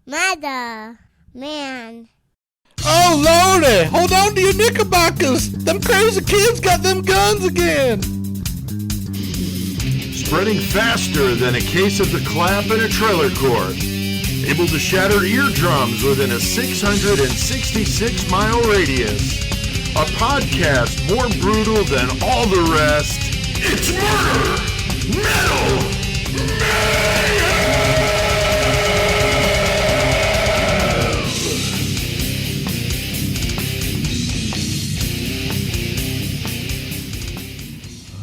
Mother, man. Oh, Lordy! Hold on to your knickerbockers! Them crazy kids got them guns again! Spreading faster than a case of the clap in a trailer court. Able to shatter eardrums within a 666-mile radius. A podcast more brutal than all the rest. It's Murder! Metal! Mayhem!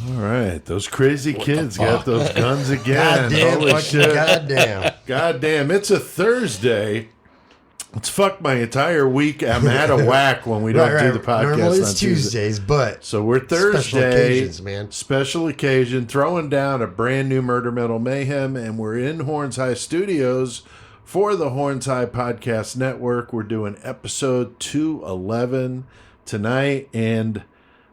All right, those crazy kids got those guns again. Goddamn, Holy shit. goddamn. Goddamn, it's a Thursday. It's fucked my entire week. I'm out of whack when we don't do the podcast. Normally it's on Tuesday. Tuesdays, but So we're Thursday. special occasions, man. Special occasion, throwing down a brand new Murder Metal Mayhem, and we're in Horns High Studios for the Horns High Podcast Network. We're doing episode 211 tonight, and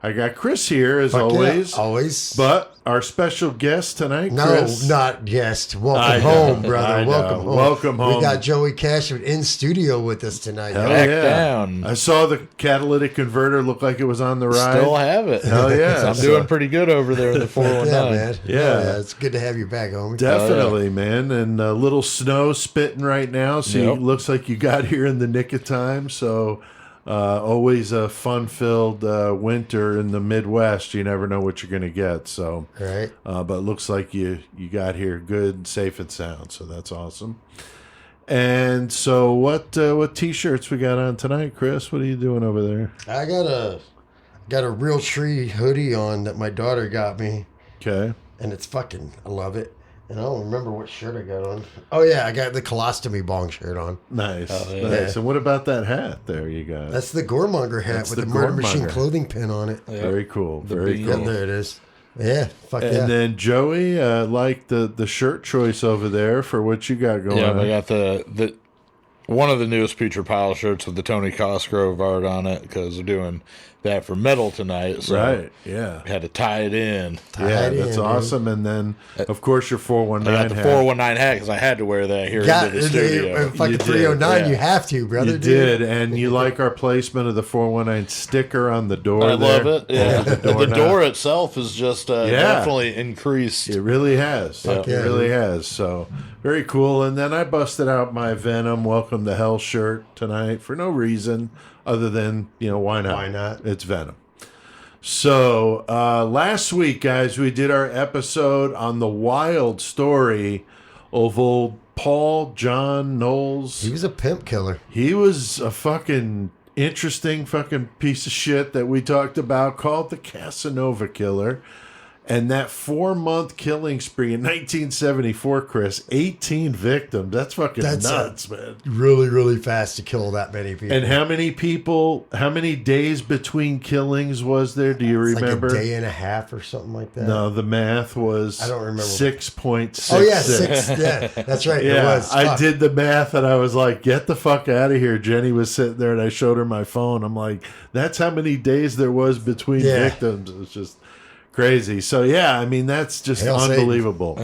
I got Chris here as Fuck always. yeah, always. But our special guest tonight, No, Chris. not guest. I Welcome know, home, brother. I know. Welcome home. Welcome home. We got Joey Cashman in studio with us tonight. Hell Back yeah. down. I saw the catalytic converter look like it was on the ride. Still have it. Hell yeah. I'm doing pretty good over there in the Fuck yeah, 419. man. Yeah. It's good to have you back, homie. Definitely, man. And a little snow spitting right now, so Yep. it looks like you got here in the nick of time. So always a fun-filled winter in the Midwest. You never know what you're going to get. So, Right. but it looks like you got here good, safe, and sound. So that's awesome. And so what T-shirts we got on tonight, Chris? What are you doing over there? I got a Real Tree hoodie on that my daughter got me, Okay. and it's fucking, I love it. And I don't remember what shirt I got on. Oh, yeah, I got the Colostomy Bong shirt on. Nice. Oh, yeah. Nice. And what about that hat there you got? That's the Goremonger hat That's with the the Murder Machine Goremonger. clothing pin on it. Very cool. Very bean. Yeah, cool. there it is. Yeah, fuck And yeah. then Joey, like the shirt choice over there for what you got going Yeah, on. I got the one of the newest Putrid Pile shirts with the Tony Cosgrove art on it because we're doing that for metal tonight. So Right, yeah. had to tie it in. Yeah, it in, that's dude. awesome. And then, of course, your I 419 got the hat. 419 hat because I had to wear that here Got into the studio. fucking You did, 309, yeah. you have to, brother. You dude. did, and you like our placement of the 419 sticker on the door I there? love it. Yeah, Over the knob. door itself is just definitely increased. It really has. It yeah, really has. So, very cool. And then I busted out my Venom Welcome to Hell shirt tonight for no reason other than, why not? Why not? It's Venom. So, last week, guys, we did our episode on the wild story of old Paul John Knowles. He was a pimp killer. He was a fucking interesting fucking piece of shit that we talked about called the Casanova Killer. And that 4-month killing spree in 1974, Chris, 18 victims. That's fucking nuts, man. Really, really fast to kill that many people. And how many days between killings was there? Do you It's remember? like a day and a half or something like that. No, the math was I don't remember. 6.66. Oh, yeah, 6. Yeah, that's right. It Yeah, was. I Fuck. did the math and I was like, get the fuck out of here. Jenny was sitting there and I showed her my phone. I'm like, that's how many days there was between Yeah. victims. It's just crazy. So, yeah, I mean, that's just Hail Satan. unbelievable.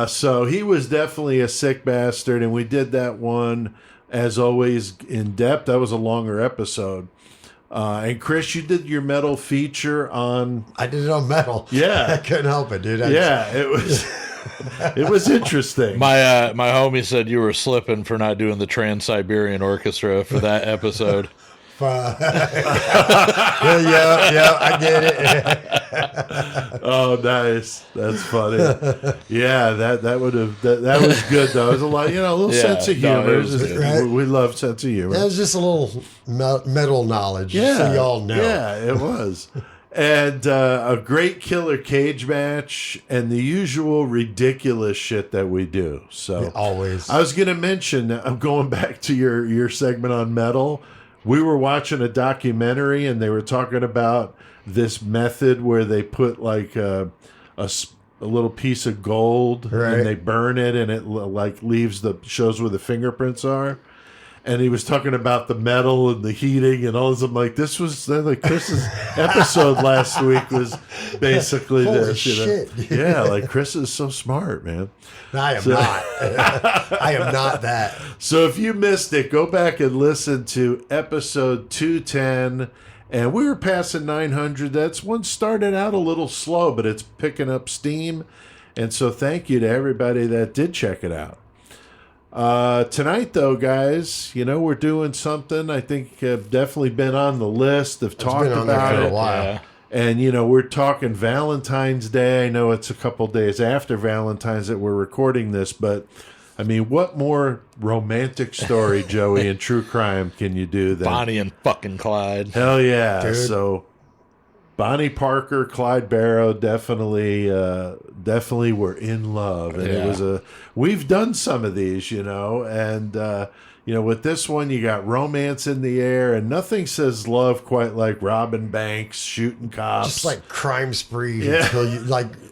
So he was definitely a sick bastard. And we did that one, as always, in depth. That was a longer episode. And Chris, you did your metal feature on... I did it on metal. Yeah. I couldn't help it, dude. Yeah, it was... It was interesting. My homie said you were slipping for not doing the Trans-Siberian Orchestra for that episode. yeah, I get it. Oh, nice. That's funny. Yeah, that would have that was good though. It was a lot, a little Yeah, sense of no, humor. it was Just- good. we love sense of humor. That was just a little metal knowledge, Yeah, so y'all know. Yeah, it was. And a great killer cage match and the usual ridiculous shit that we do. So Always. I was going to mention, I'm going back to your segment on metal. We were watching a documentary and they were talking about this method where they put like a little piece of gold Right. and they burn it and it like shows where the fingerprints are. and he was talking about the metal and the heating and all this. I'm like, this was like Chris's episode last week was basically Holy this. You know? shit. Yeah, like Chris is so smart, man. I am not. I am not that. So if you missed it, go back and listen to episode 210. And we were passing 900. That's one started out a little slow, but it's picking up steam. And so thank you to everybody that did check it out. Tonight, though, guys, we're doing something I think have definitely been on the list. Have talked been on there about for a it. while. Yeah. And, we're talking Valentine's Day. I know it's a couple days after Valentine's that we're recording this, but, I mean, what more romantic story, Joey, in true crime can you do than Bonnie and fucking Clyde. Hell yeah. Dude. So Bonnie Parker, Clyde Barrow definitely were in love. And it was we've done some of these, and with this one you got romance in the air, and nothing says love quite like robbing banks, shooting cops. Just like crime spree Yeah.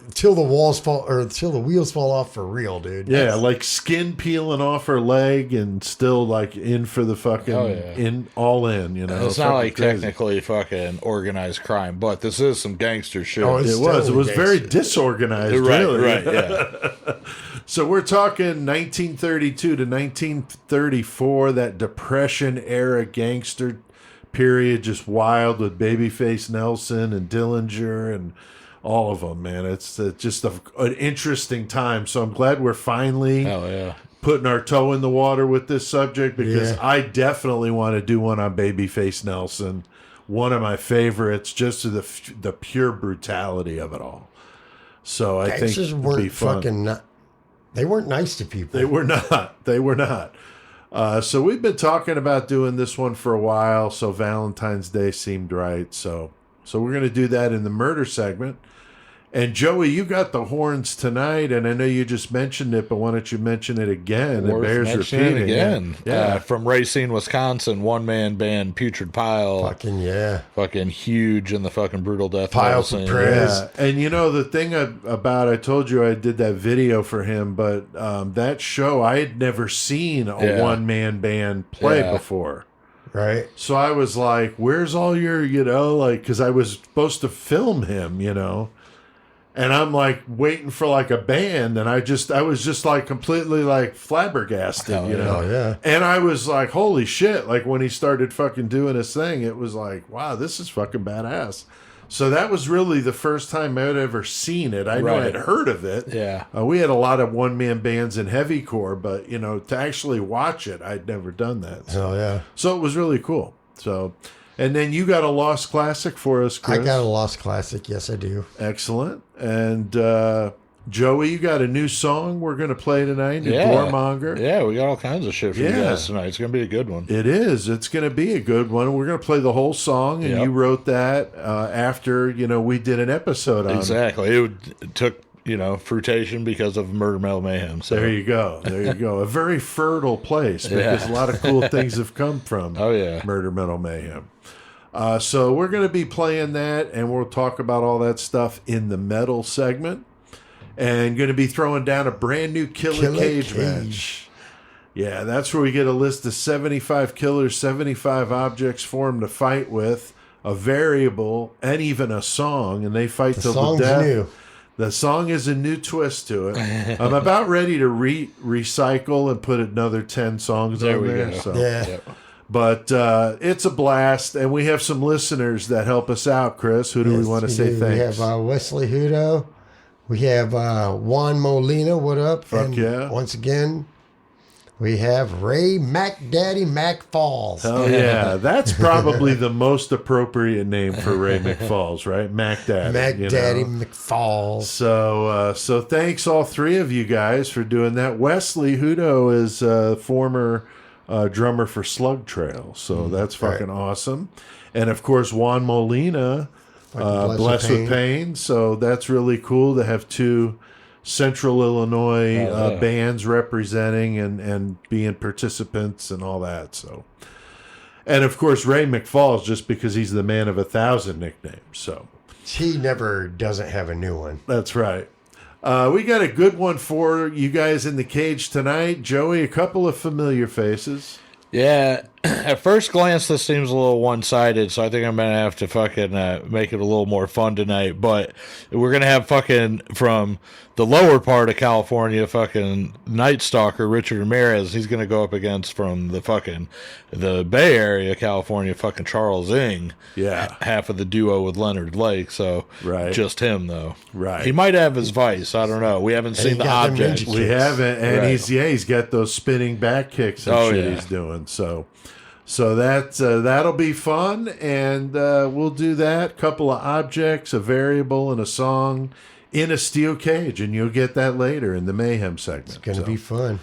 until the walls fall or until the wheels fall off for real, dude. Yeah, like skin peeling off her leg and still like in for the fucking all in, It's not like technically fucking organized crime, but this is some gangster shit. Oh, it's It was totally very gangster. disorganized, right, really. right, yeah. So we're talking 1932 to 1934, that Depression era gangster period, just wild with Babyface Nelson and Dillinger and all of them, man. It's just an interesting time. So I'm glad we're finally Oh, yeah. putting our toe in the water with this subject, because Yeah. I definitely want to do one on Babyface Nelson. One of my favorites, just to the pure brutality of it all. So I think Gangsters it'd be weren't fun. fucking. They weren't nice to people. They were not. They were not. So we've been talking about doing this one for a while. So Valentine's Day seemed right. So we're going to do that in the murder segment. And Joey, you got the horns tonight, and I know you just mentioned it, but why don't you mention it again? It Worth bears mentioning repeating. again. Yeah. From Racine, Wisconsin, one-man band Putrid Pile. Fucking yeah. Fucking huge in the fucking brutal death Pile metal for scene. praise. Yeah, and the thing about, I told you I did that video for him, but that show, I had never seen a one-man band play Yeah. before. Right. So I was like, where's all your, because I was supposed to film him, and I'm like waiting for like a band, and I was just like completely like flabbergasted, Hell Oh yeah. And I was like, holy shit, like when he started fucking doing his thing, it was like, wow, this is fucking badass. So that was really the first time I'd ever seen it. I know Right. I'd heard of it. Yeah. We had a lot of one-man bands in heavycore, but, to actually watch it, I'd never done that. Hell yeah. So it was really cool. So, and then you got a lost classic for us, Chris. I got a lost classic. Yes, I do. Excellent. And Joey, you got a new song we're going to play tonight, Yeah. Goremonger. Yeah, we got all kinds of shit for you Yeah. guys tonight. It's going to be a good one. It is. It's going to be a good one. We're going to play the whole song, and Yep. you wrote that after, we did an episode on Exactly. It took, fruition because of Murder Metal Mayhem. So There you go. There you go. A very fertile place, because a lot of cool things have come from Oh, yeah. Murder Metal Mayhem. So we're going to be playing that, and we'll talk about all that stuff in the metal segment. And going to be throwing down a brand new Killer Cage match. Yeah, that's where we get a list of 75 killers, 75 objects for them to fight with, a variable, and even a song, and they fight till the Song's death. new. The song is a new twist to it. I'm about ready to recycle and put another 10 songs There on we there. go. So. Yeah. Yep. But it's a blast, and we have some listeners that help us out, Chris. Who do we Yes, want to we say do. thanks? We have Wesley Hudo. We have Juan Molina. What up? Fuck and yeah. Once again, we have Ray Mac Daddy Mac Falls. Oh, yeah. That's probably the most appropriate name for Ray McFalls, right? Mac Daddy. Mac you Daddy know? McFalls. So thanks all three of you guys for doing that. Wesley Hudo is a former drummer for Slug Trail, so that's fucking awesome. And of course, Juan Molina, Blessed with Pain. So that's really cool to have two Central Illinois bands representing and being participants and all that. So, and of course, Ray McFalls, just because he's the man of 1,000 nicknames. So. He never doesn't have a new one. That's right. We got a good one for you guys in the cage tonight. Joey, a couple of familiar faces. Yeah, at first glance, this seems a little one-sided, so I think I'm going to have to fucking make it a little more fun tonight. But we're going to have fucking from the lower part of California, fucking Night Stalker, Richard Ramirez. He's going to go up against from the Bay Area, California, fucking Charles Ng. Yeah. Half of the duo with Leonard Lake, so Right. just him, though. Right. He might have his vice. I don't know. We haven't seen the got them object. ninja We haven't, and Right. he's got those spinning back kicks and shit yeah. he's doing. So that's that'll be fun, and we'll do that. Couple of objects, a variable, and a song in a steel cage, and you'll get that later in the Mayhem segment. It's gonna be fun.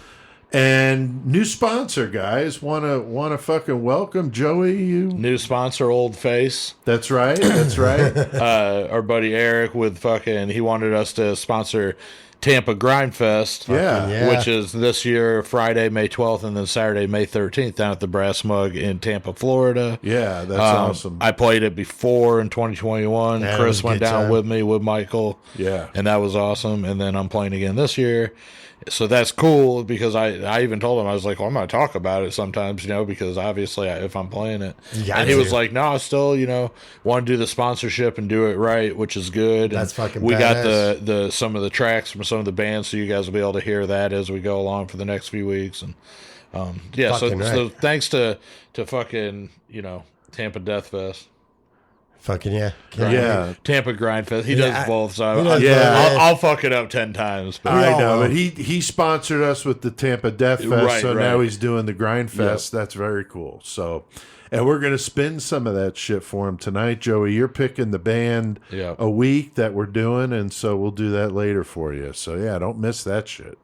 And new sponsor, guys. Wanna fucking welcome Joey. You. New sponsor, Old Face. That's right. That's right. Our buddy Eric with fucking, he wanted us to sponsor Tampa Grindfest, Yeah. which is this year Friday, May 12th, and then Saturday, May 13th, down at the Brass Mug in Tampa, Florida. Yeah, that's awesome. I played it before in 2021. Yeah, it was Chris a went good down time. with me with Michael. Yeah. And that was awesome. And then I'm playing again this year. So that's cool because I even told him, I was like, well, I'm going to talk about it sometimes, because obviously if I'm playing it. You got And he was to. like, no, I still, want to do the sponsorship and do it right, which is good. That's And fucking we got badass. the some of the tracks from some of the bands, so you guys will be able to hear that as we go along for the next few weeks. And yeah, so Fucking right. so thanks to fucking, Tampa Death Fest. Fucking yeah. Yeah. Tampa Grindfest. He Yeah, does both, so he does both, yeah. I'll fuck it up 10 times. But I all know, will. but he sponsored us with the Tampa Death Fest, Right, so right. now he's doing the Grind Fest. That's very cool. So, and we're gonna spin some of that shit for him tonight, Joey. You're picking the band Yeah. a week that we're doing, and so we'll do that later for you. So yeah, don't miss that shit.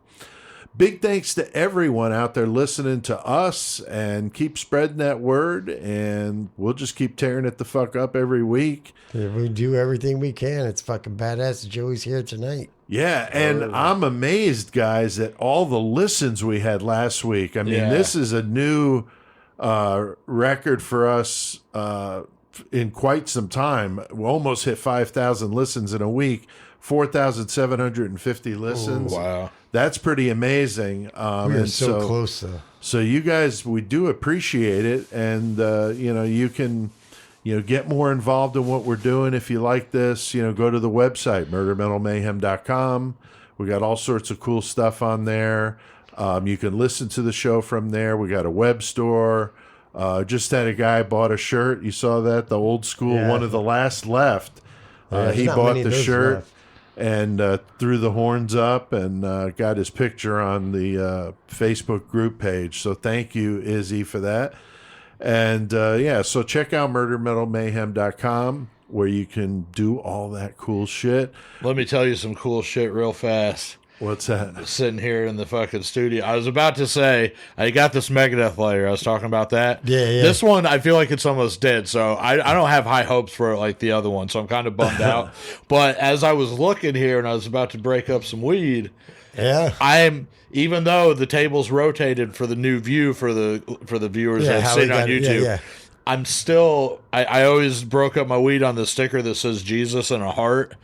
Big thanks to everyone out there listening to us, and keep spreading that word, and we'll just keep tearing it the fuck up every week. We do everything we can. It's fucking badass that Joey's here tonight. Yeah, and I'm amazed, guys, at all the listens we had last week. I mean, Yeah. this is a new record for us in quite some time. We almost hit 5,000 listens in a week, 4,750 listens. Wow. That's pretty amazing. We are and so close though. So you guys, we do appreciate it, and you can, get more involved in what we're doing. If you like this, go to the website murdermetalmayhem.com. We got all sorts of cool stuff on there. You can listen to the show from there. We got a web store. Just had a guy bought a shirt. You saw that, the old school, Yeah. one of the last left. There's He not bought many the of those shirt. left. And threw the horns up and got his picture on the Facebook group page. So thank you, Izzy, for that. And so check out murdermetalmayhem.com where you can do all that cool shit. Let me tell you some cool shit real fast. What's that? Sitting here in the fucking studio. I was about to say, I got this Megadeth layer. I was talking about that. Yeah. This one, I feel like it's almost dead, so I don't have high hopes for it like the other one, so I'm kind of bummed out. But as I was looking here and I was about to break up some weed, Yeah. even though the table's rotated for the new view for the viewers Yeah, that how sit we on got it. YouTube, Yeah. I'm still. I always broke up my weed on the sticker that says Jesus and a heart,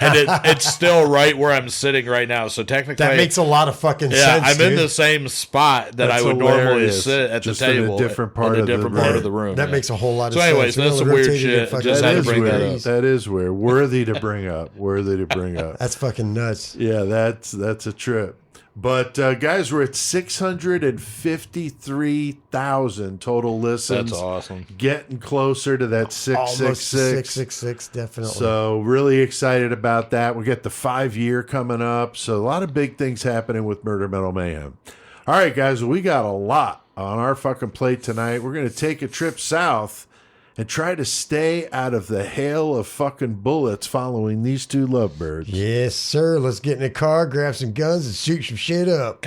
and it's still right where I'm sitting right now. So technically, That makes a lot of fucking yeah, sense. I'm in dude. the same spot that That's I would normally hilarious. sit at Just the in a table, different part in a of the different room. part of the room. That yeah. makes a whole lot of So sense. anyways, We that's only some weird rotated shit. it fucking- Just had to is bring that weird. up. That is weird. Worthy to bring up. Worthy to bring up. That's fucking nuts. Yeah, that's a trip. But guys, we're at 653,000 total listens. That's awesome. Getting closer to that Almost 666. 666, definitely. So really excited about that. We got the 5-year coming up. So a lot of big things happening with Murder Metal Mayhem. All right, guys, we got a lot on our fucking plate tonight. We're going to take a trip south and try to stay out of the hail of fucking bullets following these two lovebirds. Yes, sir. Let's get in the car, grab some guns, and shoot some shit up.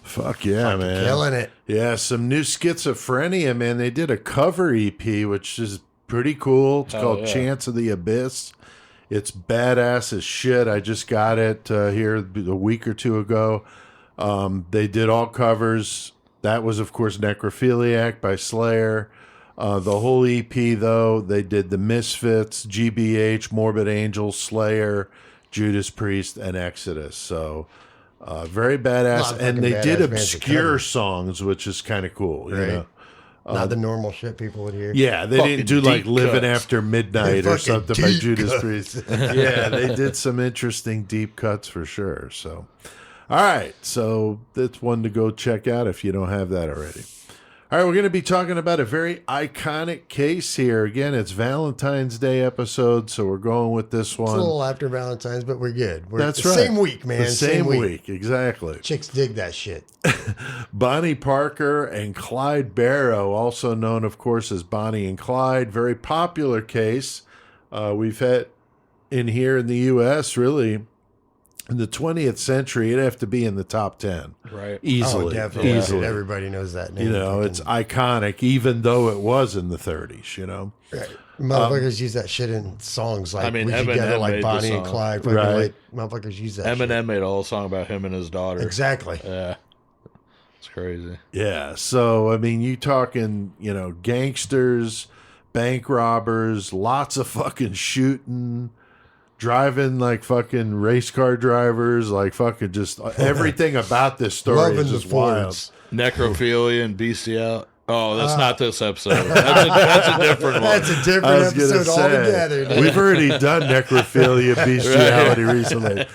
Fuck Yeah, man. Killing it. Yeah, some new Schizophrenia, man. They did a cover EP, which is pretty cool. It's called Chance of the Abyss. It's badass as shit. I just got it here a week or two ago. They did all covers. That was, of course, Necrophiliac by Slayer. The whole EP, though, they did The Misfits, GBH, Morbid Angel, Slayer, Judas Priest, and Exodus. So very badass. And they did obscure songs, which is kind of cool. Right. You know? Not the normal shit people would hear. Yeah, they didn't do like Living cuts. After Midnight or something by deep Judas cuts. Priest. Yeah, they did some interesting deep cuts for sure. So, all right. So that's one to go check out if you don't have that already. All right, we're going to be talking about a very iconic case here. Again, it's Valentine's Day episode, so we're going with this one. It's a little after Valentine's, but we're good. That's the right. Same week, man. The same week, exactly. Chicks dig that shit. Bonnie Parker and Clyde Barrow, also known, of course, as Bonnie and Clyde. Very popular case. We've had in here in the U.S., really, in the 20th century, it'd have to be in the top 10. Right. Easily. Oh, definitely. Easily. Everybody knows that name. You know, it's iconic, even though it was in the 30s, you know. Right. Motherfuckers use that shit in songs like I mean, We Eminem Together, like made the Bonnie and song. Clyde. Fucking Right. like, motherfuckers use that Eminem made a whole song about him and his daughter. shit. Exactly. Yeah. It's crazy. Yeah. So, I mean, you talking, you know, gangsters, bank robbers, lots of fucking shooting, driving like fucking race car drivers, like fucking just everything about this story Loving is the just wild. Fords. Necrophilia and bestiality. Oh, that's not this episode. That's a different one. That's a I different was gonna episode say, altogether. dude. we've already done necrophilia, bestiality recently.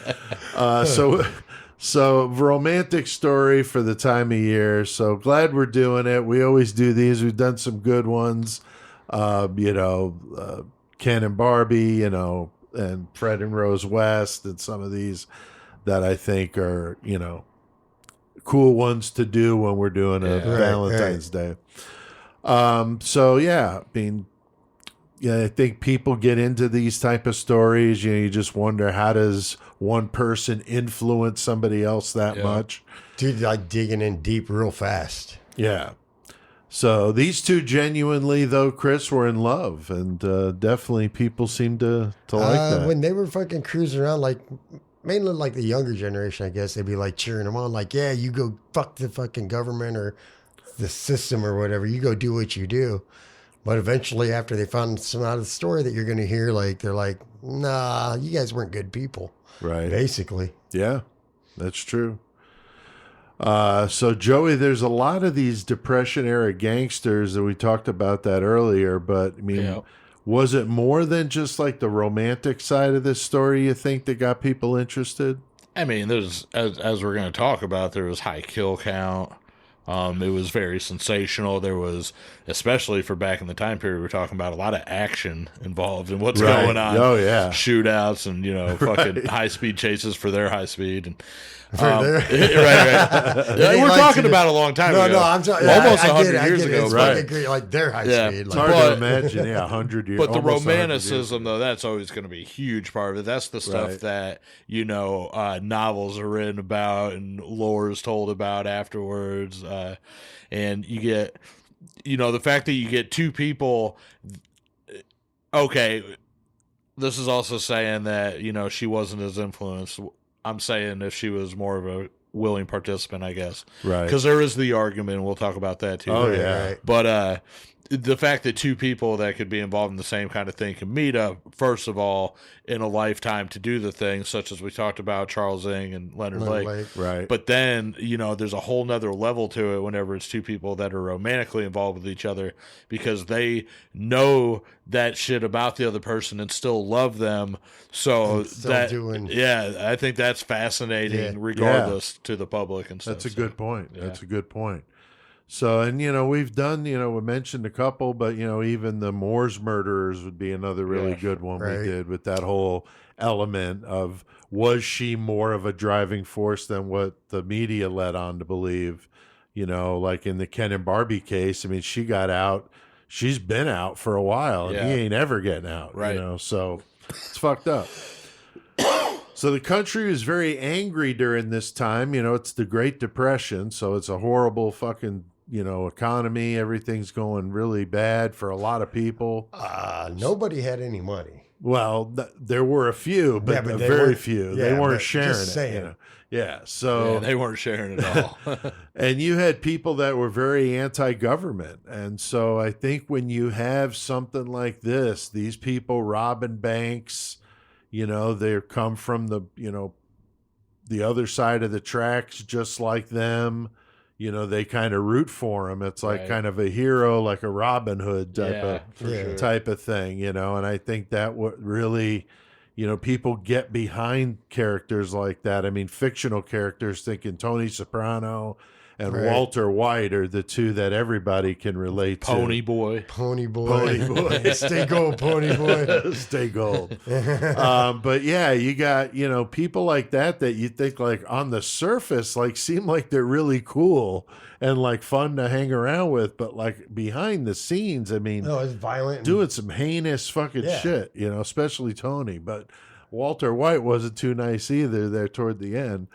So romantic story for the time of year. So glad we're doing it. We always do these. We've done some good ones. You know, Ken and Barbie, you know, and Fred and Rose West, and some of these that I think are, you know, cool ones to do when we're doing a Valentine's Day. So yeah, I mean, yeah, I think people get into these type of stories. You know, you just wonder, how does one person influence somebody else that much? Dude, like digging in deep real fast. Yeah. So these two genuinely, though, Chris, were in love, and definitely people seem to like that. When they were fucking cruising around, like mainly like the younger generation, I guess, they'd be like cheering them on, like, yeah, you go fuck the fucking government or the system or whatever. You go do what you do. But eventually, after they found some out of the story that you're going to hear, like, they're like, nah, you guys weren't good people. Right. Basically. Yeah, that's true. So Joey, there's a lot of these Depression era gangsters that we talked about that earlier, but I mean, was it more than just like the romantic side of this story, you think, that got people interested? I mean, there's, as we're going to talk about, there was high kill count. It was very sensational. There was, especially for back in the time period, we're talking about a lot of action involved in what's going on. Oh, yeah. Shootouts and, you know, fucking high-speed chases for their high speed. And, Right. We're talking about a long time ago. No, I'm talking almost I 100 get it, years ago. It's fucking great. Like, they're high speed. It's Like, hard to imagine, 100 years. But the almost 100 years romanticism, though, that's always going to be a huge part of it. That's the stuff that, you know, novels are written about and lore is told about afterwards. And you get, you know, the fact that you get two people. Okay, this is also saying that, you know, she wasn't as influenced. I'm saying if she was more of a willing participant, I guess. Right. Because there is the argument, and we'll talk about that too. Oh, yeah. Right. But the fact that two people that could be involved in the same kind of thing can meet up, first of all, in a lifetime to do the thing, such as we talked about Charles Ng and Leonard Lake. Right. But then, you know, there's a whole nother level to it whenever it's two people that are romantically involved with each other because they know that shit about the other person and still love them. So I think that's fascinating regardless to the public and stuff. That's a good point. Yeah. That's a good point. So, and, you know, we've done, you know, we mentioned a couple, but, you know, even the Moors murderers would be another really good one we did with that whole element of, was she more of a driving force than what the media led on to believe? You know, like in the Ken and Barbie case, I mean, she got out. She's been out for a while, and he ain't ever getting out, you know, so it's fucked up. So the country was very angry during this time. You know, it's the Great Depression, so it's a horrible fucking, you know, economy. Everything's going really bad for a lot of people. Nobody had any money. Well, there were a few, but, but they very weren't- few. yeah, they weren't but sharing just it. saying. You know? Yeah. So Yeah, they weren't sharing at all. and you had people that were very anti-government. And so I think when you have something like this, these people robbing banks, you know, they come from the, you know, the other side of the tracks, just like them, you know, they kind of root for him. It's like Right. kind of a hero, like a Robin Hood type Yeah, for sure. type of thing, you know. And I think that what really, you know, people get behind characters like that. I mean, fictional characters, thinking Tony Soprano and Right. Walter White are the two that everybody can relate Pony to. boy. Pony boy. Pony boy. Stay gold, pony boy. Stay gold. But yeah, you got, you know, people like that you think like on the surface, like seem like they're really cool and like fun to hang around with. But like behind the scenes, I mean, No, it's violent. and- doing some heinous fucking Yeah. shit, you know, especially Tony. But Walter White wasn't too nice either there toward the end.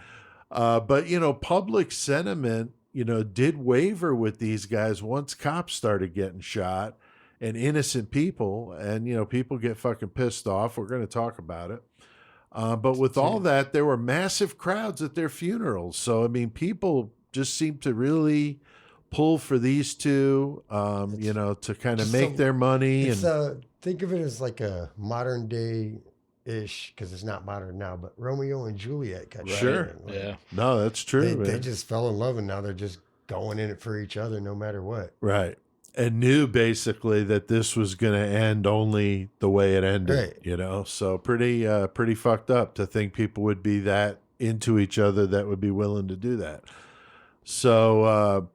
But, you know, public sentiment, you know, did waver with these guys once cops started getting shot and innocent people. And, you know, people get fucking pissed off. We're going to talk about it. But with all that, there were massive crowds at their funerals. So, I mean, people just seem to really pull for these two, you know, to kind of just make their money. It's And think of it as like a modern day ish, because it's not modern now, but Romeo and Juliet got Sure. shot. Yeah. no, that's true. They, man. they just fell in love and now they're just going in it for each other no matter what. Right. And knew basically that this was going to end only the way it ended, Right. you know? So pretty fucked up to think people would be that into each other that would be willing to do that. So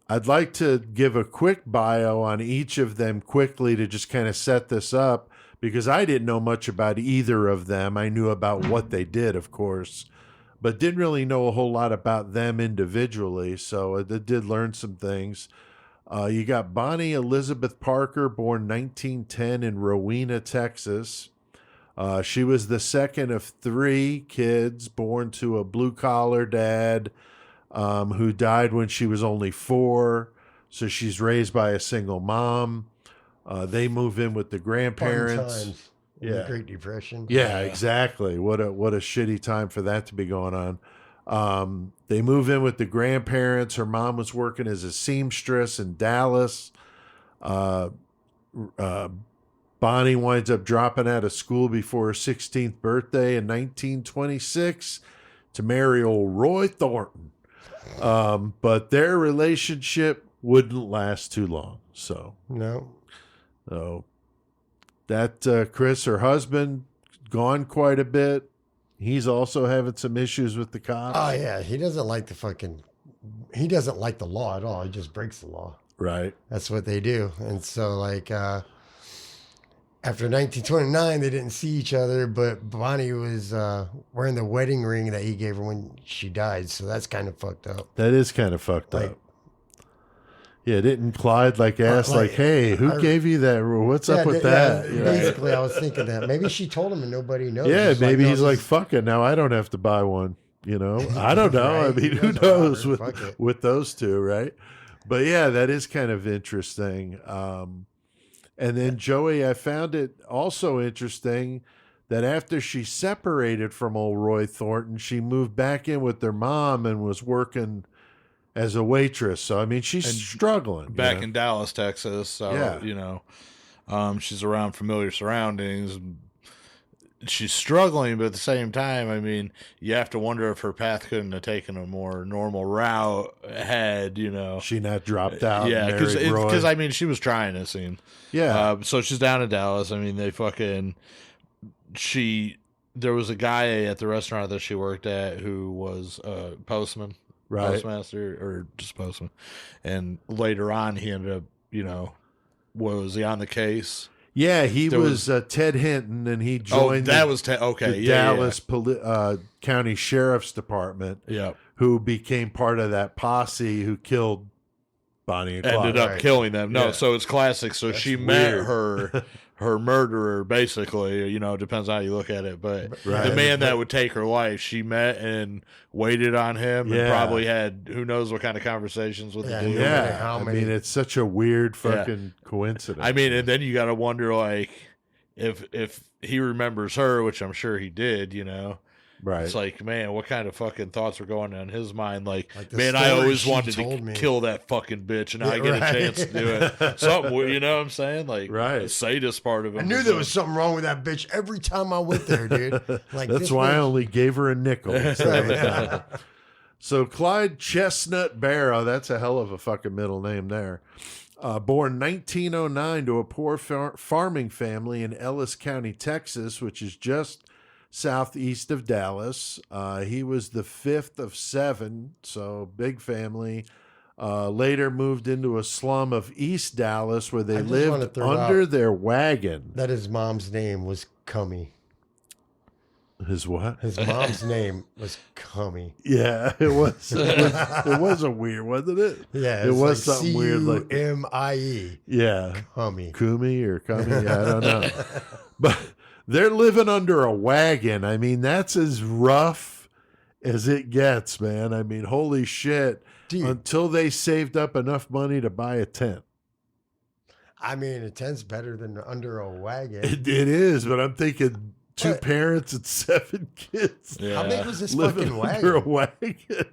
I'd like to give a quick bio on each of them quickly to just kind of set this up, because I didn't know much about either of them. I knew about what they did, of course, but didn't really know a whole lot about them individually. So I did learn some things. You got Bonnie Elizabeth Parker, born 1910 in Rowena, Texas. She was the second of three kids born to a blue-collar dad who died when she was only 4. So she's raised by a single mom. They move in with the Fun grandparents. times in Yeah. the Great Depression. Yeah, exactly. What a shitty time for that to be going on. They move in with the grandparents. Her mom was working as a seamstress in Dallas. Bonnie winds up dropping out of school before her 16th birthday in 1926 to marry old Roy Thornton. But their relationship wouldn't last too long. So that Chris, her husband, gone quite a bit. He's also having some issues with the cops. Oh yeah, he doesn't like the law at all. He just breaks the law. Right. That's what they do. And so like after 1929 they didn't see each other, but Bonnie was wearing the wedding ring that he gave her when she died. So that's kind of fucked up. That is kind of fucked Like- up. Yeah, didn't Clyde ask like, hey, who I- gave you that? What's up with Yeah, that? You know? basically, I was thinking that maybe she told him and nobody knows. Yeah, She's maybe no, he's like, this- fuck it. Now I don't have to buy one. You know, I don't know. I Right, mean, he who doesn't want knows her, fuck it. with those two, right? But yeah, that is kind of interesting. And then Joey, I found it also interesting that after she separated from old Roy Thornton, she moved back in with their mom and was working as a waitress. So I mean, she's And struggling. you Back know? in Dallas, Texas. So, Yeah. you know, she's around familiar surroundings. She's struggling, but at the same time, I mean, you have to wonder if her path couldn't have taken a more normal route ahead, you know. She not dropped out. Yeah, and married Roy. because I mean, she was trying, it seemed. Yeah. So she's down in Dallas. I mean, there was a guy at the restaurant that she worked at who was a postman, Right. postmaster, or just postman. And later on, he ended up, you know, was he on the case? Yeah, he There was Ted Hinton, and he Oh, joined that the, was okay. the Yeah, Dallas County Sheriff's Department, Yeah. who became part of that posse who killed Bonnie and ended Clyde. up Right. killing them. No, Yeah. so it's classic. So she met weird. her murderer, basically. You know, depends on how you look at it. But Right. the man that would take her life, she met and waited on him, Yeah. and probably had who knows what kind of conversations with Yeah, the dude. Yeah, How I many- mean, it's such a weird fucking coincidence. I mean, and then you got to wonder, like, if he remembers her, which I'm sure he did, you know. right? It's like, man, what kind of fucking thoughts were going on in his mind? Like the man, I story always she wanted told to me. kill that fucking bitch, and now I Yeah, get right. a chance to do it. Something, you know what I'm saying? Like, Right. the sadist part of it. I knew there was something wrong with that bitch every time I went there, dude. Like That's this why I bitch- only gave her a nickel. So Clyde Chestnut Barrow, that's a hell of a fucking middle name there. Born 1909 to a poor farming family in Ellis County, Texas, which is just southeast of Dallas. He was the fifth of seven, so big family. Later moved into a slum of East Dallas where they I just wanna lived throw under out- their wagon. that his mom's name was Cummy. His what? His mom's name was Cummy. Yeah, it was. It was a weird, wasn't it? Yeah, it it's was like something weird, like Cumie. yeah, Cummy. Kumi or Kumi. I don't know, but they're living under a wagon. I mean, that's as rough as it gets, man. I mean, holy shit! Dude. Until they saved up enough money to buy a tent. I mean, a tent's better than under a wagon. It is, but I'm thinking two What? parents and 7 kids. Yeah. How big was this Living fucking under a wagon? wagon.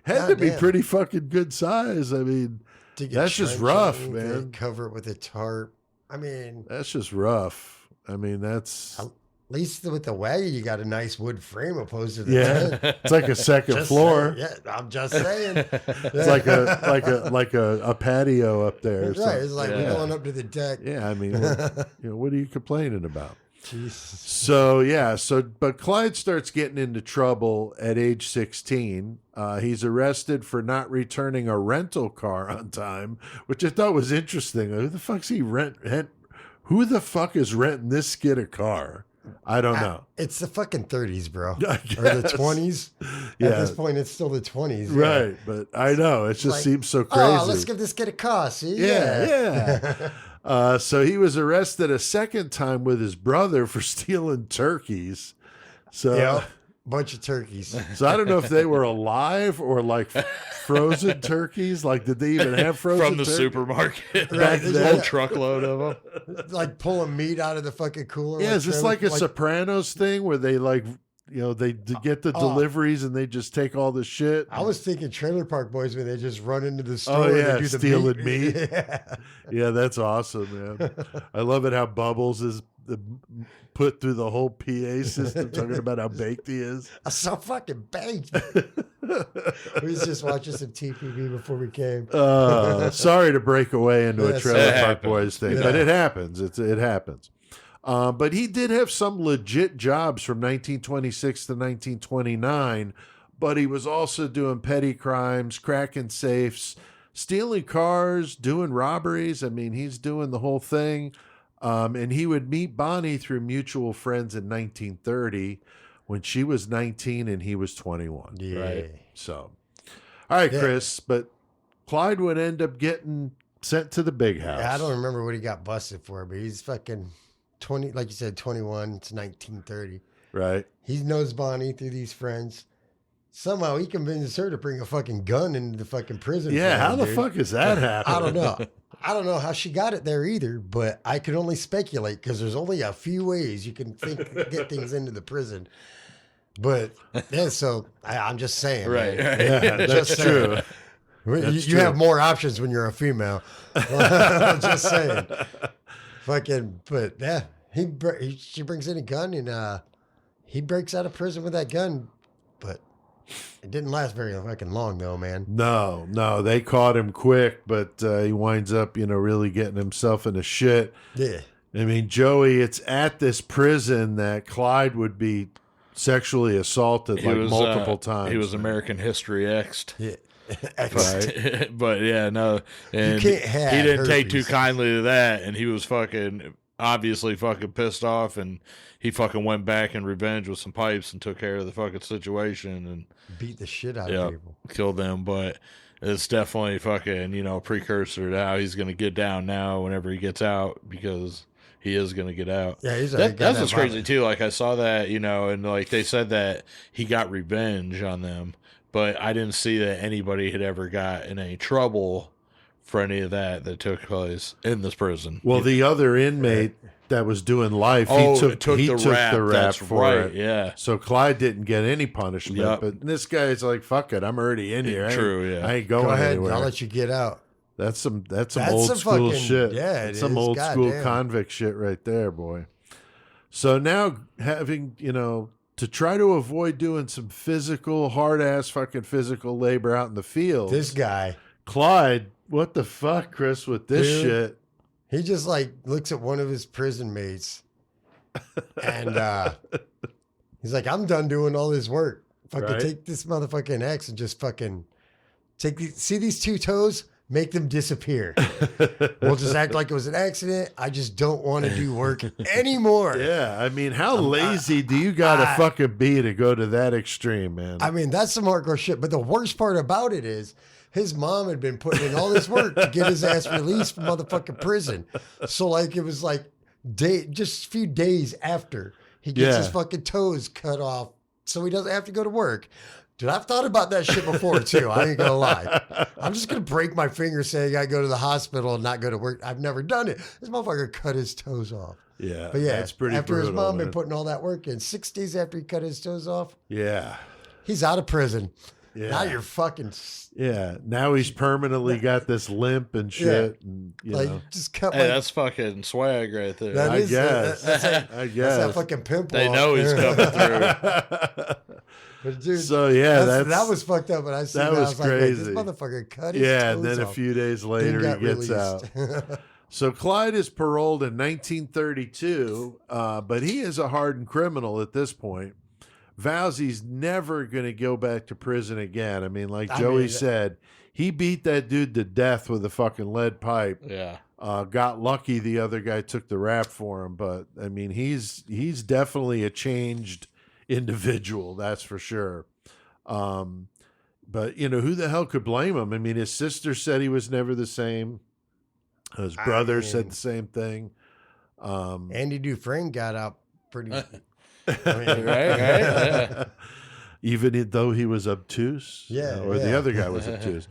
Had to be Goddamn. pretty fucking good size. I mean, Dig a that's just trench rough, underneath it, man. Cover it with a tarp. I mean, that's just rough. I mean, that's at least with the wagon, you got a nice wood frame opposed to the yeah. tent. It's like a second Just floor. saying. Yeah, I'm just saying. It's like a patio up there. Or Right, something. it's like we're yeah. going up to the deck. Yeah, I mean, what are you complaining about? Jesus. So yeah, but Clyde starts getting into trouble at age 16. He's arrested for not returning a rental car on time, which I thought was interesting. Who the fuck's he Who the fuck is renting this kid a car? I don't know. It's the fucking 30s, bro. I Or the guess. 20s. Yeah. At this point, it's still the 20s. yeah. Right, but I know it just Like, seems so crazy. Oh, let's give this kid a car. See? Yeah. So he was arrested a second time with his brother for stealing turkeys. So, Yep. Bunch of turkeys. so I don't know if they were alive or like frozen turkeys. Like, did they even have frozen from the turkeys? supermarket. Right, A yeah. whole truckload of them. Like pulling meat out of the fucking cooler. Yeah, is this trim- like a Sopranos thing where they like, they get the deliveries and they just take all the shit? I was thinking Trailer Park Boys when they just run into the store Oh, and yeah, they do the stealing meat. Yeah. Yeah, that's awesome, man. I love it how Bubbles is put through the whole PA system talking about how baked he is. I'm so fucking baked. We was just watching some TPB before we came. Sorry to break away into a Yes. Trailer It Park happens. Boys thing, but it happens. It happens. But he did have some legit jobs from 1926 to 1929, but he was also doing petty crimes, cracking safes, stealing cars, doing robberies. I mean, he's doing the whole thing. And he would meet Bonnie through mutual friends in 1930 when she was 19 and he was 21. Yeah. Right. So, all right, Yeah. Chris, but Clyde would end up getting sent to the big house. Yeah, I don't remember what he got busted for, but he's fucking 20, like you said, 21 to 1930. Right. He knows Bonnie through these friends. Somehow he convinces her to bring a fucking gun into the fucking prison. Yeah, for how him, the dude. fuck is that happening? I don't know. I don't know how she got it there either, but I could only speculate because there's only a few ways you can get things into the prison. But yeah, so I'm just saying, Right. man. Yeah, that's Just true. You true. have more options when you're a female. I'm just saying. Fucking, but yeah, she brings in a gun and he breaks out of prison with that gun, but it didn't last very fucking long though, man. No, they caught him quick, but he winds up, really getting himself into shit. Yeah. I mean, Joey, it's at this prison that Clyde would be sexually assaulted multiple times. He was American History X'd. Yeah. Right. But yeah, no. And can't have he didn't take too herpes. kindly to that, and he was obviously fucking pissed off, and he fucking went back in revenge with some pipes and took care of the fucking situation and Beat the shit out yeah, of people. killed them. But it's definitely fucking, you know, a precursor to how he's going to get down now whenever he gets out, because he is going to get out. Yeah, that's what's crazy too. Like I saw that, you know, and like they said that he got revenge on them, but I didn't see that anybody had ever got in any trouble for any of that took place in this prison. Well, the other inmate that was doing life, he took the rap That's for right, it. yeah. So Clyde didn't get any punishment, Yep. but this guy's like, "Fuck it, I'm already in here. True, yeah. I ain't going Go ahead, anywhere." I'll let you get out. That's some old school fucking- shit. yeah, it That's some is. old school Goddamn. convict shit right there, boy. So now having, you know, to try to avoid doing some hard ass fucking physical labor out in the field. This guy, Clyde, what the fuck, Chris, with this Dude. shit? he just like looks at one of his prison mates, and he's like, "I'm done doing all this work. Fucking Right. take this motherfucking axe and just fucking see these two toes." Make them disappear. We'll just act like it was an accident. I just don't want to do work anymore. Yeah, I mean, how lazy do you gotta fucking be to go to that extreme, man? I mean, that's some hardcore shit. But the worst part about it is his mom had been putting in all this work to get his ass released from motherfucking prison. So like it was like just a few days after he gets his fucking toes cut off so he doesn't have to go to work. Dude, I've thought about that shit before too. I ain't gonna lie. I'm just gonna break my finger saying I go to the hospital and not go to work. I've never done it. This motherfucker cut his toes off. Yeah, But yeah, that's pretty after brutal, his mom man. been putting all that work in, 6 days after he cut his toes off, Yeah, he's out of prison. yeah. Now you're fucking Yeah, now he's permanently got this limp and shit, and you like know. just cut. Hey, Like, that's fucking swag right there. that I is guess. that's I that guess. fucking pimple. They know he's coming through. But dude, So yeah, that was fucked up. But I see that that, I was was like, man, crazy. this motherfucker cut his yeah, toes and then a off, few days then later got he gets released. out. So Clyde is paroled in 1932, but he is a hardened criminal at this point. Vows he's never going to go back to prison again. I mean, like Joey said, he beat that dude to death with a fucking lead pipe. Yeah. Got lucky the other guy took the rap for him, but I mean, he's definitely a changed individual, that's for sure. But you know, who the hell could blame him? I mean, his sister said he was never the same. His brother said the same thing. Andy Dufresne got out pretty. I Right, mean, yeah. Even though he was obtuse, Yeah, or the yeah. other guy was obtuse.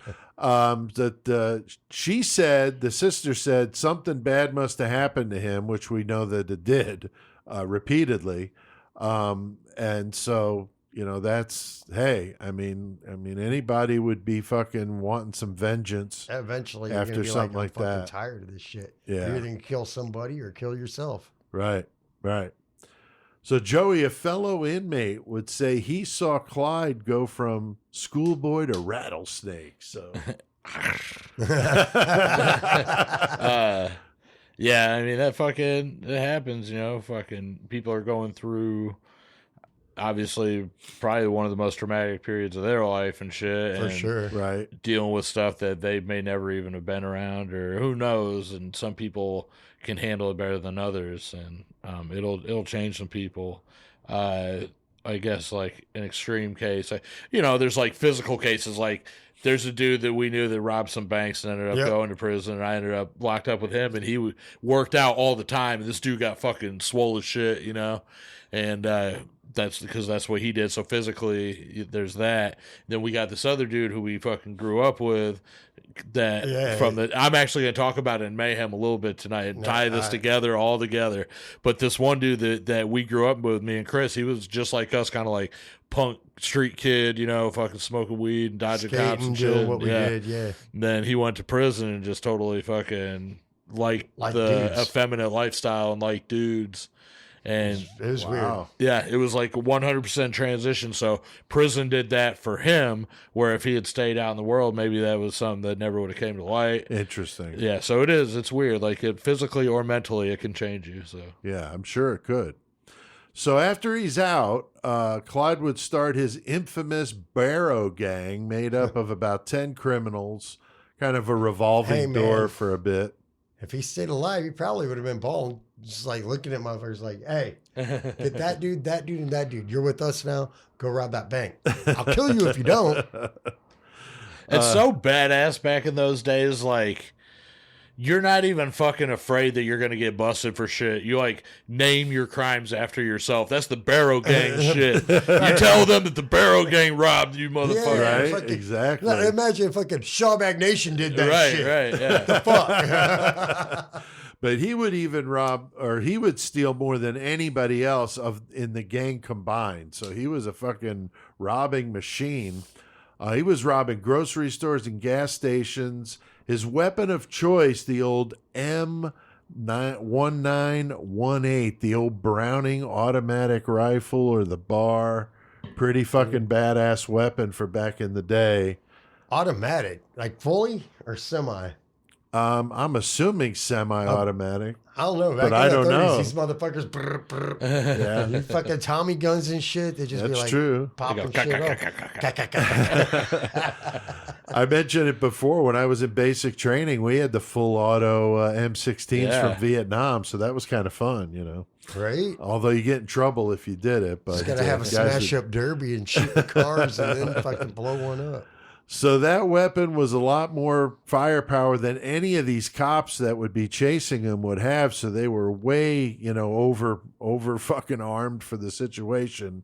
She said, the sister said, something bad must have happened to him, which we know that it did repeatedly. And so, you know, that's, hey, I mean, anybody would be fucking wanting some vengeance. eventually, After you're gonna be something I'm like fucking that. tired of this shit. Yeah. You're either gonna kill somebody or kill yourself. Right. So Joey, a fellow inmate, would say he saw Clyde go from schoolboy to rattlesnake. So Yeah, I mean, it happens, you know, fucking people are going through, obviously, probably one of the most traumatic periods of their life and shit. For and sure. right. dealing with stuff that they may never even have been around, or who knows, and some people can handle it better than others, and it'll change some people. I guess like an extreme case, you know, there's like physical cases, like there's a dude that we knew that robbed some banks and ended up Yep. going to prison, and I ended up locked up with him, and he worked out all the time, and this dude got fucking swole as shit, you know, and that's because that's what he did. So physically, there's that. Then we got this other dude who we fucking grew up with. I'm actually going to talk about it in Mayhem a little bit tonight and tie this all together. But this one dude that we grew up with, me and Chris, he was just like us, kind of like punk street kid, you know, fucking smoking weed and dodging cops and doing shit. what we did, yeah. And then he went to prison and just totally fucking like the dudes. effeminate lifestyle and like dudes. And It was weird. yeah, it was like a 100% transition. So prison did that for him, where if he had stayed out in the world, maybe that was something that never would have came to light. Interesting. Yeah, so it's weird. Like physically or mentally, it can change you. So Yeah, I'm sure it could. So after he's out, Clyde would start his infamous Barrow gang, made up of about 10 criminals, kind of a revolving Hey, door man. for a bit. If he stayed alive, he probably would have been bald. Just like looking at motherfuckers like, hey, get that dude, and that dude. You're with us now. Go rob that bank. I'll kill you if you don't. It's so badass back in those days. Like, you're not even fucking afraid that you're going to get busted for shit. You, like, name your crimes after yourself. That's the Barrow Gang shit. You tell them that the Barrow Gang robbed you, motherfucker. Yeah, Right? fucking- Exactly. Imagine if fucking Shawback Nation did that Right, shit. right, yeah. Fuck. But he would even rob, or he would steal more than anybody else in the gang combined. So he was a fucking robbing machine. He was robbing grocery stores and gas stations. His weapon of choice, the old M1918, the old Browning automatic rifle or the bar. Pretty fucking badass weapon for back in the day. Automatic, like fully or semi? I'm assuming semi-automatic. I don't know. Back But in I the don't 30s, know. These motherfuckers, brr, brr. Yeah, These fucking Tommy guns and shit. They just be that's like true. popping They go, shit up. I mentioned it before when I was in basic training. We had the full auto M16s Yeah. from Vietnam, so that was kind of fun, you know. Right? Although you get in trouble if you did it, but Just gotta have a guys smash would- up derby and shoot the cars and then fucking blow one up. So that weapon was a lot more firepower than any of these cops that would be chasing him would have. So they were way, you know, over fucking armed for the situation.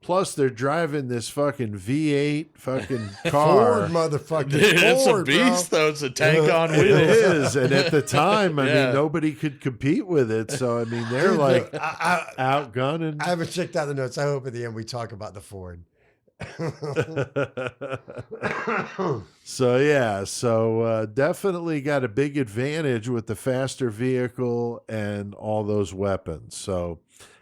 Plus, they're driving this fucking V8 fucking car. Ford motherfucking Dude, it's a Ford, bro. beast, though. It's a tank on It wheels. is, and at the time, I Yeah. mean, nobody could compete with it. So I mean, they're Dude, like I outgunning. I haven't checked out the notes. I hope at the end we talk about the Ford. So definitely got a big advantage with the faster vehicle and all those weapons. So,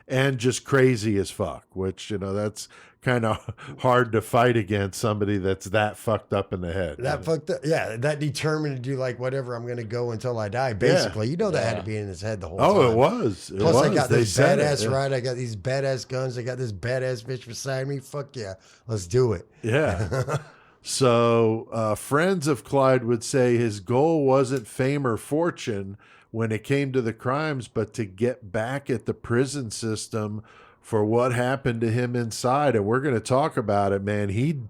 and just crazy as fuck, which, you know, that's kind of hard to fight against somebody that's that fucked up in the head. That fucked up. Yeah, that determined to do like whatever I'm gonna go until I die. Basically, you know that had to be in his head the whole time. Oh, it was. It Plus, was. I got They this said it, badass yeah. ride. I got these badass guns. I got this badass bitch beside me. Fuck yeah, let's do it. Yeah. So friends of Clyde would say his goal wasn't fame or fortune when it came to the crimes, but to get back at the prison system for what happened to him inside. And we're going to talk about it, man. He'd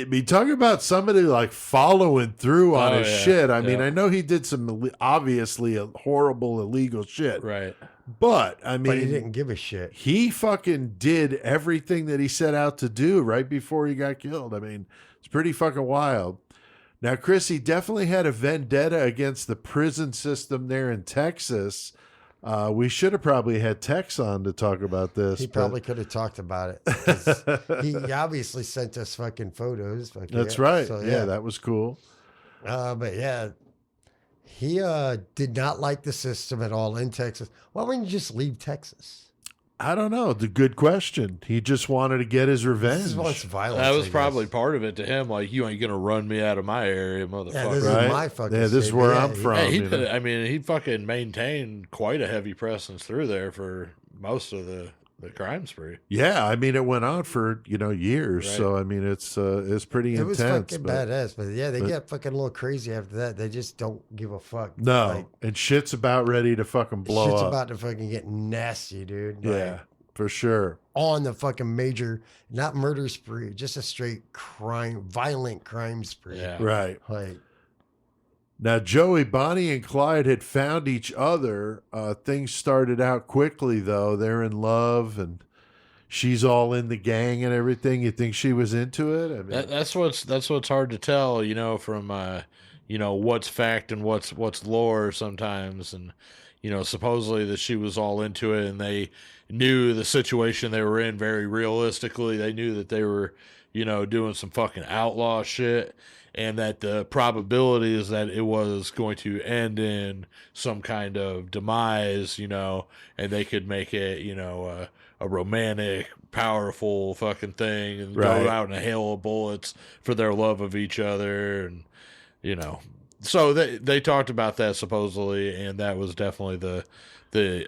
be talking about somebody like following through on Oh, his yeah. shit. I mean, Yeah. I know he did some obviously horrible illegal shit, Right. but I mean, But he didn't give a shit. he fucking did everything that he set out to do right before he got killed. I mean, it's pretty fucking wild. Now, Chris, he definitely had a vendetta against the prison system there in Texas. We should have probably had Tex on to talk about this. He but probably could have talked about it. 'Cause he obviously sent us fucking photos. Fuck That's yeah. right. So, yeah, that was cool. But yeah, he did not like the system at all in Texas. Why wouldn't you just leave Texas? I don't know. The good question. He just wanted to get his This revenge. is what's violence. That I was guess. probably part of it to him. Like, you ain't gonna run me out of my area, Yeah, motherfucker. this Right? is my fucking. Yeah, this is state, where but I'm from. Hey, he you know? I mean, he fucking maintained quite a heavy presence through there for most of the crime spree. Yeah, I mean, it went on for years. Right. So I mean, it's pretty It was intense. fucking but- badass, but yeah, they get fucking a little crazy after that. They just don't give a fuck. No, Like, and shit's about ready to fucking blow shit's up. about to fucking get nasty, dude. Like, Yeah, for sure. on the fucking major, not murder spree, just a straight violent crime spree. Yeah. Right. Like, Now, Joey, Bonnie, and Clyde had found each other. Things started out quickly, though. They're in love, and she's all in the gang and everything. You think she was into it? I mean, That's what's hard to tell, from what's fact and what's lore sometimes, and supposedly that she was all into it, and they knew the situation they were in very realistically. They knew that they were doing some fucking outlaw shit, and that the probability is that it was going to end in some kind of demise, and they could make it, a romantic, powerful fucking thing, and Right. go out in a hail of bullets for their love of each other, and so they talked about that supposedly, and that was definitely the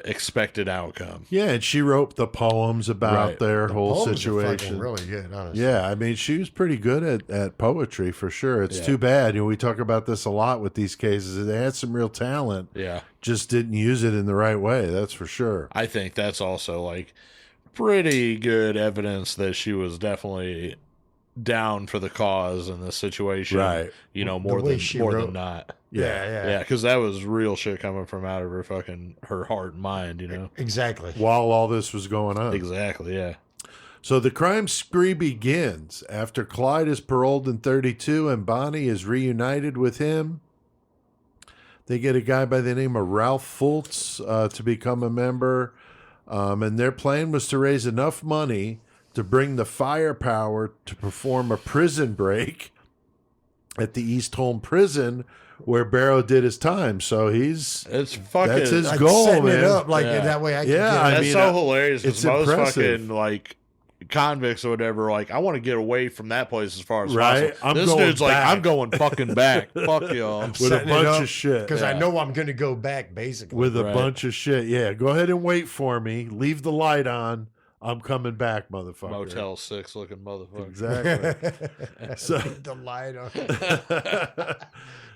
expected outcome. yeah, and she wrote the poems about Right. their whole poems are situation. fucking really good, honestly. Yeah, I mean, she was pretty good at poetry for sure. It's Yeah. too bad. We talk about this a lot with these cases. They had some real talent, Yeah. just didn't use it in the right way. That's for sure. I think that's also like pretty good evidence that she was definitely down for the cause in this situation, Right. You know, The more way than she more wrote- than not. Yeah. Because that was real shit coming from out of her heart and mind, you know. Exactly. While all this was going on. Exactly, yeah. So the crime spree begins after Clyde is paroled in 32 and Bonnie is reunited with him. They get a guy by the name of Ralph Fultz to become a member. And their plan was to raise enough money to bring the firepower to perform a prison break at the East Holm prison where Barrow did his time. So It's fucking that's his Like goal, setting man. it up like Yeah. that way I can Yeah, get I that's mean, so hilarious because it's most impressive. fucking like convicts or whatever, like, I want to get away from that place as far as Right. possible. I'm This going dude's like, back. I'm going fucking back. Fuck y'all. with a setting it bunch up of shit. because I Yeah. know I'm going to go back basically. With a Right. bunch of shit. Yeah, go ahead and wait for me. Leave the light on. I'm coming back, motherfucker. Motel 6 looking motherfucker. Exactly. So- the light on.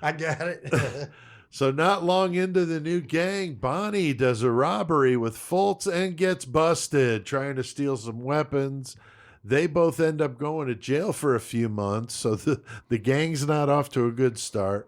I got it. So not long into the new gang, Bonnie does a robbery with Fultz and gets busted trying to steal some weapons. They both end up going to jail for a few months, so the gang's not off to a good start.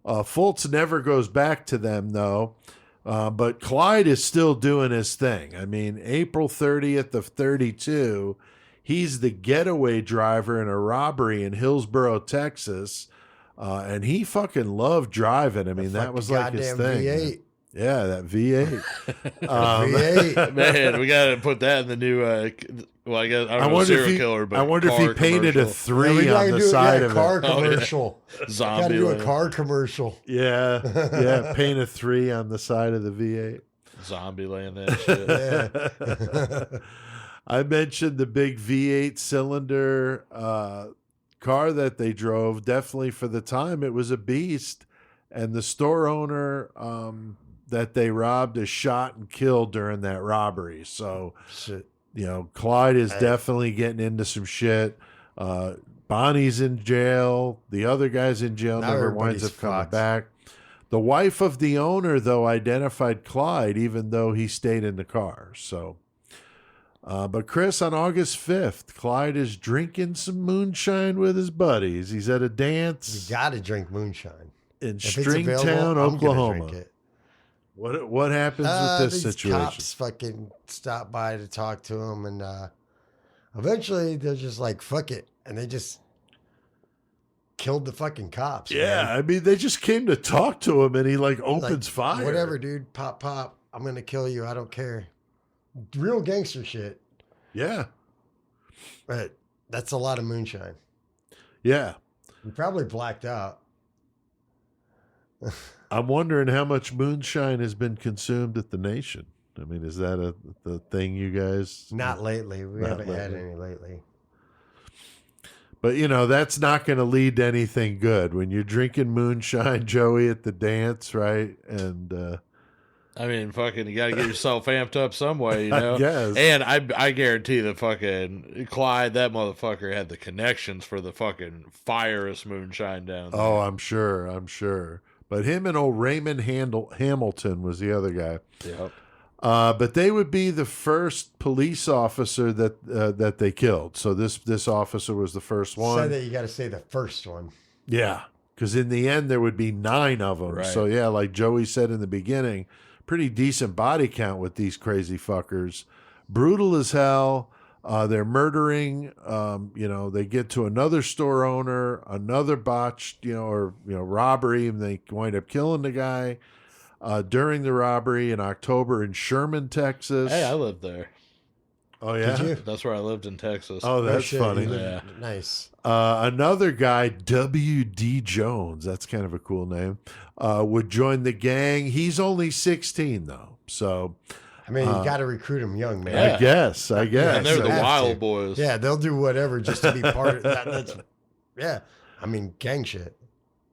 Fultz never goes back to them, though, but Clyde is still doing his thing. I mean, April 30th of 32, he's the getaway driver in a robbery in Hillsboro, Texas. And he fucking loved driving. I mean, that was like his thing. V8. Yeah, that V8. V8. Man, we got to put that in the new, well, I guess, I I don't know, wonder serial if he, killer, but I wonder if he car painted a commercial. 3 Yeah, we on gotta the do side a of car it. Oh, yeah. commercial. Gotta Zombie do a land. car commercial. Yeah, yeah, paint a 3 on the side of the V8. Zombie land that shit. I mentioned the big V8 cylinder car that they drove. Definitely for the time, it was a beast. And the store owner that they robbed is shot and killed during that robbery. So, Shit. you know, Clyde is definitely getting into some shit. Bonnie's in jail. The other guy's in jail, Now never winds everybody's up coming fucked. back. The wife of the owner, though, identified Clyde, even though he stayed in the car. So, but Chris, on August 5th, Clyde is drinking some moonshine with his buddies. He's at a You dance gotta drink moonshine. in If it's available, Stringtown, I'm gonna Oklahoma. drink it. What happens with this These situation? cops fucking stop by to talk to him, and eventually they're just like, "Fuck it," and they just killed the fucking cops. Yeah, man. I mean, they just came to talk to him, and he like Like, opens fire. Whatever, dude. Pop, pop. I'm gonna kill you. I don't care. Real gangster shit. Yeah, But that's a lot of moonshine. yeah. We probably blacked out. I'm wondering how much moonshine has been consumed at the Nation. I mean, is that the thing you guys? Not lately. We Not haven't had lately. any lately. But you know, that's not going to lead to anything good when you're drinking moonshine, Joey, at the dance, right? And I mean, fucking, you got to get yourself amped up some way, you I know? guess. And I guarantee that fucking Clyde, that motherfucker had the connections for the fucking firest moonshine down there. oh, I'm sure. But him and old Raymond Hamilton was the other guy. Yep. But they would be the first police officer that they killed. So this officer was the first one. Said that you got to say the first one. Yeah, because in the end there would be 9 of them. Right. So yeah, like Joey said in the beginning, pretty decent body count with these crazy fuckers. Brutal as hell. They're murdering. They get to another store owner, another botched, robbery, and they wind up killing the guy during the robbery in October in Sherman, Texas. Hey, I lived there. Oh yeah. Did you? That's where I lived in Texas. Oh, that's shit, funny. you live- Yeah. Nice. Another guy, W.D. Jones, that's kind of a cool name, would join the gang. He's only 16, though. So I mean, you got to recruit them young, man. Yeah. I guess. And they're so the have wild to. boys. Yeah, they'll do whatever just to be part of that. That's, yeah. I mean, gang shit.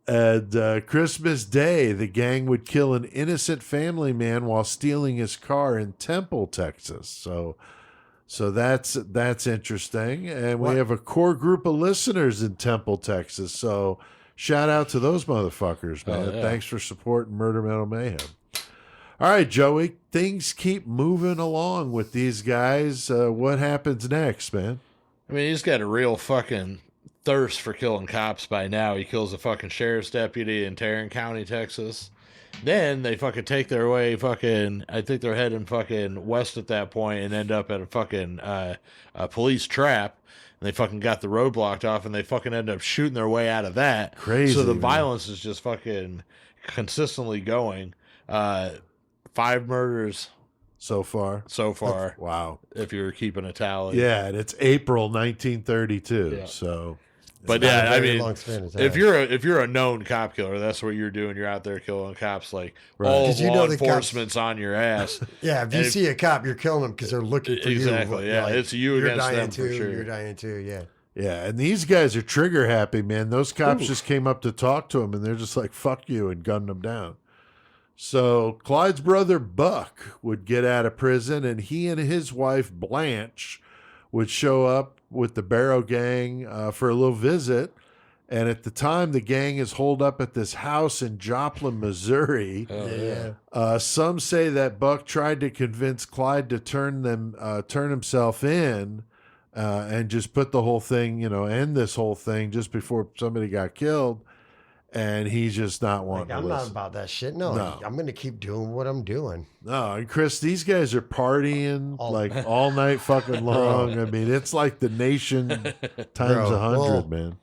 And Christmas Day, the gang would kill an innocent family man while stealing his car in Temple, Texas. So that's interesting. And we What? have a core group of listeners in Temple, Texas. So shout out to those motherfuckers, man. Oh, yeah. Thanks for supporting Murder Metal Mayhem. All right, Joey, things keep moving along with these guys. What happens next, man? I mean, he's got a real fucking thirst for killing cops by now. He kills a fucking sheriff's deputy in Tarrant County, Texas. Then they fucking take their way I think they're heading fucking west at that point and end up at a fucking a police trap. And they fucking got the road blocked off and they fucking end up shooting their way out of that. Crazy. So the man. violence is just fucking consistently going. 5 murders so far. Wow. If you're keeping a tally. Yeah, and it's April 1932. Yeah. So, but Not yeah, a I very mean, long span of time. if you're a known cop killer, that's what you're doing. You're out there killing cops. Like Right. all 'Cause you law know the cops- enforcement's on your ass. Yeah, if you see a cop, you're killing them because they're looking for you. Exactly, yeah. It's you you're against dying them too, for sure. You're dying too, yeah. yeah, and these guys are trigger happy, man. Those cops just came up to talk to him, and they're just like, fuck you, and gunned them down. So Clyde's brother, Buck, would get out of prison, and he and his wife, Blanche, would show up with the Barrow gang for a little visit. And at the time, the gang is holed up at this house in Joplin, Missouri. Oh, Some say that Buck tried to convince Clyde to turn himself in and just put the whole thing, end this whole thing just before somebody got killed. And he's just not wanting Like, I'm to not listen. about that shit. No, No. I'm going to keep doing what I'm doing. No, and Chris, these guys are partying all night fucking long. I mean, it's like the nation times 100, well, man.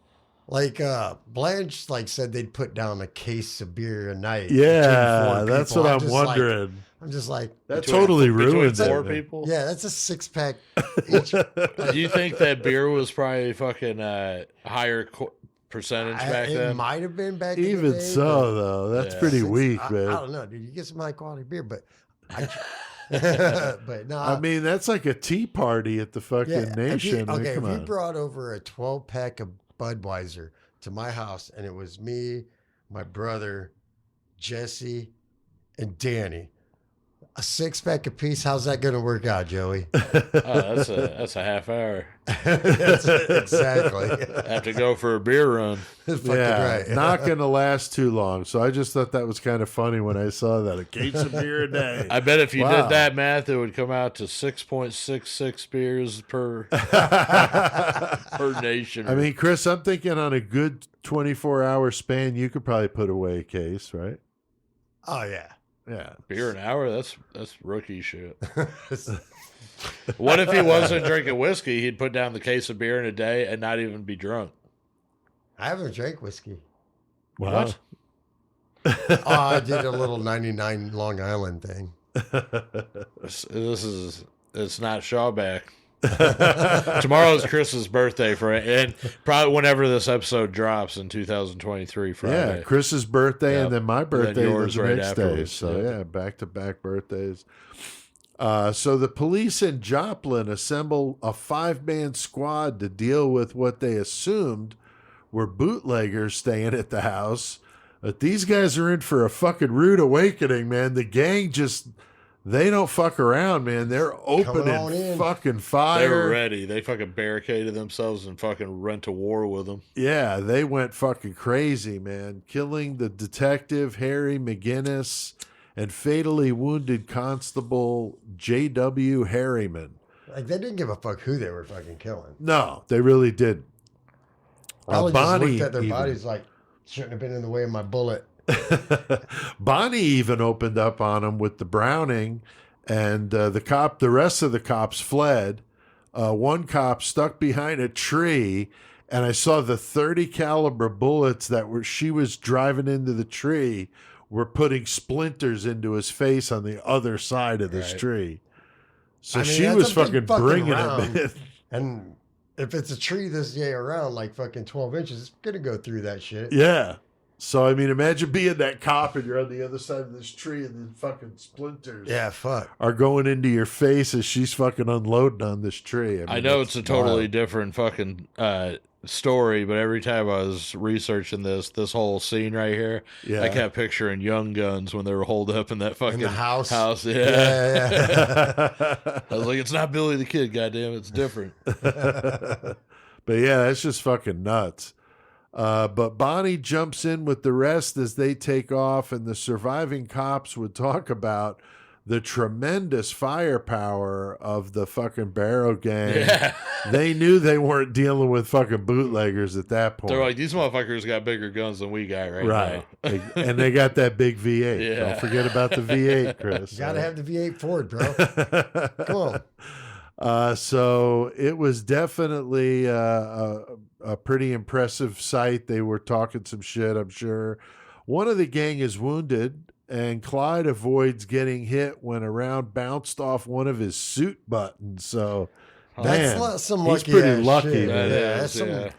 Like Blanche said they'd put down a case of beer a night. Yeah, between 4 that's people. what I'm just wondering. I'm just like, That totally ruins between 4 it. Man. people. yeah, that's a 6-pack each. Do you think that beer was probably fucking higher percentage back It then? might have been back in the Even day, so, though, that's Yeah. pretty but weak, I man. don't know, dude. You get some high quality beer, but but no. I mean, that's like a tea party at the fucking nation. I mean, if come you on. brought over a 12-pack of Budweiser to my house, and it was me, my brother, Jesse, and Danny, a 6-pack apiece. How's that going to work out, Joey? Oh, that's a half hour. Exactly. Have to go for a beer run. That's fucking Yeah, right. not going to last too long. So I just thought that was kind of funny when I saw that. A case of beer a day. I bet if you Wow. did that math, it would come out to 6.66 beers per per nation. I mean, Chris, I'm thinking on a good 24-hour span, you could probably put away a case, right? Oh, yeah. Yeah. beer an hour? That's rookie shit. What if he wasn't drinking whiskey? He'd put down the case of beer in a day and not even be drunk. I haven't drank whiskey. Wow. What? Oh, I did a little 99 Long Island thing. It's not Shawback. Tomorrow's Chris's birthday and probably whenever this episode drops in 2023 Friday. Yeah, Chris's birthday Yep. and then my And then birthday yours the right next day. afterwards. So Yeah. yeah, back-to-back birthdays. So the police in Joplin assemble a 5-man squad to deal with what they assumed were bootleggers staying at the house. But these guys are in for a fucking rude awakening, man. The gang they don't fuck around, man. They're on opening in. fucking fire. They were ready. They fucking barricaded themselves and fucking went to war with them. Yeah, they went fucking crazy, man. Killing the detective, Harry McGinnis, and fatally wounded Constable J.W. Harriman. Like, they didn't give a fuck who they were fucking killing. No, they really did. Probably just Bonnie looked at their even- bodies like, shouldn't have been in the way of my bullet. Bonnie even opened up on him with the Browning, and the rest of the cops fled. One cop stuck behind a tree, and I saw the 30 caliber bullets she was driving into the tree were putting splinters into his face on the other side of this Right. tree. So I mean, she that's was a big fucking fucking bringing round. it. And if it's a tree this way around, like fucking 12 inches, it's going to go through that shit. Yeah. So, I mean, imagine being that cop and you're on the other side of this tree and then fucking splinters Yeah, fuck. are going into your face as she's fucking unloading on this tree. I know it's a totally different fucking story, but every time I was researching this whole scene right here, Yeah. I kept picturing Young Guns when they were holed up in that fucking In the house. Yeah. Yeah. I was like, it's not Billy the Kid, goddamn, it's different. But yeah, that's just fucking nuts. But Bonnie jumps in with the rest as they take off, and the surviving cops would talk about the tremendous firepower of the fucking Barrow gang. Yeah. They knew they weren't dealing with fucking bootleggers at that point. They're like, these motherfuckers got bigger guns than we got right now. And they got that big V8. Yeah. Don't forget about the V8, Chris. You gotta have the V8 Ford, bro. Come on. So it was definitely a pretty impressive sight. They were talking some shit, I'm sure. One of the gang is wounded, and Clyde avoids getting hit when a round bounced off one of his suit buttons. So, man, some he's lucky pretty ass lucky. shit. Man. That's some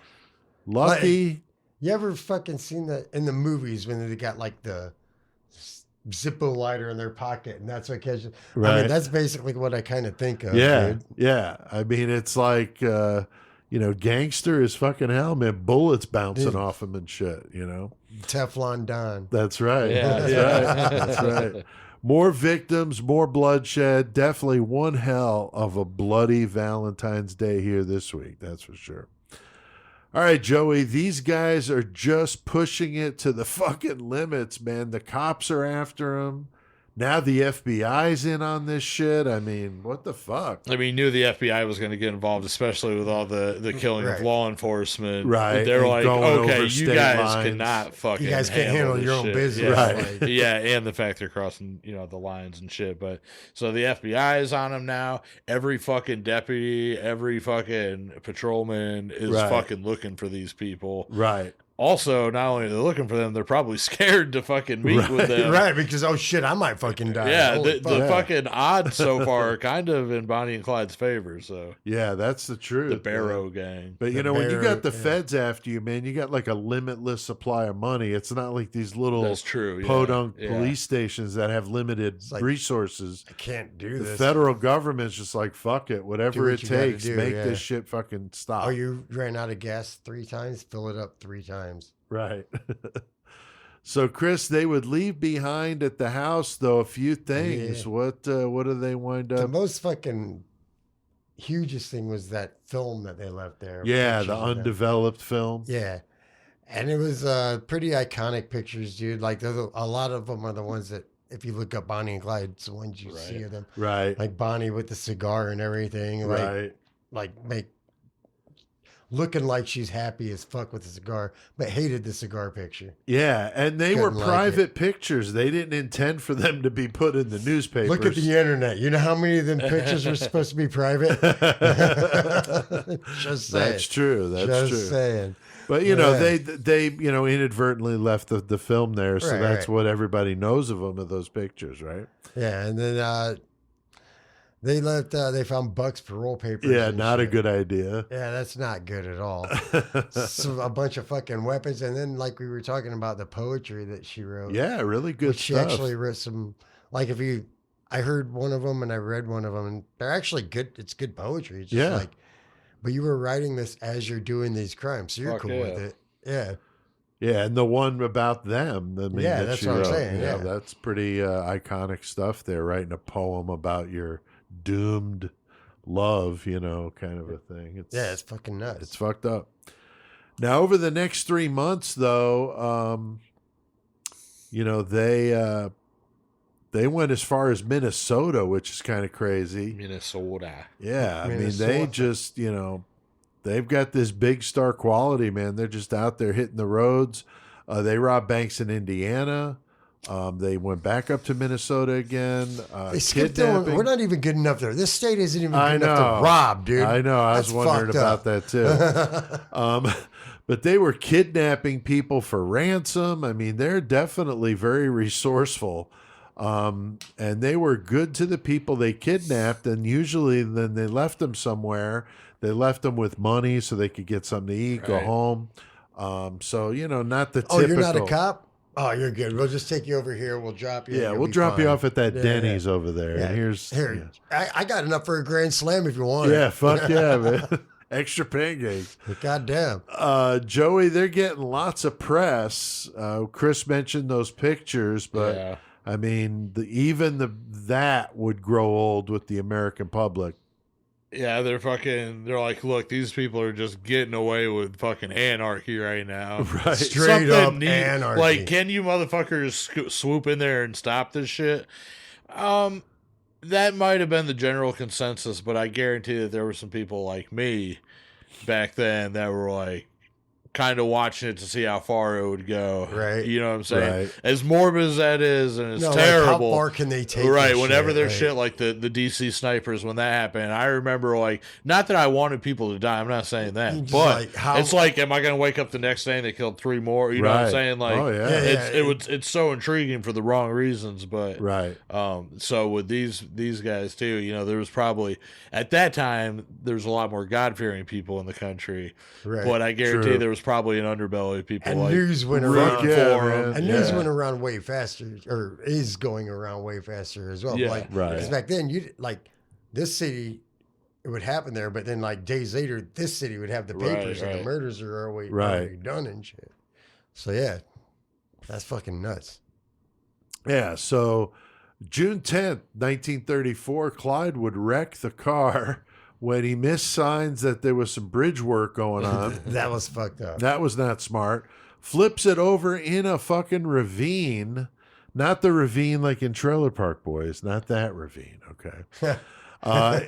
Lucky. You ever fucking seen that in the movies when they got like the Zippo lighter in their pocket and that's what catches? Right. I mean, that's basically what I kind of think of. Yeah, dude. yeah. I mean, it's like, Gangster is fucking helmet, bullets bouncing off him and shit, Teflon Don. That's right. Yeah. That's right. That's right. More victims, more bloodshed. Definitely one hell of a bloody Valentine's Day here this week. That's for sure. All right, Joey, these guys are just pushing it to the fucking limits, man. The cops are after them. Now the FBI's in on this shit. I mean, what the fuck? I mean, knew the FBI was going to get involved, especially with all the killing of law enforcement. Right. They're And like, going okay, over you state guys lines. cannot fucking You guys can't handle this your own shit. business. Yeah. Right. Like, Yeah, and the fact they're crossing, the lines and shit. But so the FBI is on them now. Every fucking deputy, every fucking patrolman is Right. fucking looking for these people. Right. Also, not only are they looking for them, they're probably scared to fucking meet with them. right, because oh shit, I might fucking die. Yeah, Holy the fuck. fucking odds so far are kind of in Bonnie and Clyde's favor. So Yeah, that's the truth. the Barrow man. gang. But The when you got the Barrow, yeah. feds after you, man, you got like a limitless supply of money. It's not like these little That's true. Yeah. podunk Yeah. police stations that have limited like- resources. I can't do The this. federal government's just like, fuck it, Do whatever what it you gotta takes, do, make yeah. this shit fucking stop. Oh, you ran out of gas 3 times? Fill it up 3 times. Right. So, Chris, they would leave behind at the house, though, a few things. Yeah. What do they wind The up? most fucking hugest thing was that film that they left there. Yeah, Pictures the of them. undeveloped film. Yeah. And it was pretty iconic pictures, dude. Like, a lot of them are the ones that, if you look up Bonnie and Clyde, it's the ones you see of them. Right. Like Bonnie with the cigar and everything. Right. Like looking like she's happy as fuck with the cigar, but hated the cigar picture. Yeah, and they were Couldn't like private pictures. They didn't intend for them to be put in the newspapers. Look at the internet. You know how many of them pictures were supposed to be private? Just saying. That's true. That's Just true. saying. But Yeah. they inadvertently left the film there, so Right, that's right. what everybody knows of them, of those pictures, right? Yeah, and then they left. They found Buck's parole papers. Yeah, and not a shit. good idea. Yeah, that's not good at all. So a bunch of fucking weapons, and then like we were talking about the poetry that she wrote. Yeah, really good which she stuff. actually wrote some. Like I heard one of them and I read one of them, and they're actually good. It's good poetry. It's just Yeah. like, but you were writing this as you're doing these crimes, so you're Fuck cool yeah. with it. Yeah. Yeah, and the one about them. I mean, Yeah, that that's she what I'm wrote, saying, yeah. that's pretty iconic stuff there, writing a poem about your doomed love, kind of a thing. It's fucking nuts. It's fucked up. Now, over the next 3 months, though, they went as far as Minnesota, which is kind of crazy. Minnesota. Yeah, I mean, Minnesota. they just, they've got this big star quality, man. They're just out there hitting the roads. They robbed banks in Indiana. They went back up to Minnesota again. They skipped over. Kidnapping. We're not even good enough there. This state isn't even good I enough know. to rob, dude. I know. I was That's wondering fucked about up. that too. But they were kidnapping people for ransom. I mean, they're definitely very resourceful. And they were good to the people they kidnapped. And usually then they left them somewhere. They left them with money so they could get something to eat, go Right. home. So, not the Oh, typical. you're not a cop? Oh, you're good. We'll just take you over here. We'll drop you. Yeah, You'll we'll be drop you fine. off at that Yeah, Denny's over there. Yeah. And here's Here, I got enough for a grand slam if you want Yeah, it. fuck yeah, man. Extra pancakes. God damn. Joey, they're getting lots of press. Chris mentioned those pictures, but Yeah. I mean, that would grow old with the American public. Yeah, they're like, look, these people are just getting away with fucking anarchy right now. Right. Straight up anarchy. Like, can you motherfuckers swoop in there and stop this shit? That might have been the general consensus, but I guarantee that there were some people like me back then that were like kind of watching it to see how far it would go. Right. You know what I'm saying? Right. As morbid as that is, and it's No, terrible. Like how far can they take? Right. this Whenever shit, there's right? shit like the DC snipers, when that happened, I remember like, not that I wanted people to die. I'm not saying that, Just but like, how- it's like, am I going to wake up the next day and they killed 3 more? You know what I'm Right. saying? Like, Oh, yeah. it's so intriguing for the wrong reasons, but Right. so with these guys too, you know, there was probably at that time there's a lot more God fearing people in the country, Right. but I guarantee True. there was probably an underbelly of people And like news went rooting around. for Yeah, 'em. man. And news Yeah. went around way faster, or is going around way faster as well. Yeah. Like, Right. because back then, you like this city, it would happen there, but then like days later, this city would have the papers and right. the murders are already Right. done and shit. So yeah, that's fucking nuts. Yeah, so June 10th, 1934, Clyde would wreck the car when he missed signs that there was some bridge work going on. That was fucked up. That was not smart. Flips it over in a fucking ravine. Not the ravine like in Trailer Park Boys. Not that ravine, okay?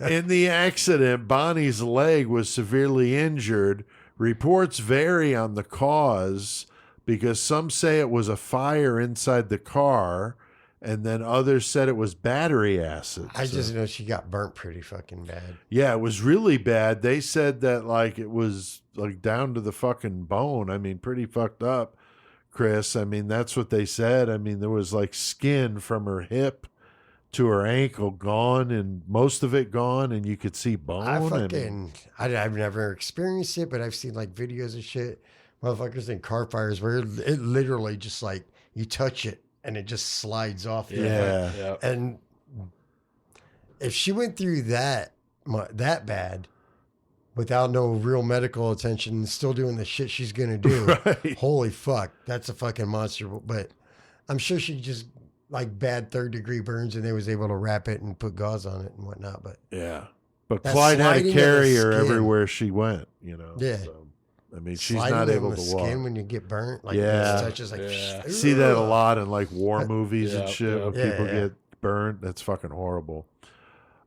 In the accident, Bonnie's leg was severely injured. Reports vary on the cause because some say it was a fire inside the car, and then others said it was battery acid. I So- just know she got burnt pretty fucking bad. yeah, it was really bad. They said that like it was like down to the fucking bone. I mean, pretty fucked up, Chris. I mean, that's what they said. I mean, there was like skin from her hip to her ankle gone, and most of it gone, and you could see bone. I've never experienced it, but I've seen like videos of shit, motherfuckers in car fires where it literally just like you touch it and it just slides off. the Yeah. Yeah. And if she went through that bad without no real medical attention and still doing the shit she's gonna do, Right. holy fuck, that's a fucking monster. But I'm sure she just like bad 3rd-degree burns and they was able to wrap it and put gauze on it and whatnot. But Yeah. But That Clyde had to sliding of the carry her skin. everywhere she went, you know. Yeah. So, I mean, she's sliding not on able the to skin walk. when you get burnt, like Yeah. it touches like Yeah. See that a lot in like war movies and Yeah, shit when yeah. people Yeah. get burnt. That's fucking horrible.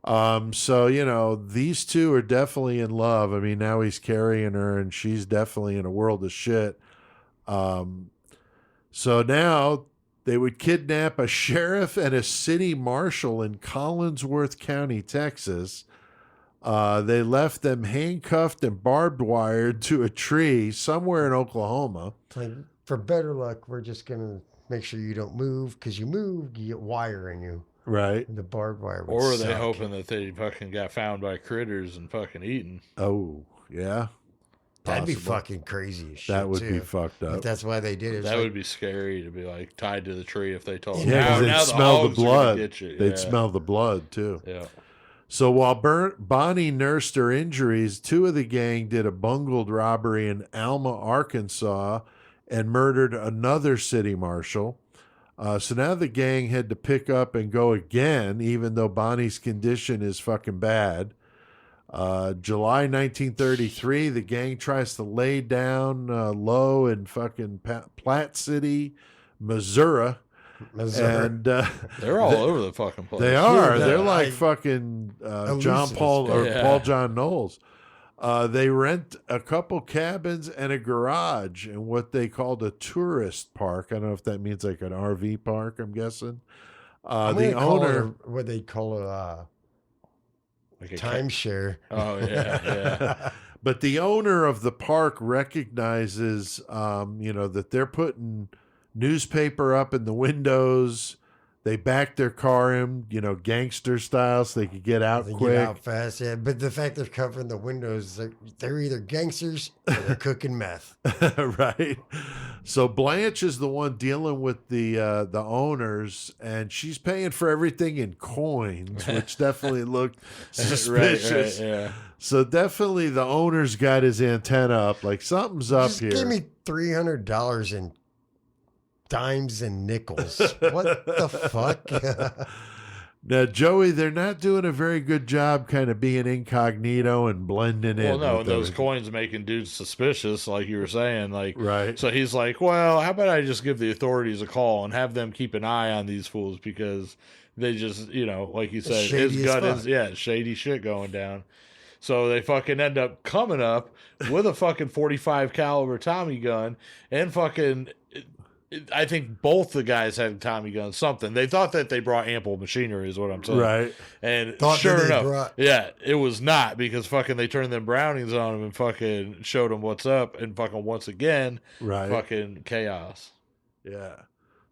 So you know, these two are definitely in love. I mean, now he's carrying her, and she's definitely in a world of shit. So now they would kidnap a sheriff and a city marshal in Collinsworth County, Texas. They left them handcuffed and barbed wired to a tree somewhere in Oklahoma. like for better luck, we're just gonna make sure you don't move because you move, you get wire in you. Right. And the barbed wire. Would Or are they suck. hoping that they fucking got found by critters and fucking eaten? Oh, yeah. That'd be Possible. fucking crazy as shit. That would be too. fucked But up. that's why they did it. It's That like, would be scary to be like tied to the tree if they told them. Yeah, Yeah, now, because now they'd smell the hogs are gonna blood. get you. They'd Yeah. smell the blood, too. Yeah. So while Bonnie nursed her injuries, 2 of the gang did a bungled robbery in Alma, Arkansas, and murdered another city marshal. So now the gang had to pick up and go again, even though Bonnie's condition is fucking bad. July 1933, the gang tries to lay down low in fucking Platte City, Missouri. Missouri. And They're all over the fucking place. they are. Yeah, They're I- like fucking John Elusive Paul as or fuck. Paul Yeah. John Knowles. They rent a couple cabins and a garage in what they called a tourist park. I don't know if that means like an RV park, I'm guessing. I'm The gonna call owner, it what they call it Like a timeshare. Oh yeah, yeah. but the owner of the park recognizes, that they're putting newspaper up in the windows. They back their car in, gangster style, so they could get out They quick. get out fast, yeah. But the fact they're covering the windows, they're either gangsters or they're cooking meth. Right. So Blanche is the one dealing with the owners, and she's paying for everything in coins, which definitely looked suspicious. Right, yeah. So definitely the owner's got his antenna up, like something's up Just here. give me $300 in dimes and nickels. What the fuck? Now, Joey, they're not doing a very good job kind of being incognito and blending in. Well, no, with those everything. coins making dudes suspicious, like you were saying. Like, Right. So he's like, well, how about I just give the authorities a call and have them keep an eye on these fools because they just, like you said, shady his as gut fuck. is, shady shit going down. So they fucking end up coming up with a fucking 45 caliber Tommy gun and fucking, I think both the guys had Tommy guns, something. They thought that they brought ample machinery is what I'm saying. Right. And Thought that sure they enough, brought- it was not because fucking they turned them Brownings on him and fucking showed him what's up and fucking once again, Right. fucking chaos. Yeah.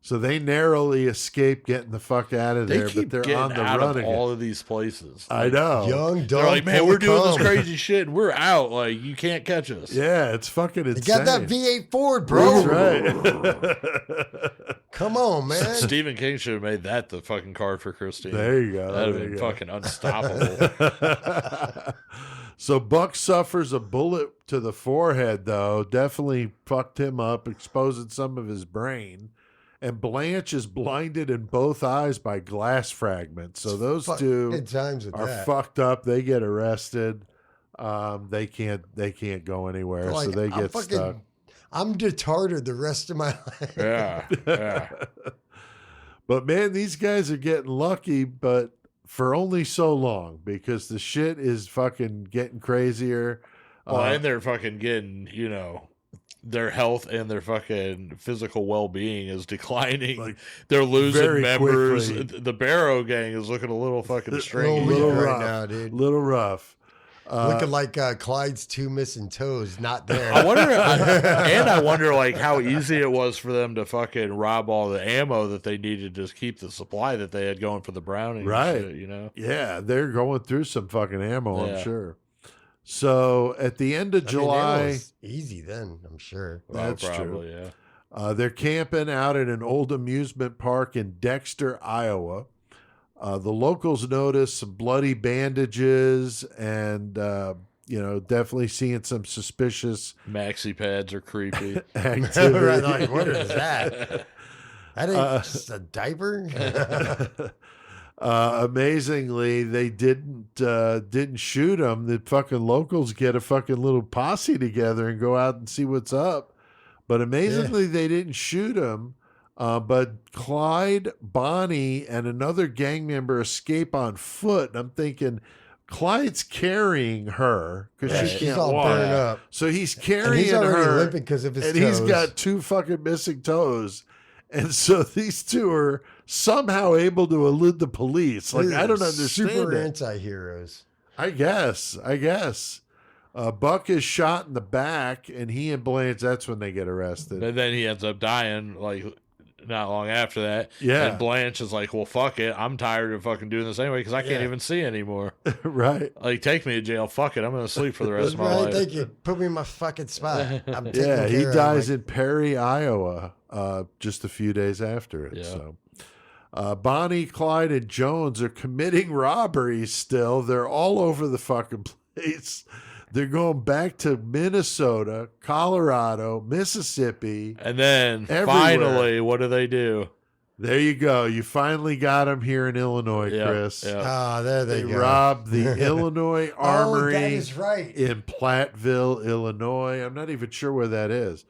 So they narrowly escape getting the fuck out of They there, keep but they're getting on the out run of again. all of these places. I know. Young, dumb, They're like, man, full we're of doing this cum. crazy shit and we're out. Like, you can't catch us. Yeah, it's fucking You insane. got that V8 Ford, bro. That's right. Come on, man. Stephen King should have made that the fucking card for Christine. There you go. That'd have There been you go. fucking unstoppable. So Buck suffers a bullet to the forehead, though. Definitely fucked him up, exposing some of his brain. And Blanche is blinded in both eyes by glass fragments. So those two Good times with are that. fucked up. They get arrested. They can't go anywhere, Like, so they get stuck. I'm retarded the rest of my life. yeah. But man, these guys are getting lucky, but for only so long because the shit is fucking getting crazier. Well, and they're fucking getting, their health and their fucking physical well-being is declining. Like, they're losing very members. quickly. The Barrow gang is looking a little fucking Little stringy. weak little right rough. now, dude. Little rough. Looking like Clyde's two missing toes, not there. I wonder like how easy it was for them to fucking rob all the ammo that they needed to keep the supply that they had going for the Browning. Right. And shit, Yeah, they're going through some fucking ammo, Yeah. I'm sure. So at the end of I mean, it July, was easy then, I'm sure. That's true. probably, yeah. they're camping out at an old amusement park in Dexter, Iowa. The locals notice some bloody bandages and, definitely seeing some suspicious Maxi pads are creepy. activity. Right, like, what is that? That ain't just a diaper? Amazingly, they didn't shoot him. The fucking locals get a fucking little posse together and go out and see what's up. But amazingly, they didn't shoot him. But Clyde, Bonnie, and another gang member escape on foot. And I'm thinking, Clyde's carrying her because Right. she She's can't all walk. burned up. So he's And carrying he's already her, limping because of his and toes. he's got two fucking missing toes. And so these two are somehow able to elude the police. Like, I don't understand Super it. anti-heroes. I guess. Buck is shot in the back, and he and Blanche, that's when they get arrested. And then he ends up dying, like, not long after that. Yeah. And Blanche is like, well, fuck it. I'm tired of fucking doing this anyway because I can't Yeah. even see anymore. Right. Like, take me to jail. Fuck it. I'm going to sleep for the rest of my Right, life. thank you. Put me in my fucking spot. I'm taking Yeah, he care of dies my- in Perry, Iowa, just a few days after it. Yeah. So, Bonnie, Clyde, and Jones are committing robberies still. They're all over the fucking place. They're going back to Minnesota, Colorado, Mississippi. And then Everywhere. finally, what do? There you go. You finally got them here in Illinois, Yeah, Chris. yeah. Ah, there they go. robbed the Illinois Armory Oh, that is right. in Platteville, Illinois. I'm not even sure where that is.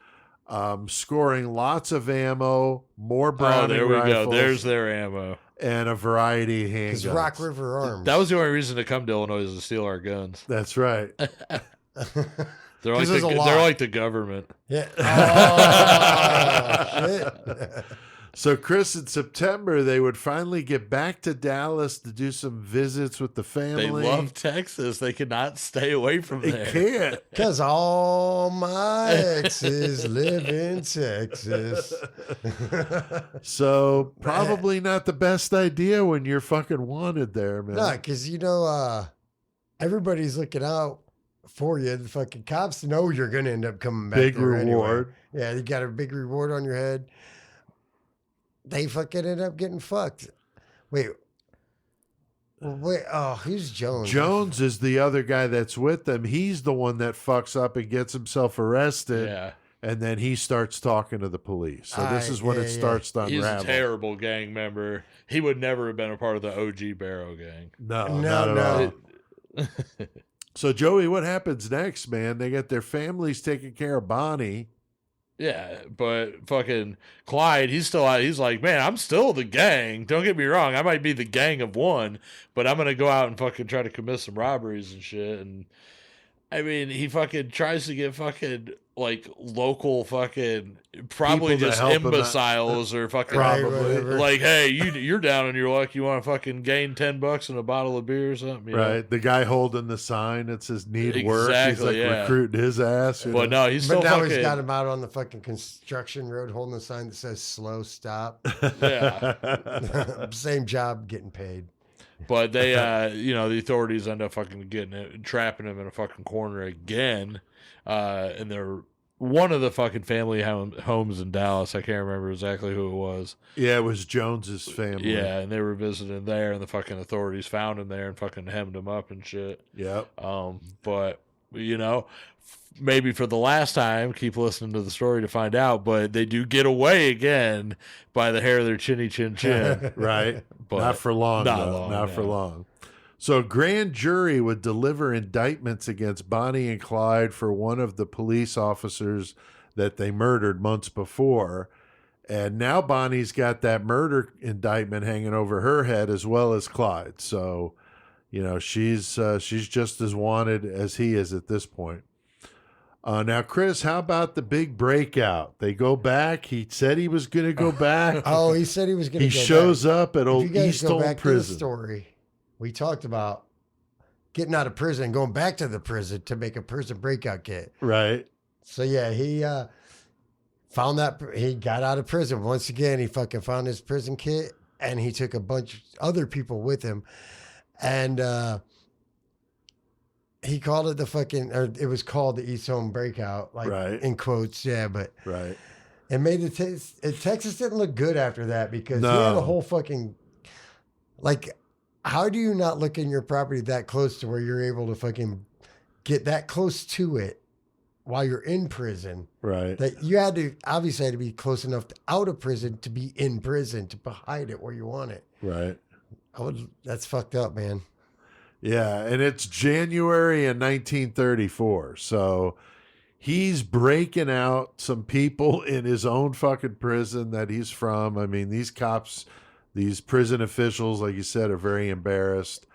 Scoring lots of ammo, more Oh, Browning there we rifles, go. There's their ammo. and a variety of Because handguns. Rock River Arms. That was the only reason to come to Illinois is to steal our guns. That's right. They're like, there's a lot. they're like the government. Yeah. Oh, shit. So, Chris, in September, they would finally get back to Dallas to do some visits with the family. They love Texas. They cannot stay away from They there. can't. Because all my exes live in Texas. So, probably not the best idea when you're fucking wanted there, man. No, because, everybody's looking out for you. The fucking cops know you're going to end up coming back Big there reward. Anyway. Yeah, you got a big reward on your head. They fucking end up getting fucked. Wait. Who's Jones? Jones is the other guy that's with them. He's the one that fucks up and gets himself arrested. Yeah. and then he starts talking to the police. So this is when it starts to He's unravel. a terrible gang member. He would never have been a part of the OG Barrow gang. No, not at all. So, Joey, what happens next, man? They get their families taking care of Bonnie. Yeah, but fucking Clyde, he's like, man, I'm still the gang. Don't get me wrong. I might be the gang of one, but I'm going to go out and fucking try to commit some robberies and shit. And I mean, he fucking tries to get fucking like local fucking probably People to just help him out. imbeciles or fucking Probably. like, hey, you're down on your luck. You want to fucking gain $10 and a bottle of beer or something, you know? Right. The guy holding the sign that says need work. He's Exactly, like yeah. recruiting his ass. you But know? no, he's still But now fucking he's got him out on the fucking construction road holding a sign that says slow stop. yeah. Same job, getting paid. But they, the authorities end up fucking trapping him in a fucking corner again. And they're one of the fucking family homes in Dallas. I can't remember exactly who it was. Yeah, it was Jones's family. Yeah, and they were visiting there, and the fucking authorities found him there and fucking hemmed him up and shit. Yep. But, maybe for the last time, keep listening to the story to find out, but they do get away again by the hair of their chinny chin chin. Right. But not for long, not though. long, Not no. for long. So a grand jury would deliver indictments against Bonnie and Clyde for one of the police officers that they murdered months before. And now Bonnie's got that murder indictment hanging over her head as well as Clyde. So, she's just as wanted as he is at this point. Now, Chris, how about the big breakout? They go back. He said he was going to go back. Oh, he said he was going to He go shows back. up at If old you guys East go Home back to the Prison. story, we talked about getting out of prison and going back to the prison to make a prison breakout kit. Right. So, yeah, he found that he got out of prison. Once again, he fucking found his prison kit and he took a bunch of other people with him. And he called it it was called the East Home Breakout, like Right. in quotes. Yeah, but Right. it made Texas didn't look good after that because he No. had a whole fucking, like, how do you not look in your property that close to where you're able to fucking get that close to it while you're in prison? Right. That you had to obviously be close enough out of prison to be in prison to hide it where you want it. Right. That's fucked up, man. Yeah, and it's January in 1934. So he's breaking out some people in his own fucking prison that he's from. I mean, these cops, these prison officials, like you said, are very embarrassed.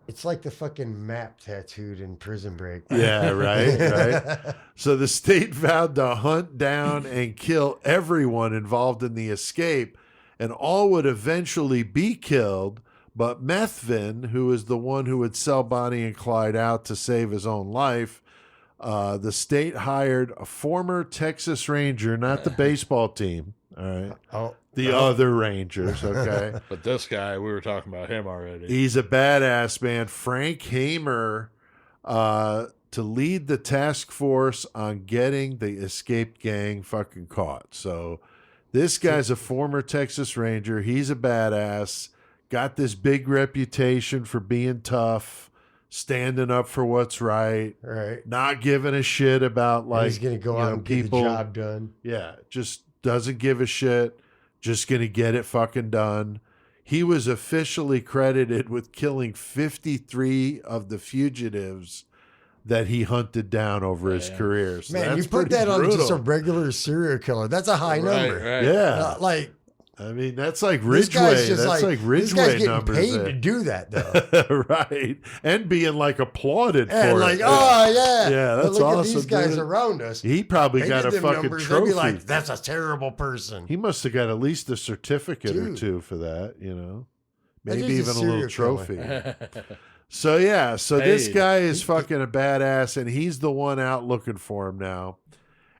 It's like the fucking map tattooed in Prison Break. Yeah, right. So the state vowed to hunt down and kill everyone involved in the escape, and all would eventually be killed. But Methvin, who is the one who would sell Bonnie and Clyde out to save his own life, the state hired a former Texas Ranger, not the baseball team, all right? The other Rangers, okay? But this guy, we were talking about him already. He's a badass, man. Frank Hamer, to lead the task force on getting the escaped gang fucking caught. So this guy's a former Texas Ranger. He's a badass. Got this big reputation for being tough, standing up for what's right, not giving a shit about like he's gonna go out and people, get the job done. Yeah, just doesn't give a shit. Just gonna get it fucking done. He was officially credited with killing 53 of the fugitives that he hunted down over his career. So Man, that's you put pretty that on brutal. just a regular serial killer. That's a high number. Right. Yeah. Like, I mean, that's like this Ridgeway. guy's just That's like this Ridgeway guy's getting numbers. paid to do that, though. Right. And being like applauded And for like, it. oh yeah, Yeah, that's but look awesome. at these guys dude. around us. He probably They got did a them fucking numbers, trophy. They'd be like, that's a terrible person. He must have got at least a certificate or Dude. two for that, That's Maybe just a even a little serial trophy. Yeah. So yeah, so this Paid. guy is fucking a badass, and he's the one out looking for him now.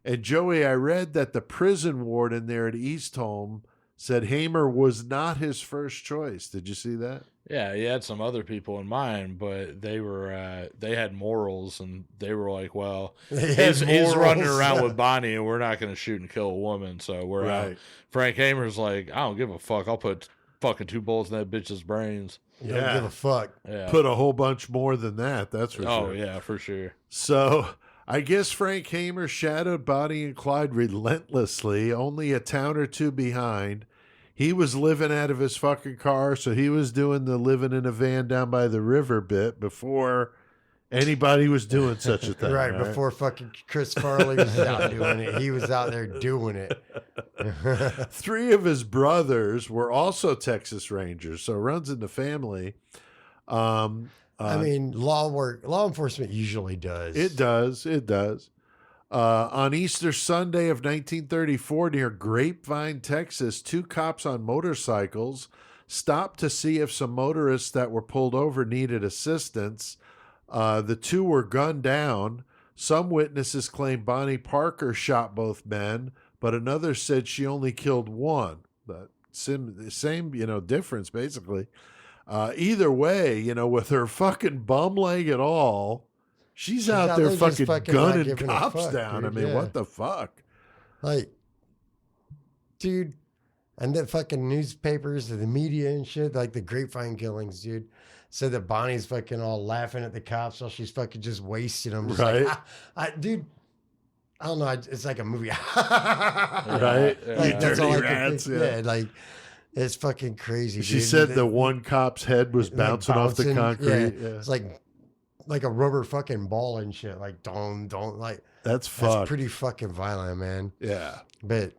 And Joey, I read that the prison warden there at East Home said Hamer was not his first choice. Did you see that? Yeah, he had some other people in mind, but they were they had morals, and they were like, "Well, They had he's running morals. around with Bonnie, and we're not going to shoot and kill a woman, so we're out." Right. Frank Hamer's like, "I don't give a fuck. I'll put fucking 2 bullets in that bitch's brains." You don't give a fuck. Yeah. Put a whole bunch more than that. That's for Oh sure. yeah, for sure. So I guess Frank Hamer shadowed Bonnie and Clyde relentlessly, only a town or two behind. He was living out of his fucking car, so he was doing the living in a van down by the river bit before anybody was doing such a thing. Right, before fucking Chris Farley was out doing it. He was out there doing it. 3 of his brothers were also Texas Rangers, so it runs in the family. I mean, law enforcement usually does. It does. On Easter Sunday of 1934 near Grapevine, Texas, 2 cops on motorcycles stopped to see if some motorists that were pulled over needed assistance. The 2 were gunned down. Some witnesses claim Bonnie Parker shot both men, but another said she only killed one. But same, difference basically. Either way, with her fucking bum leg and all, she's out there fucking gunning cops down. Dude, I mean, what the fuck? Like, dude, and the fucking newspapers and the media and shit, like the Grapevine killings, dude, said that Bonnie's fucking all laughing at the cops while she's fucking just wasting them. Just right. Like, dude, I don't know. It's like a movie. Right. Like, that's all I can rats, think. Yeah, like, it's fucking crazy. She dude. said the one cop's head was bouncing off the concrete. Yeah. It's like a rubber fucking ball and shit. Like, don't like. That's fucked. That's pretty fucking violent, man. Yeah. But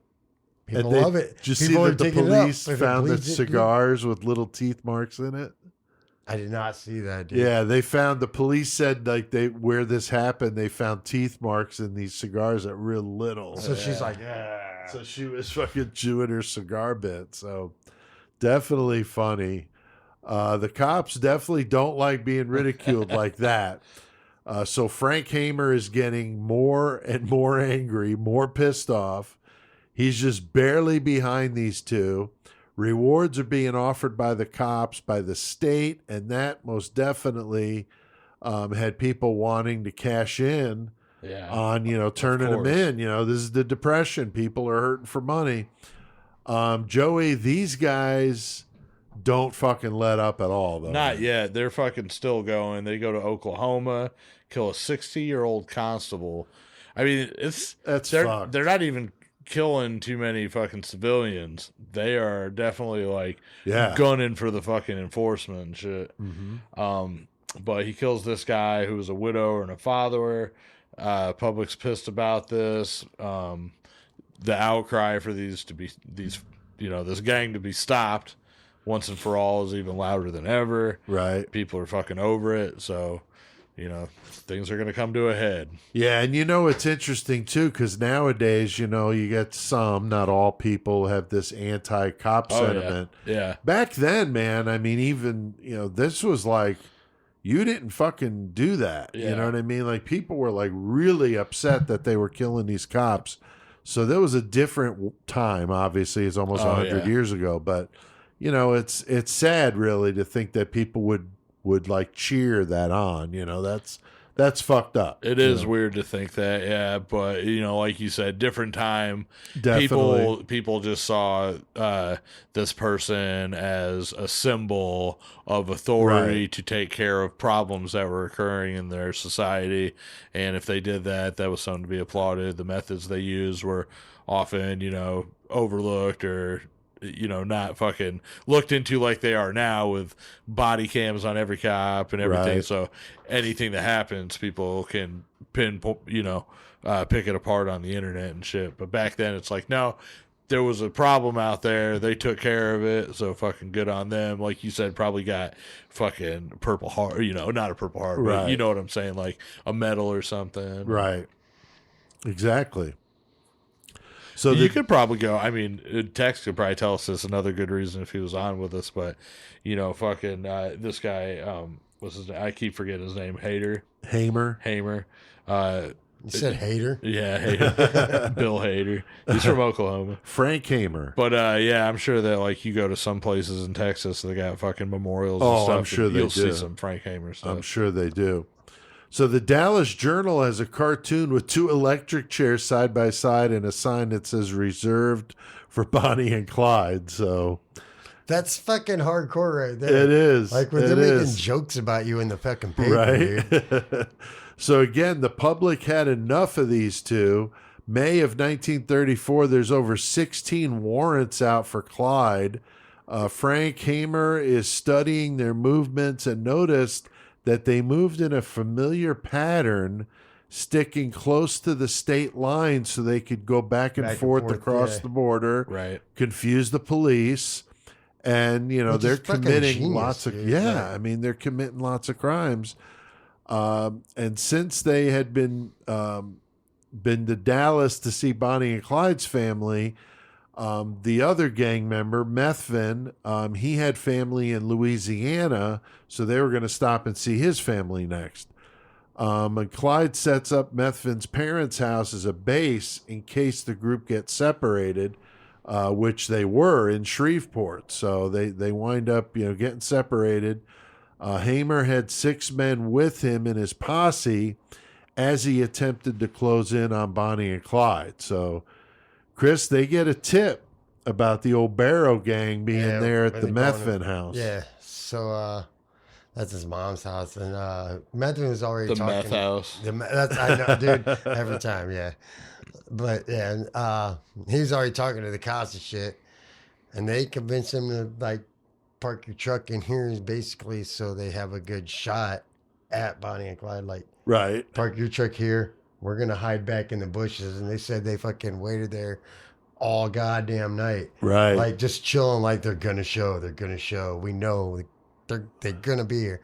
people and love it. Did you People see are that the digging it up. police If it found the bleeds it, cigars with little teeth marks in it? I did not see that, dude. Yeah, the police said like where this happened, they found teeth marks in these cigars that real little. So she's like, yeah. So she was fucking chewing her cigar bit. So definitely funny. The cops definitely don't like being ridiculed like that. So Frank Hamer is getting more and more angry, more pissed off. He's just barely behind these 2. Rewards are being offered by the cops, by the state, and that most definitely had people wanting to cash in on, turning them in. This is the Depression. People are hurting for money. Joey, these guys don't fucking let up at all, though. Not yet. They're fucking still going. They go to Oklahoma, kill a 60-year-old constable. I mean, fucked. They're not even killing too many fucking civilians. They are definitely like gunning for the fucking enforcement and shit. Mm-hmm. But he kills this guy who was a widower and a father. Public's pissed about this. The outcry for this gang to be stopped once and for all is even louder than ever. Right. People are fucking over it. So, things are going to come to a head. Yeah. And it's interesting too, because nowadays, you get some, not all people have this anti-cop sentiment. Yeah. Back then, man, I mean, even, this was like, you didn't fucking do that. Yeah. You know what I mean? Like, people were like really upset that they were killing these cops. So there was a different time, obviously. It's almost 100 years ago. But, it's sad really to think that people would like cheer that on. That's fucked up. It is weird to think that, yeah. But, like you said, different time. Definitely. People just saw this person as a symbol of authority to take care of problems that were occurring in their society. And if they did that, that was something to be applauded. The methods they used were often, overlooked or not fucking looked into like they are now with body cams on every cop and everything. Right. So anything that happens, people can pick it apart on the internet and shit. But back then it's like, no, there was a problem out there. They took care of it. So fucking good on them. Like you said, probably got fucking Purple Heart, not a Purple Heart, right. But you know what I'm saying? Like a medal or something. Right. Exactly. So you could probably go. I mean, Tex could probably tell us this another good reason if he was on with us. But fucking this guy, what's his name? I keep forgetting his name. Hamer. You said Hater? Yeah, Hater. Bill Hader. He's from Oklahoma. Frank Hamer. But I'm sure that like you go to some places in Texas, they got fucking memorials. And stuff, I'm sure they you'll do. see some Frank Hamer stuff. I'm sure they do. So the Dallas Journal has a cartoon with 2 electric chairs side by side and a sign that says reserved for Bonnie and Clyde. So That's fucking hardcore right there. It is. Like when It they're making is. jokes about you in the fucking paper, dude. Right? So again, the public had enough of these two. May of 1934, there's over 16 warrants out for Clyde. Frank Hamer is studying their movements and noticed that they moved in a familiar pattern, sticking close to the state line so they could go back and forth across the border, Right. confuse the police. And, you know, Which they're is fucking committing genius, lots of, dude. yeah, Right. I mean, they're committing lots of crimes. And since they had been to Dallas to see Bonnie and Clyde's family, the other gang member, Methvin, he had family in Louisiana, so they were going to stop and see his family next. And Clyde sets up Methvin's parents' house as a base in case the group gets separated, which they were in Shreveport. So they wind up, getting separated. Hamer had 6 men with him in his posse as he attempted to close in on Bonnie and Clyde. So, Chris, they get a tip about the old Barrow gang being there at the Methvin house. Yeah. So that's his mom's house, and Methvin was already The talking. meth house. That's I know, dude. Every time, yeah. But yeah, he was already talking to the cops and shit, and they convinced him to like park your truck in here, basically, so they have a good shot at Bonnie and Clyde. Like, Right. park your truck here. We're gonna hide back in the bushes, and they said they fucking waited there all goddamn night, Right. like just chilling, like they're gonna show. We know they're gonna be here,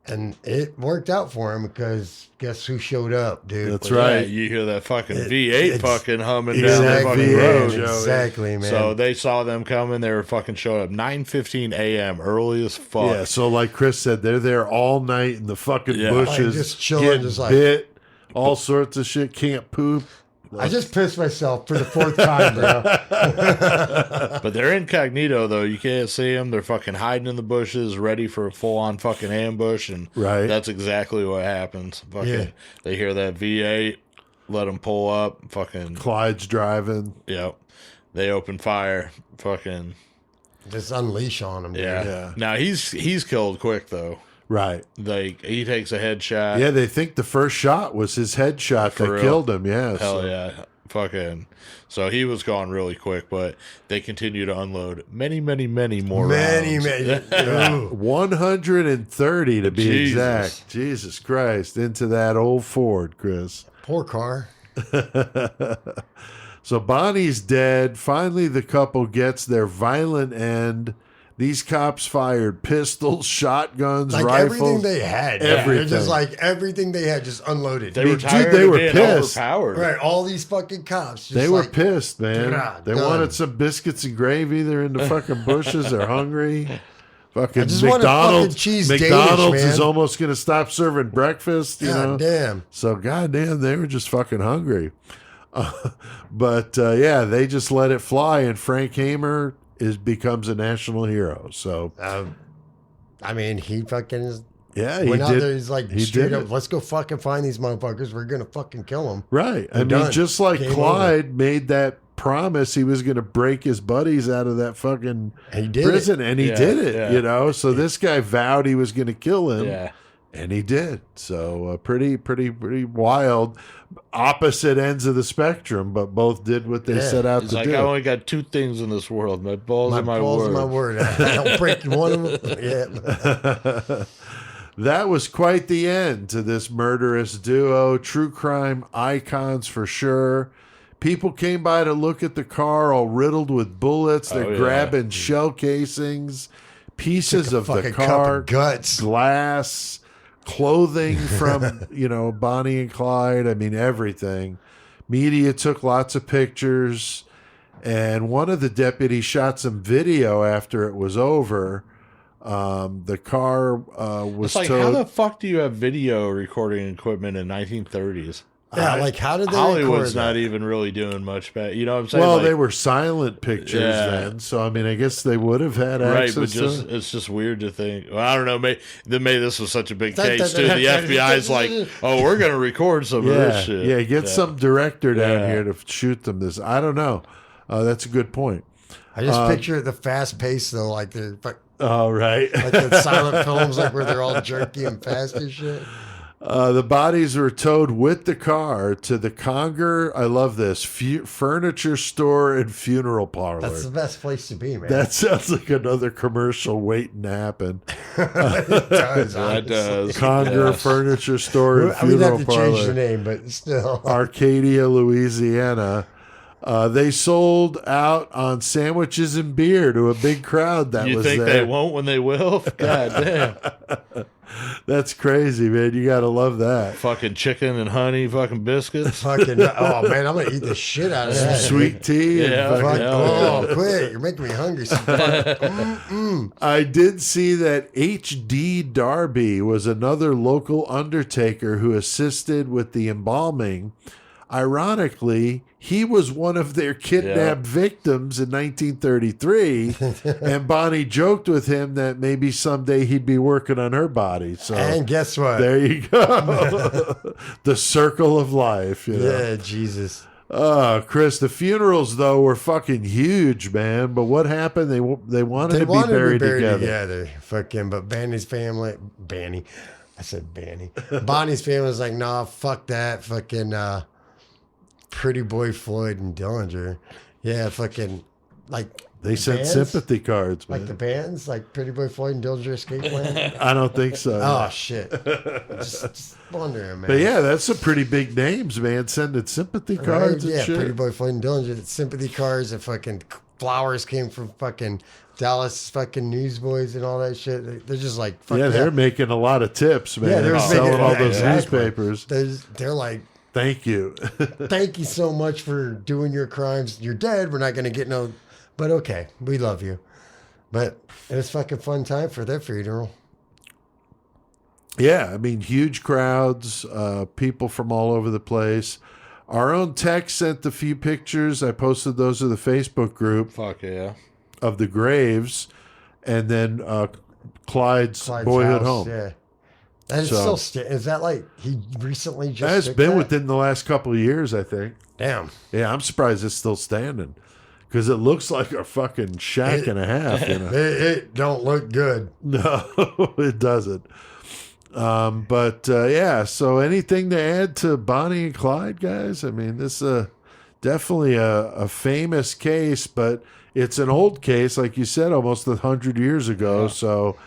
and it worked out for him because guess who showed up, dude? That's Yeah, right. you hear that fucking V8 it's- fucking humming down the Exactly, fucking road. Joey. Exactly, man. So they saw them coming. They were fucking showing up 9:15 a.m. early as fuck. Yeah, so like Chris said, they're there all night in the fucking Yeah. bushes, Like, just chilling, getting just like- bit, all sorts of shit, can't poop. I just pissed myself for the 4th time, bro. But they're incognito though. You can't see them. They're fucking hiding in the bushes, ready for a full-on fucking ambush, and Right. that's exactly what happens. Fucking, Yeah. they hear that V8, let them pull up. Fucking, Clyde's driving. yep. They open fire. Fucking, Just unleash on him, dude. yeah. Yeah. Now he's killed quick though. Right. Like he takes a headshot. Yeah, they think the first shot was his headshot For that real? killed him. Yeah. Hell so- yeah. Fucking. So he was gone really quick, but they continue to unload many more Many, rounds. many. Ooh. 130 to be Jesus. exact. Jesus Christ. Into that old Ford, Chris. Poor car. So Bonnie's dead. Finally, the couple gets their violent end. These cops fired pistols, shotguns, Like rifles. everything they had. Everything. They're just like everything they had just unloaded. They were Dude, tired they of were being pissed. overpowered. Right, all these fucking cops. Just They were like, pissed, man. "Grah, They done." wanted some biscuits and gravy. They're in the fucking bushes. They're hungry. Fucking I just want a McDonald's. fucking cheese McDonald's Danish, is man. almost going to stop serving breakfast. You know. God damn. So goddamn, they were just fucking hungry. But they just let it fly, and Frank Hamer becomes a national hero. So I mean, he fucking is. yeah, he Went out did. there, he's like, he straight did up, it. let's go fucking find these motherfuckers. We're going to fucking kill them. Right. I We're mean, done. just like Game Clyde made that promise he was going to break his buddies out of that fucking He did prison, and he Yeah, did it, yeah. So this guy vowed he was going to kill him, Yeah. and he did. So pretty wild. Opposite ends of the spectrum, but both did what they Yeah. set out It's to like do. I only got 2 things in this world: my balls and my balls word. and my word. I'll break one of them. Yeah. That was quite the end to this murderous duo. True crime icons for sure. People came by to look at the car, all riddled with bullets. They're Oh, yeah. grabbing shell casings, pieces of the Fucking cup car, of guts. glass, clothing from, Bonnie and Clyde. I mean, everything. Media took lots of pictures, and one of the deputies shot some video after it was over. The car was It's like, towed. how the fuck do you have video recording equipment in 1930s? Yeah, like how did they Hollywood's record not that? even really doing much better. You know what I'm saying? Well, Like, they were silent pictures Yeah. then, so I mean, I guess they would have had right, access but to it. it's just weird to think. Well, I don't know. Maybe this was such a big case too. The FBI's like, oh, we're gonna record some of Yeah, this shit. yeah. Get some director down Yeah. here to shoot them this. I don't know. That's a good point. I just picture the fast pace though, like they're Oh, right. like the silent films, like where they're all jerky and fast and shit. The bodies were towed with the car to the Conger, I love this, furniture store and funeral parlor. That's the best place to be, man. That sounds like another commercial waiting to happen. It does. That does. Conger Furniture Store and I mean, funeral have to parlor. change the name, but still. Arcadia, Louisiana. They sold out on sandwiches and beer to a big crowd that You was think there. they won't when they will? God damn. That's crazy, man. You got to love that. Fucking chicken and honey fucking biscuits. Fucking, oh man, I'm gonna eat the shit out of that. Sweet tea. and Yeah, fucking- Fuck, hell oh, quit. You're making me hungry. I did see that H.D. Darby was another local undertaker who assisted with the embalming. Ironically, he was one of their kidnapped victims in 1933, and Bonnie joked with him that maybe someday he'd be working on her body. So And guess what? there you go. The circle of life. You know? Yeah, Jesus. Oh, Chris, the funerals, though, were fucking huge, man. But what happened? They wanted They to be wanted buried to be buried together. Fucking, but Bonnie's family, I said Bonnie. Bonnie's family was like, nah, fuck that. Fucking Pretty Boy Floyd and Dillinger. Yeah, fucking, like, They sent bands? sympathy cards, man. Like the bands, like Pretty Boy Floyd and Dillinger Escape Plan. I don't think so. Oh, shit. just wondering, man. But yeah, that's some pretty big names, man. Sending sympathy cards and yeah, shit. Pretty Boy Floyd and Dillinger, sympathy cards and fucking flowers came from fucking Dallas fucking newsboys and all that shit. They're just like, fuck Yeah, they're making a lot of tips, man. Yeah, they're selling making- all those exactly. newspapers. They're like, Thank you. thank you so much for doing your crimes. You're dead. We're not going to get no, but okay, we love you. But it was fucking fun time for their funeral. Yeah, I mean, huge crowds, people from all over the place. Our own tech sent a few pictures. I posted those to the Facebook group Fuck yeah. of the graves, and then Clyde's boyhood house, home. Yeah. That is So- still, is that like, he recently just That's took been that? within the last couple of years, I think. Damn. Yeah, I'm surprised it's still standing because it looks like a fucking shack and a half. You know? It don't look good. No, it doesn't. Yeah, so anything to add to Bonnie and Clyde, guys? I mean, this is definitely a famous case, but it's an old case, like you said, almost 100 years ago. Yeah. So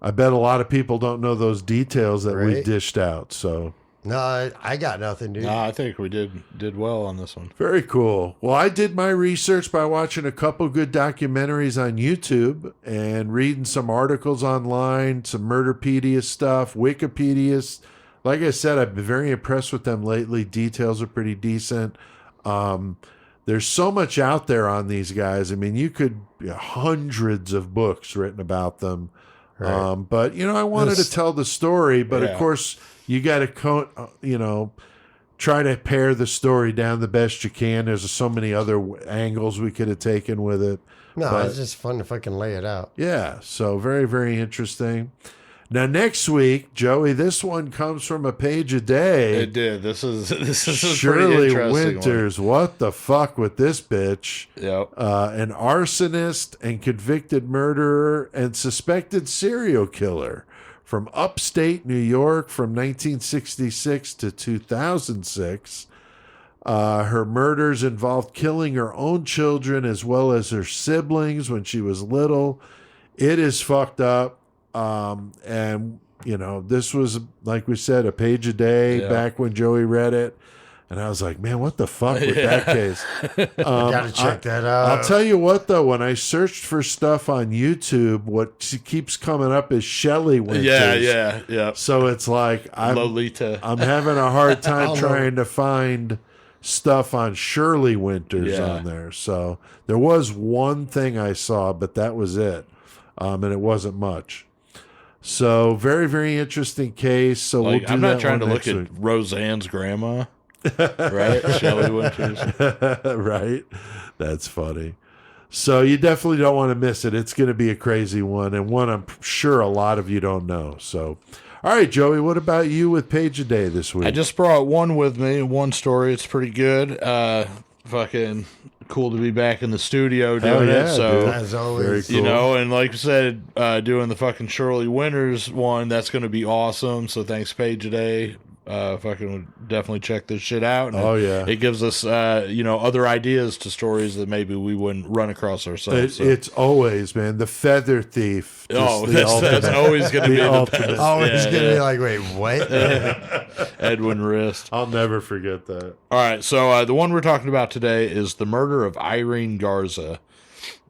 I bet a lot of people don't know those details that we Right. dished out. So No, I got nothing, dude. Nah, I think we did well on this one. very cool. Well, I did my research by watching a couple good documentaries on YouTube and reading some articles online, some Murderpedia stuff, Wikipedia. Like I said, I've been very impressed with them lately. Details are pretty decent. There's so much out there on these guys. I mean, you could hundreds of books written about them. Right. But, I wanted to tell the story, but of Yeah. course you got to, try to pare the story down the best you can. There's so many other angles we could have taken with it. No, but- it's just fun to fucking lay it out. Yeah, so very, very interesting. Now, next week, Joey, this one comes from a page a day. It did. This is a pretty Shirley interesting Winters. What the fuck with this bitch? one. Yep. An arsonist and convicted murderer and suspected serial killer from upstate New York from 1966 to 2006. Her murders involved killing her own children as well as her siblings when she was little. It is fucked up. This was, like we said, a page a day Yeah. back when Joey read it. And I was like, man, what the fuck with that case? Gotta check that out. I'll tell you what, though, when I searched for stuff on YouTube, what keeps coming up is Shelley Winters. Yeah. So it's like Lolita. I'm having a hard time I'll trying to find stuff on Shirley Winters Yeah. on there. So there was one thing I saw, but that was it. And it wasn't much. So very, very interesting case. So we'll do I'm not that trying to one look next at Roseanne's grandma. Right? Shelley Winters. right? That's funny. So you definitely don't want to miss it. It's going to be a crazy one, and one I'm sure a lot of you don't know. So, all right, Joey, what about you with Page a Day this week? I just brought one with me, one story. It's pretty good. fucking cool to be back in the studio Hell doing yeah, it. So, dude. As always. Very cool. you know, and like I said, doing the fucking Shirley Winters one, that's going to be awesome. So thanks, Paige, today. Fucking definitely check this shit out. And Oh, yeah. It gives us, you know, other ideas to stories that maybe we wouldn't run across ourselves. So. It's always, man, the feather thief. Oh, the that's ultimate. always going to be the ultimate. best. Always Yeah, gonna yeah. be like, wait, what? Edwin Wrist. I'll never forget that. All right, so the one we're talking about today is the murder of Irene Garza.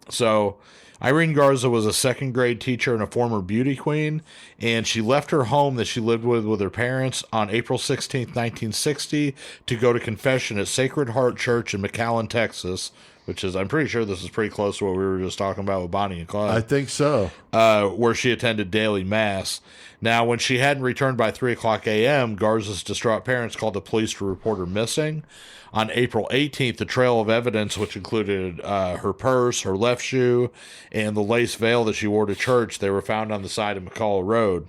So, Irene Garza was a second grade teacher and a former beauty queen, and she left her home that she lived with her parents on April 16th, 1960, to go to confession at Sacred Heart Church in McAllen, Texas, which is, I'm pretty sure this is pretty close to what we were just talking about with Bonnie and Clyde. I think so. Where she attended daily mass. Now, when she hadn't returned by 3 o'clock a.m., Garza's distraught parents called the police to report her missing. On April 18th, the trail of evidence, which included her purse, her left shoe, and the lace veil that she wore to church, they were found on the side of McCall Road,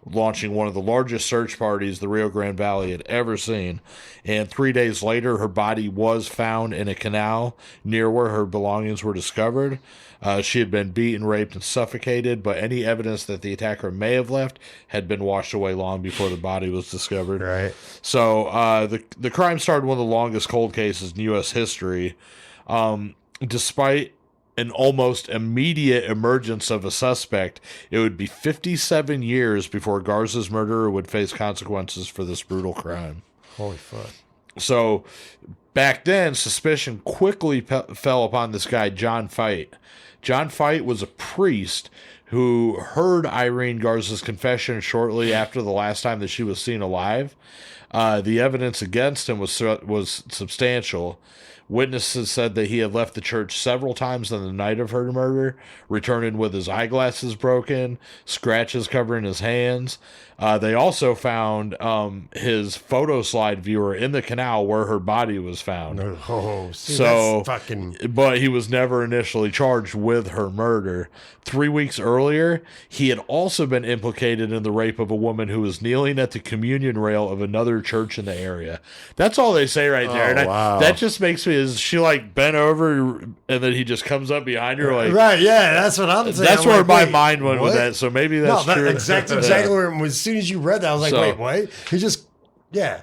launching one of the largest search parties the Rio Grande Valley had ever seen. And 3 days later, her body was found in a canal near where her belongings were discovered. She had been beaten, raped, and suffocated, but any evidence that the attacker may have left had been washed away long before the body was discovered. Right. So the crime started one of the longest cold cases in U.S. history. Despite an almost immediate emergence of a suspect, it would be 57 years before Garza's murderer would face consequences for this brutal crime. Holy fuck. So back then, suspicion quickly fell upon this guy, John Fite. John Fite was a priest who heard Irene Garza's confession shortly after the last time that she was seen alive. The evidence against him was substantial. Witnesses said that he had left the church several times on the night of her murder, returning with his eyeglasses broken, scratches covering his hands. They also found his photo slide viewer in the canal where her body was found. Oh, see, So, that's fucking. but he was never initially charged with her murder. 3 weeks earlier, he had also been implicated in the rape of a woman who was kneeling at the communion rail of another church in the area. That's all they say right there. And wow. that just makes me, is she like bent over and then he just comes up behind her like, Right, yeah, that's what I'm saying. that's I'm where like, my wait, mind went with what? that. So maybe that's No, true. exactly where, as soon as you read that, I was like, So- wait, what? He just, yeah.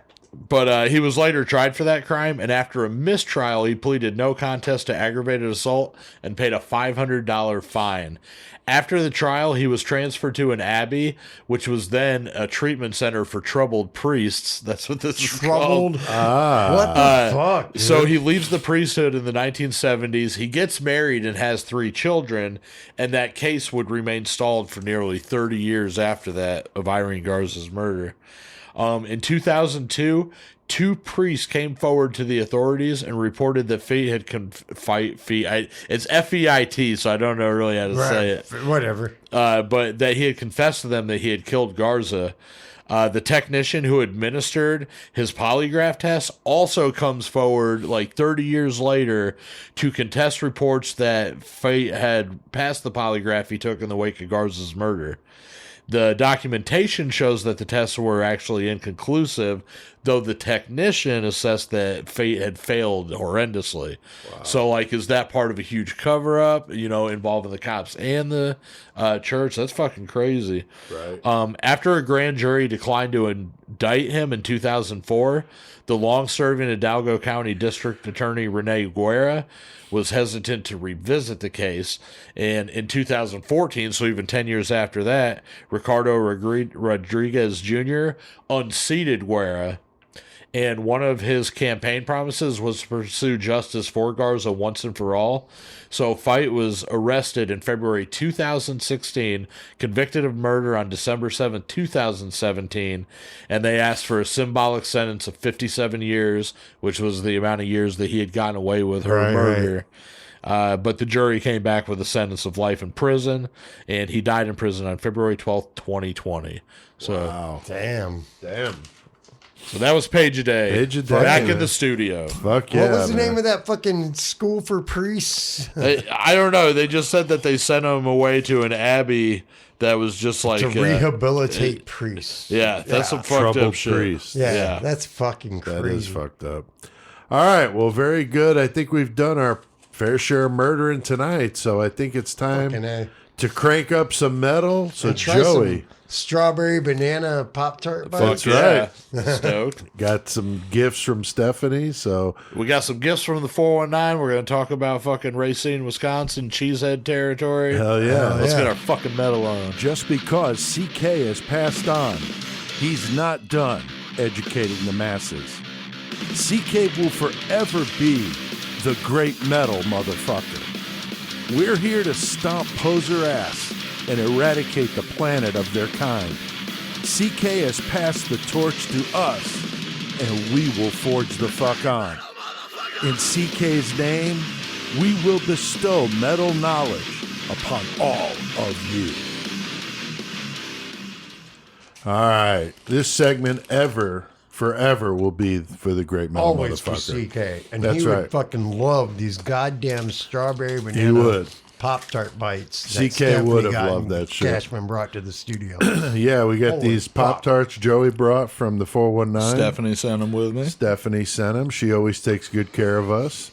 But he was later tried for that crime, and after a mistrial, he pleaded no contest to aggravated assault and paid a $500 fine. After the trial, he was transferred to an abbey, which was then a treatment center for troubled priests. That's what this is called. Troubled. What the fuck? Dude? So he leaves the priesthood in the 1970s. He gets married and has 3 children, and that case would remain stalled for nearly 30 years after that of Irene Garza's murder. In 2002, 2 priests came forward to the authorities and reported that Fate had it's F-E-I-T, so I don't know really how to say it. Whatever. But that he had confessed to them that he had killed Garza. The technician who administered his polygraph test also comes forward like 30 years later to contest reports that Fate had passed the polygraph he took in the wake of Garza's murder. The documentation shows that the tests were actually inconclusive, though the technician assessed that Fate had failed horrendously. Wow. So, like, is that part of a huge cover-up, you know, involving the cops and the church? That's fucking crazy. Right. After a grand jury declined to indict him in 2004, the long-serving Hidalgo County District Attorney Rene Guerra was hesitant to revisit the case. And in 2014, so even 10 years after that, Ricardo Rodriguez Jr. unseated Guerra. And one of his campaign promises was to pursue justice for Garza once and for all. So Fite was arrested in February 2016, convicted of murder on December 7, 2017, and they asked for a symbolic sentence of 57 years, which was the amount of years that he had gotten away with her murder. But the jury came back with a sentence of life in prison, and he died in prison on February 12th, 2020. So, Wow. Damn. So that was Page a Day. Page a Day, Back man. in the studio. Fuck yeah. What was the man. name of that fucking school for priests? I don't know. They just said that they sent him away to an abbey that was just like To rehabilitate priests. yeah, that's some fucked Troubled up shit. priest. Yeah, yeah. that's fucking crazy. That is fucked up. All right. Well, very good. I think we've done our fair share of murdering tonight. So I think it's time Fucking A. to crank up some metal. So, And try Joey, some strawberry banana Pop-Tart bites. Fuck yeah. Stoked. got some gifts from Stephanie. So, We got some gifts from the 419. We're going to talk about fucking Racine, Wisconsin, Cheesehead territory. hell yeah. Let's yeah. get our fucking metal on. Just because CK has passed on, he's not done educating the masses. CK will forever be the great metal motherfucker. We're here to stomp poser ass and eradicate the planet of their kind. CK has passed the torch to us, and we will forge the fuck on. In CK's name, we will bestow metal knowledge upon all of you. All right. This segment forever will be for the great metal Always for motherfucker. CK. And That's he would right. fucking love these goddamn strawberry banana He would. Pop-Tart bites. CK Stephanie would have got loved and that shit. Cashman brought to the studio. Yeah, we got Holy these fuck. Pop-Tarts Joey brought from the 419. Stephanie sent them with me. Stephanie sent them. She always takes good care of us.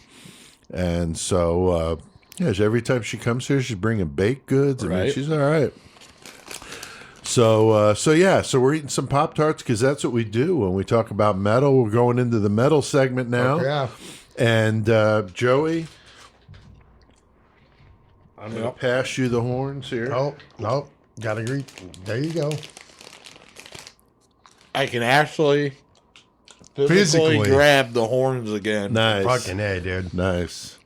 And so, yeah, every time she comes here, she's bringing baked goods. I mean, Right. she's all right. So we're eating some Pop-Tarts because that's what we do when we talk about metal. We're going into the metal segment now. Yeah. And Joey, I'm going to pass you the horns here. Oh, no. Gotta agree. There you go. I can actually physically grab the horns again. Nice. Fucking A, dude. Nice.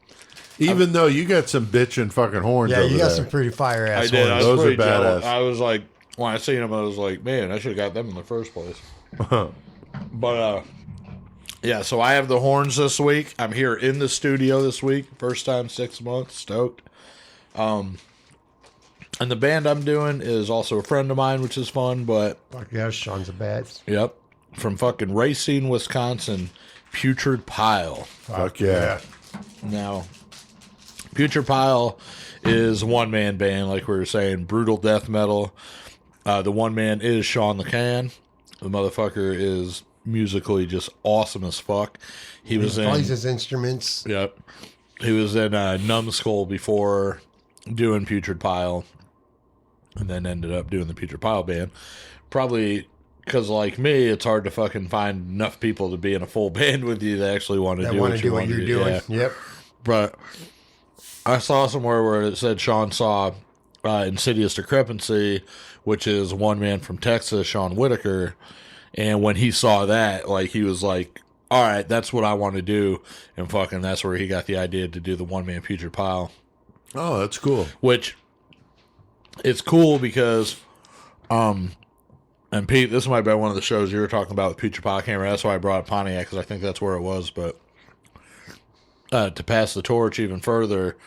Even though you got some bitchin' fucking horns Yeah, over you got there. some pretty fire I ass did. I ones. was Those are pretty jealous. badass. I was like, when I seen them, I was like, man, I should have got them in the first place. But, yeah, so I have the horns this week. I'm here in the studio this week. First time 6 months. Stoked. And the band I'm doing is also a friend of mine, which is fun, but, Fuck yeah, Sean's a badass. yep, from fucking Racine, Wisconsin, Putrid Pile. Fuck yeah. Now, Putrid Pile is a one-man band, like we were saying, brutal death metal. The one man is Sean the Can. The motherfucker is musically just awesome as fuck. He was in, Plays his instruments. yep, he was in Numbskull before doing Putrid Pile, and then ended up doing the Putrid Pile band. Probably because, like me, it's hard to fucking find enough people to be in a full band with you that actually want to That do want what to you do what want you're to do. doing. Yeah. Yep. But I saw somewhere where it said Sean saw Insidious Discrepancy, which is one man from Texas, Sean Whitaker. And when he saw that, like, he was like, all right, that's what I want to do. And fucking that's where he got the idea to do the one man Putrid Pile. Oh, that's cool. Which, it's cool because, and Pete, this might be one of the shows you were talking about with Putrid Pile. I can't remember. That's why I brought up Pontiac, because I think that's where it was. But to pass the torch even further,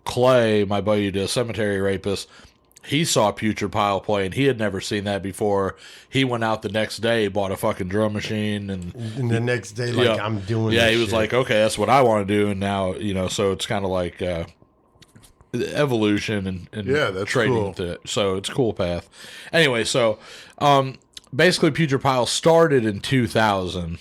Clay, my buddy, the cemetery rapist, he saw Putrid Pile play, and he had never seen that before. He went out the next day, bought a fucking drum machine, and the next day, like, yeah, I'm doing yeah, this he was shit. like, okay, that's what I want to do, and now, so it's kind of like evolution and Yeah, that's trading cool. with it. So it's a cool path. Anyway, so basically Putrid Pile started in 2000.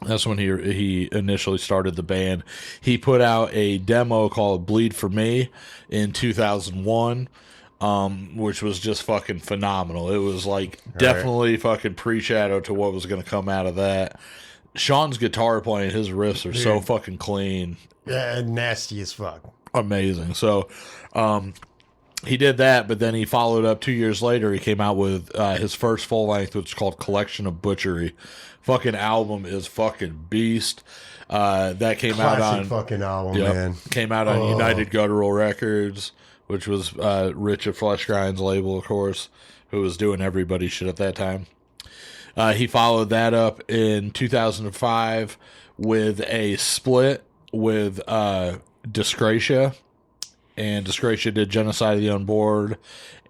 That's when he initially started the band. He put out a demo called Bleed For Me in 2001, which was just fucking phenomenal. It was like definitely fucking pre-shadow to what was going to come out of that. Sean's guitar playing, his riffs are so fucking clean. Yeah, nasty as fuck. Amazing. So he did that, but then he followed up 2 years later. He came out with his first full length, which is called Collection of Butchery. Fucking album is fucking beast. That came Classic out on fucking album, yep, man. came out on United Guttural Records, which was Rich of Flesh Grind's label, of course, who was doing everybody's shit at that time. He followed that up in 2005 with a split with Disgracia, and Disgracia did Genocide of the Unborn,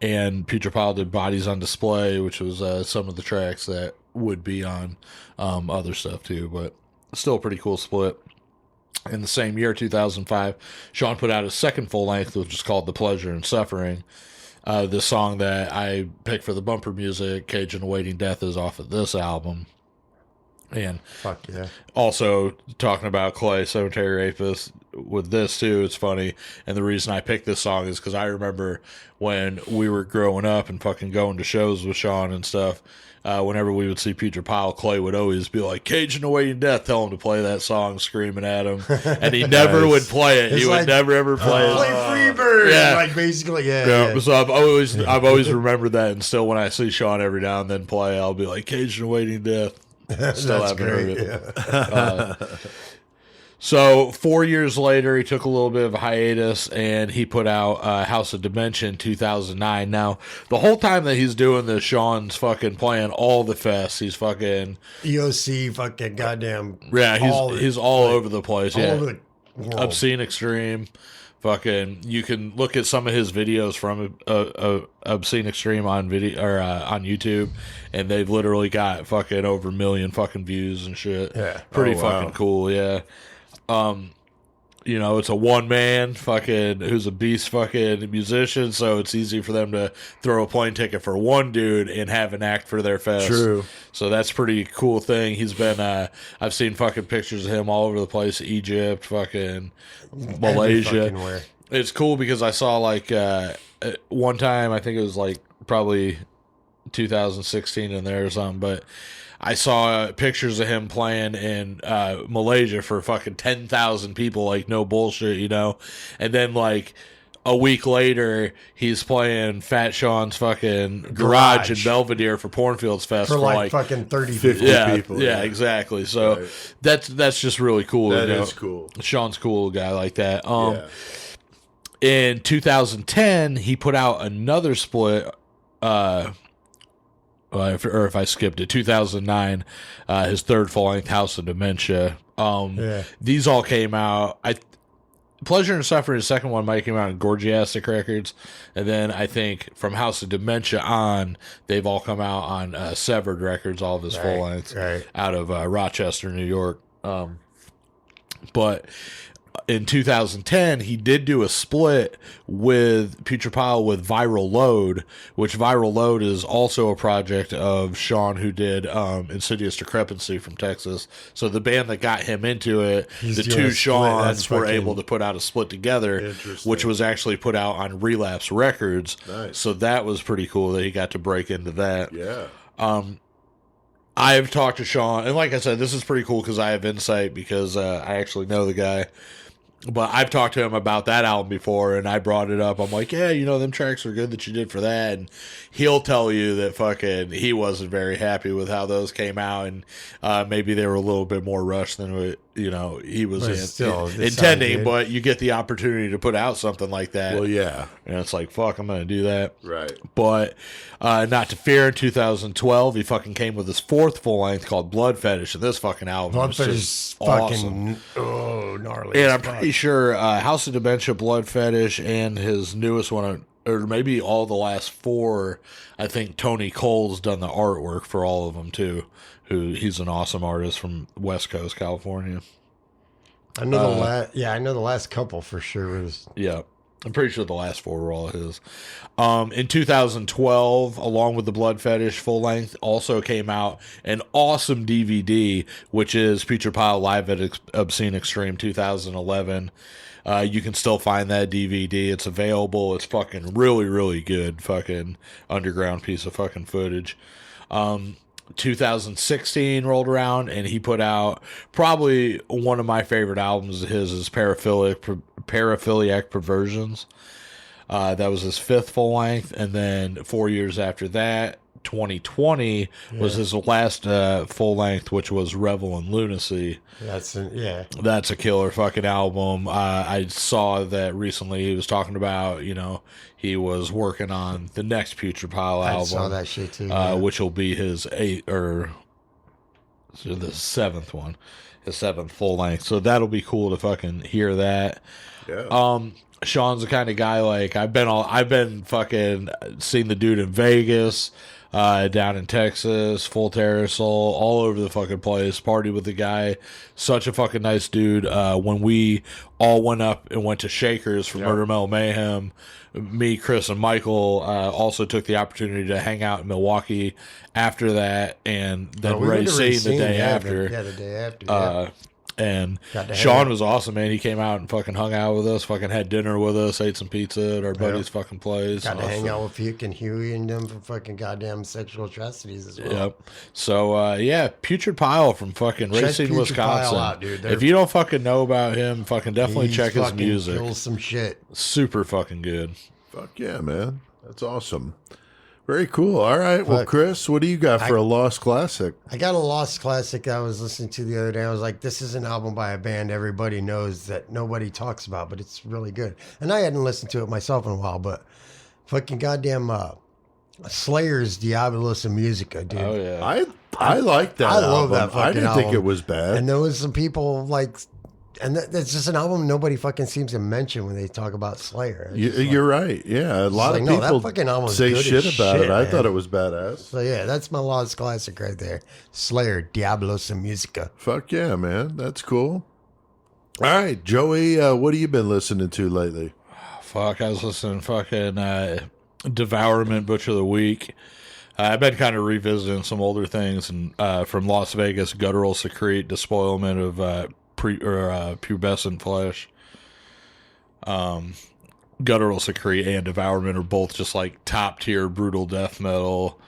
and Putrid Pile did Bodies on Display, which was some of the tracks that would be on other stuff too, but still a pretty cool split. In the same year, 2005, Sean put out his second full length, which is called The Pleasure and Suffering. The song that I picked for the bumper music, Cage and Awaiting Death, is off of this album. And Fuck yeah. also talking about Clay, Cemetery Rapist, with this too, it's funny. And the reason I picked this song is because I remember when we were growing up and fucking going to shows with Sean and stuff, whenever we would see Putrid Pile, Clay would always be like, "Caging Awaiting Death," tell him to play that song, screaming at him. And he never would play it. It's He would like, never ever play it. Play Freebird. Yeah. Like basically, yeah. So I've always remembered that, and still when I see Sean every now and then play, I'll be like, "Caging Awaiting Death." Still That's haven't heard great. it. Yeah. So 4 years later, he took a little bit of a hiatus, and he put out House of Dementia in 2009. Now, the whole time that he's doing this, Sean's fucking playing all the fests. He's fucking EOC, fucking goddamn. he's all over the place. All Yeah, over the world. Obscene Extreme. Fucking, you can look at some of his videos from Obscene Extreme on video or on YouTube, and they've literally got fucking over 1 million fucking views and shit. Yeah. Pretty Oh, wow. fucking cool. Yeah. It's a one man fucking who's a beast fucking musician, so it's easy for them to throw a plane ticket for one dude and have an act for their fest. True. So that's a pretty cool thing. He's been I've seen fucking pictures of him all over the place, Egypt, fucking Malaysia. Fucking where. It's cool because I saw like one time, I think it was like probably 2016 in there or something, but I saw pictures of him playing in Malaysia for fucking 10,000 people, like no bullshit, and then like a week later he's playing Fat Sean's fucking garage in Belvedere for Pornfields Fest For like fucking 30 50 people. people. yeah, exactly. So Right. that's just really cool. That is cool. Sean's cool, a guy like that. Yeah. In 2010, he put out another split. If I skipped it, 2009, his third full-length, House of Dementia. These all came out. Pleasure and Suffering, his second one, might came out in Gorgiastic Records, and then I think from House of Dementia on, they've all come out on Severed Records, all of his full lengths, out of Rochester, New York. But in 2010, he did do a split with Putrid Pile with Viral Load, which Viral Load is also a project of Sean, who did Insidious Decrepancy from Texas. So the band that got him into it, the two Seans were able to put out a split together, which was actually put out on Relapse Records. Nice. So that was pretty cool that he got to break into that. Yeah. I've talked to Sean, and like I said, this is pretty cool because I have insight because I actually know the guy. But I've talked to him about that album before, and I brought it up. I'm like, yeah, them tracks are good that you did for that. And he'll tell you that fucking he wasn't very happy with how those came out, and maybe they were a little bit more rushed than what, he was intending. But you get the opportunity to put out something like that. Well, yeah. And it's like, fuck, I'm going to do that. Right. But Not to Fear in 2012, he fucking came with his fourth full length called Blood Fetish, and this fucking album Blood is Fetish just is fucking awesome. gnarly. And I'm pretty sure House of Dementia, Blood Fetish, and his newest one, or maybe all the last four, I think Tony Cole's done the artwork for all of them too. He's an awesome artist from West Coast, California. I know I know the last couple for sure was. Yeah. I'm pretty sure the last four were all his. In 2012, along with the Blood Fetish full length, also came out an awesome DVD, which is Putrid Pile Live at Obscene Extreme 2011. You can still find that DVD. It's available. It's fucking really, really good fucking underground piece of fucking footage. 2016 rolled around, and he put out probably one of my favorite albums of his is Paraphiliac Perversions. That was his fifth full length, and then 4 years after that, 2020 was his last full length, which was Revel in Lunacy. That's a killer fucking album. I saw that recently he was talking about, he was working on the next Putrid Pile album. I saw that shit too. Which will be his the seventh one, his seventh full length. So that'll be cool to fucking hear that. Yeah. Sean's the kind of guy, like, I've been fucking seen the dude in Vegas, down in Texas, Full Terrace, all over the fucking place, party with the guy. Such a fucking nice dude. When we all went up and went to Shakers for Murder Metal Mayhem, me, Chris, and Michael also took the opportunity to hang out in Milwaukee after that, and then Racine the day after. Yeah, the day after. Yeah. And Sean was awesome, man. He came out and fucking hung out with us, fucking had dinner with us, ate some pizza at our buddy's fucking place. Got to hang out with Fuke and Huey and them for fucking goddamn sexual atrocities as well. Yep. So, Putrid Pile from fucking Racine, Wisconsin. Out, dude. If you don't fucking know about him, fucking definitely check his music. Kills some shit. Super fucking good. Fuck yeah, man. That's awesome. Very cool. All right. Well, Chris, what do you got for a lost classic? I got a lost classic that I was listening to the other day. I was like, this is an album by a band everybody knows that nobody talks about, but it's really good. And I hadn't listened to it myself in a while, but fucking goddamn Slayer's Diabolus and Musica, dude. Oh, yeah. I like that I love album. that fucking I didn't think album. it was bad. And there was some people like... And that's just an album nobody fucking seems to mention when they talk about Slayer. You're right. Yeah, a lot of no, that people fucking album's say good shit as about shit, it. I man. thought it was badass. So yeah, that's my lost classic right there. Slayer, Diabolos and Musica. Fuck yeah, man. That's cool. All right, Joey, what have you been listening to lately? Fuck, I was listening to fucking Devourment Butcher of the Week. I've been kind of revisiting some older things, and from Las Vegas, Guttural Secrete, Despoilment of Pubescent Flesh. Guttural Secrete and Devourment are both just like top tier brutal death metal.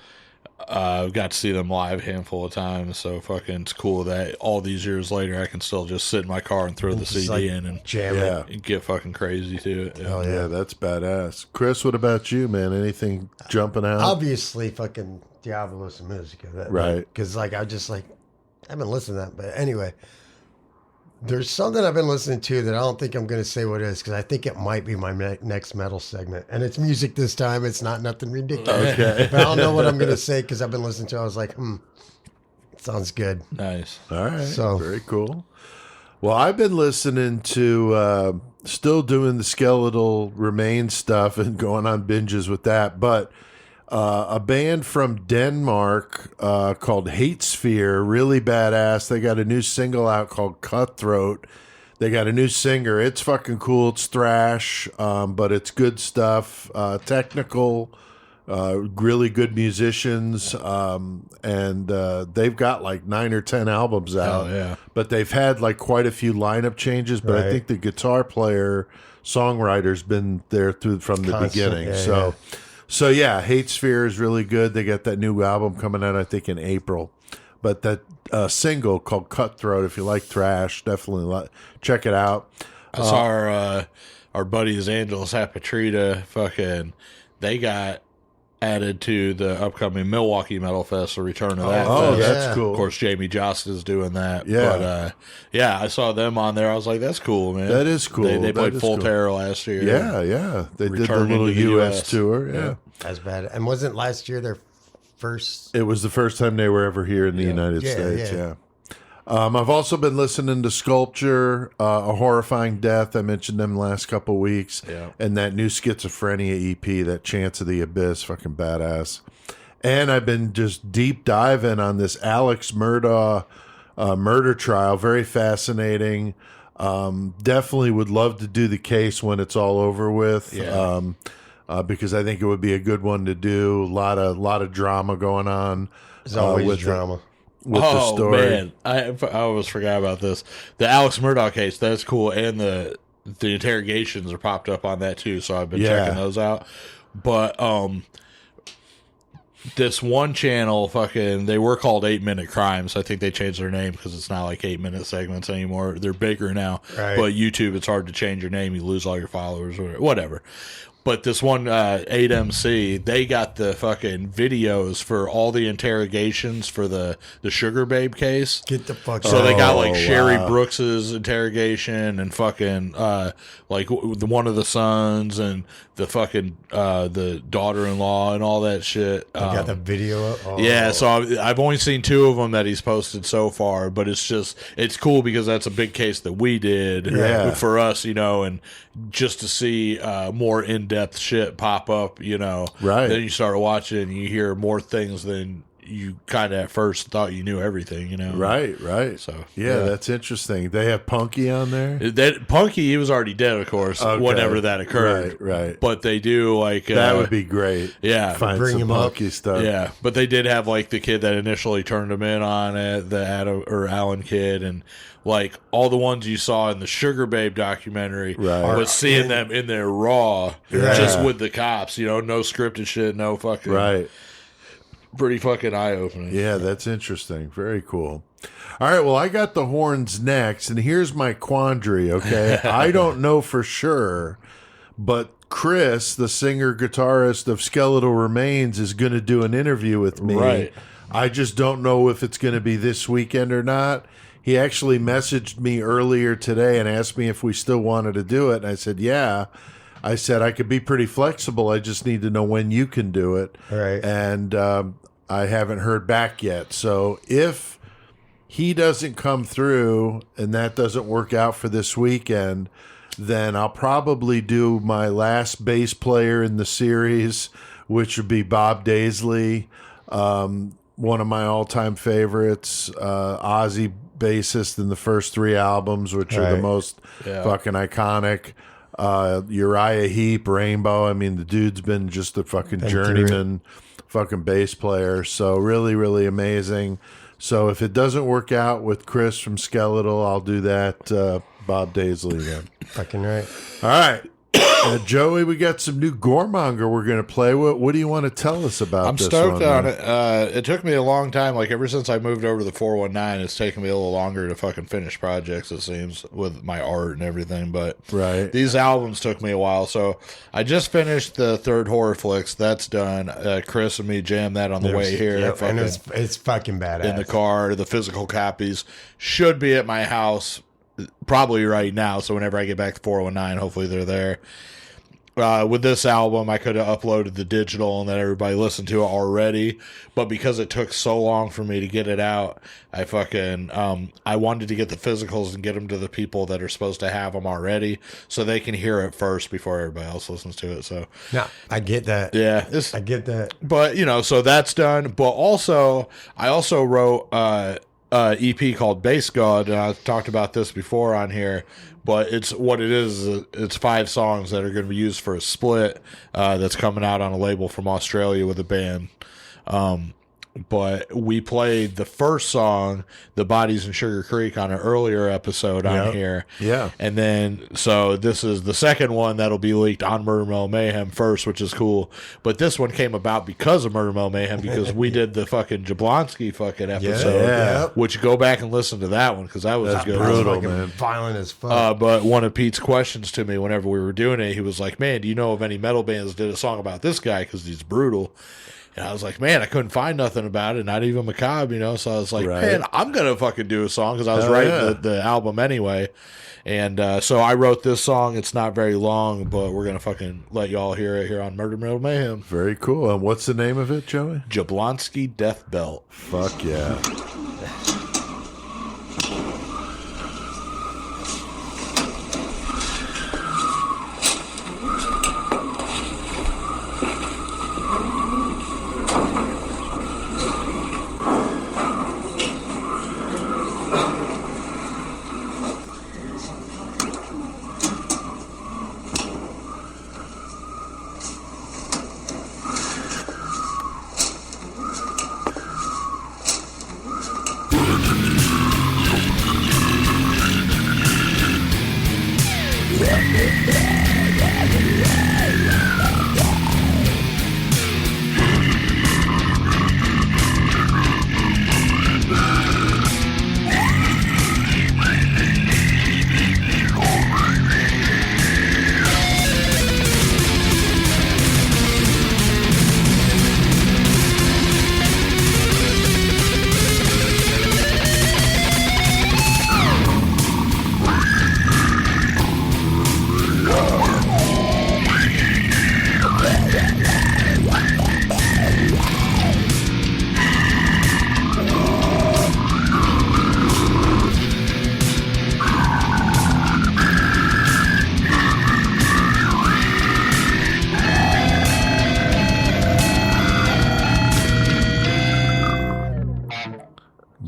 I've got to see them live a handful of times, so fucking it's cool that all these years later I can still just sit in my car and throw the CD in and jam it. and get fucking crazy to it. Oh Yeah, that's badass. Chris, what about you, man? Anything jumping out? Obviously, fucking Diabolos and Musica. Right. Because like I've been listening to that, but anyway. There's something I've been listening to that I don't think I'm going to say what it is because I think it might be my next metal segment. And it's music this time. It's not nothing ridiculous. Okay. But I don't know what I'm going to say because I've been listening to it. I was like, it sounds good. Nice. All right. So very cool. Well, I've been listening to, still doing the skeletal remains stuff and going on binges with that. But a band from Denmark called Hate Sphere, really badass. They got a new single out called Cutthroat. They got a new singer. It's fucking cool. It's thrash, but it's good stuff. Technical, really good musicians, and they've got like 9 or 10 albums out. Oh, yeah. But they've had like quite a few lineup changes. But I think the guitar player, songwriter's been there from the beginning. Yeah, So yeah, Hate Sphere is really good. They got that new album coming out, I think, in April. But that single called Cutthroat, if you like thrash, definitely check it out. I saw our buddies Angelus Apatrida, fucking, they got added to the upcoming Milwaukee Metal Fest, the return of that Oh, fest. that's cool. Of course, Jamie Jost is doing that. Yeah. But, I saw them on there. I was like, that's cool, man. That is cool. They That played is Full cool. Terror last year. Yeah. They did the Returning little to the U.S. US. tour. Yeah. That's bad. And wasn't last year their first? It was the first time they were ever here in the United States. Yeah. I've also been listening to Sculpture, A Horrifying Death. I mentioned them last couple weeks. Yeah. And that new Schizophrenia EP, that Chance of the Abyss, fucking badass. And I've been just deep diving on this Alex Murdaugh murder trial. Very fascinating. Definitely would love to do the case when it's all over with. Yeah. Because I think it would be a good one to do. A lot of drama going on. There's always with drama. the story. Man, I almost forgot about this. The Alex Murdaugh case, that's cool, and the interrogations are popped up on that too. So I've been checking those out. But this one channel, fucking, they were called 8-Minute Crimes. I think they changed their name because it's not like 8-minute segments anymore. They're bigger now. Right. But YouTube, it's hard to change your name. You lose all your followers or whatever. But this one 8MC, they got the fucking videos for all the interrogations for the Sugar Babe case. Get the fuck So out. they got like Oh, Sherry wow. Brooks's interrogation and fucking like one of the sons and the fucking the daughter-in-law and all that shit. They got the video up. Oh. Yeah, so I've only seen 2 of them that he's posted so far, but it's cool because that's a big case that we did for us, you know, and just to see more in-depth shit pop up, you know. Right. Then you start watching and you hear more things than you kind of at first thought you knew everything, you know. Right. So Yeah, that's interesting. They have Punky on there. that Punky, he was already dead, of course, Okay. whenever that occurred. Right. But they do like That would be great. yeah. Find Bring some him up. Punky stuff. Yeah, but they did have like the kid that initially turned him in on it, the Adam or Allen kid, and like all the ones you saw in the Sugar Babe documentary. Right. Was seeing them in there raw, just with the cops. You know, no scripted shit, no fucking. Right. Pretty fucking eye opening. Yeah, that's interesting. Very cool. All right, well, I got the horns next, and here's my quandary, okay? I don't know for sure, but Chris, the singer-guitarist of Skeletal Remains, is going to do an interview with me. Right. I just don't know if it's going to be this weekend or not. He actually messaged me earlier today and asked me if we still wanted to do it, and I said, yeah. I said I could be pretty flexible. I just need to know when you can do it. Right. And I haven't heard back yet. So if he doesn't come through and that doesn't work out for this weekend, then I'll probably do my last bass player in the series, which would be Bob Daisley, one of my all-time favorites, Ozzy bassist in the first 3 albums, which are the most fucking iconic. Uriah Heep, Rainbow. I mean, the dude's been just a fucking journeyman fucking bass player. So really, really amazing. So if it doesn't work out with Chris from Skeletal, I'll do that Bob Daisley again. Fucking right. All right. Joey, we got some new Goremonger we're going to play. What do you want to tell us about I'm this stoked one, on man? it. It took me a long time. Like, ever since I moved over to the 419, it's taken me a little longer to fucking finish projects, it seems, with my art and everything. But Right. these albums took me a while. So I just finished the 3rd Horror Flicks. That's done. Chris and me jammed that on the way here. Yep, and fucking it's fucking badass. in the car. The physical copies should be at my house probably right now. So whenever I get back to 419, hopefully they're there. With this album, I could have uploaded the digital and let everybody listen to it already, but because it took so long for me to get it out, I fucking I wanted to get the physicals and get them to the people that are supposed to have them already, so they can hear it first before everybody else listens to it. So No, I get that. yeah, I get that. but you know, so that's done. But also, I also wrote EP called Bass God, and I've talked about this before on here. But it's what it is. It's 5 songs that are going to be used for a split that's coming out on a label from Australia with a band. But we played the first song, The Bodies in Sugar Creek, on an earlier episode on here. Yeah. And then, so this is the second one that'll be leaked on Murder Mill Mayhem first, which is cool. But this one came about because of Murder Mill Mayhem, because we did the fucking Jablonski fucking episode. Yeah. Which, go back and listen to that one, because that was That's good. brutal, Fucking man. violent as fuck. But one of Pete's questions to me whenever we were doing it, he was like, man, do you know of any metal bands that did a song about this guy, because he's brutal? And I was like, man, I couldn't find nothing about it, not even Macabre, you know? So I was like, man, I'm going to fucking do a song, because I was writing the album anyway. And so I wrote this song. It's not very long, but we're going to fucking let y'all hear it here on Murder Mill Mayhem. Very cool. And what's the name of it, Joey? Jablonski Death Belt. Fuck yeah.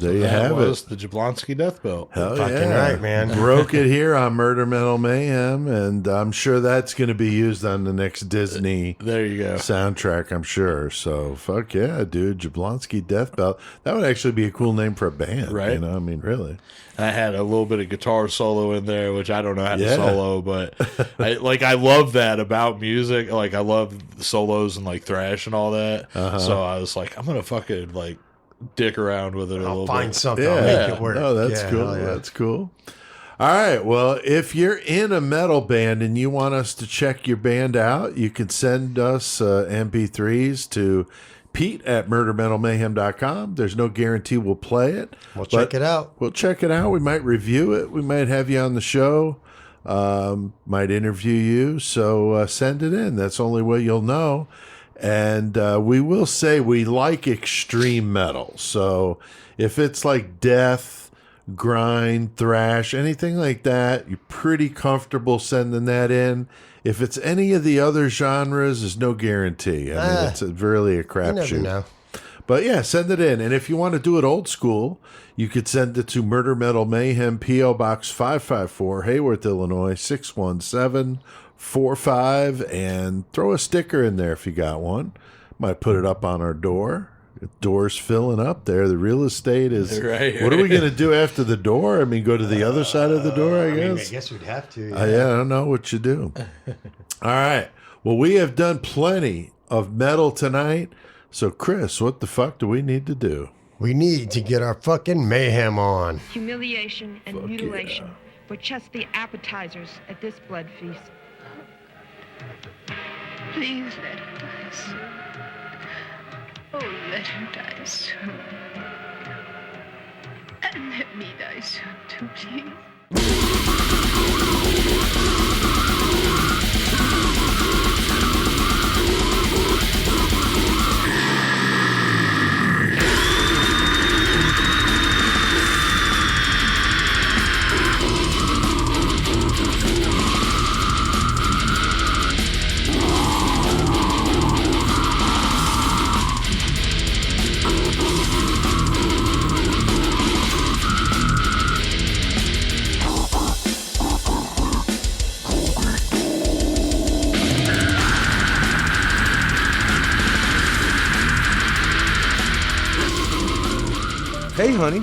there you That have was it. the Jablonski Death Belt. Hell Fucking yeah. right, man. Broke it here on Murder Metal Mayhem, and I'm sure that's going to be used on the next Disney There you go. soundtrack, I'm sure. So, fuck yeah, dude. Jablonski Death Belt. That would actually be a cool name for a band. Right. You know, I mean, really. I had a little bit of guitar solo in there, which I don't know how to Yeah. solo, but I love that about music. Like I love solos and like thrash and all that. So I was like, I'm gonna fucking like dick around with it a I'll little find bit. something. Yeah. I'll make it work. Oh, that's Yeah, cool. hell yeah. That's cool. All right. Well, if you're in a metal band and you want us to check your band out, you can send us MP3s to Pete at murdermetalmayhem.com. There's no guarantee we'll play it. We'll check it out. We'll check it out. We might review it. We might have you on the show. Might interview you. So send it in. That's the only way you'll know. And we will say we like extreme metal. So if it's like death, grind, thrash, anything like that, you're pretty comfortable sending that in. If it's any of the other genres, there's no guarantee. I mean, it's really a You never crapshoot. know. But yeah, send it in. And if you want to do it old school, you could send it to Murder Metal Mayhem, P.O. Box 554, Hayworth, Illinois, 61745, and throw a sticker in there if you got one. Might put it up on our door. The door's filling up there. The real estate is... Right. What are we going to do after the door? I mean, go to the other side of the door, I I guess? guess we'd have to. Yeah, I don't know what you do. All right. Well, we have done plenty of metal tonight. So, Chris, what the fuck do we need to do? We need to get our fucking mayhem on. Humiliation and mutilation were just the appetizers at this blood feast. Please let her die soon. Oh, let her die soon. And let me die soon too, please. Hey, honey.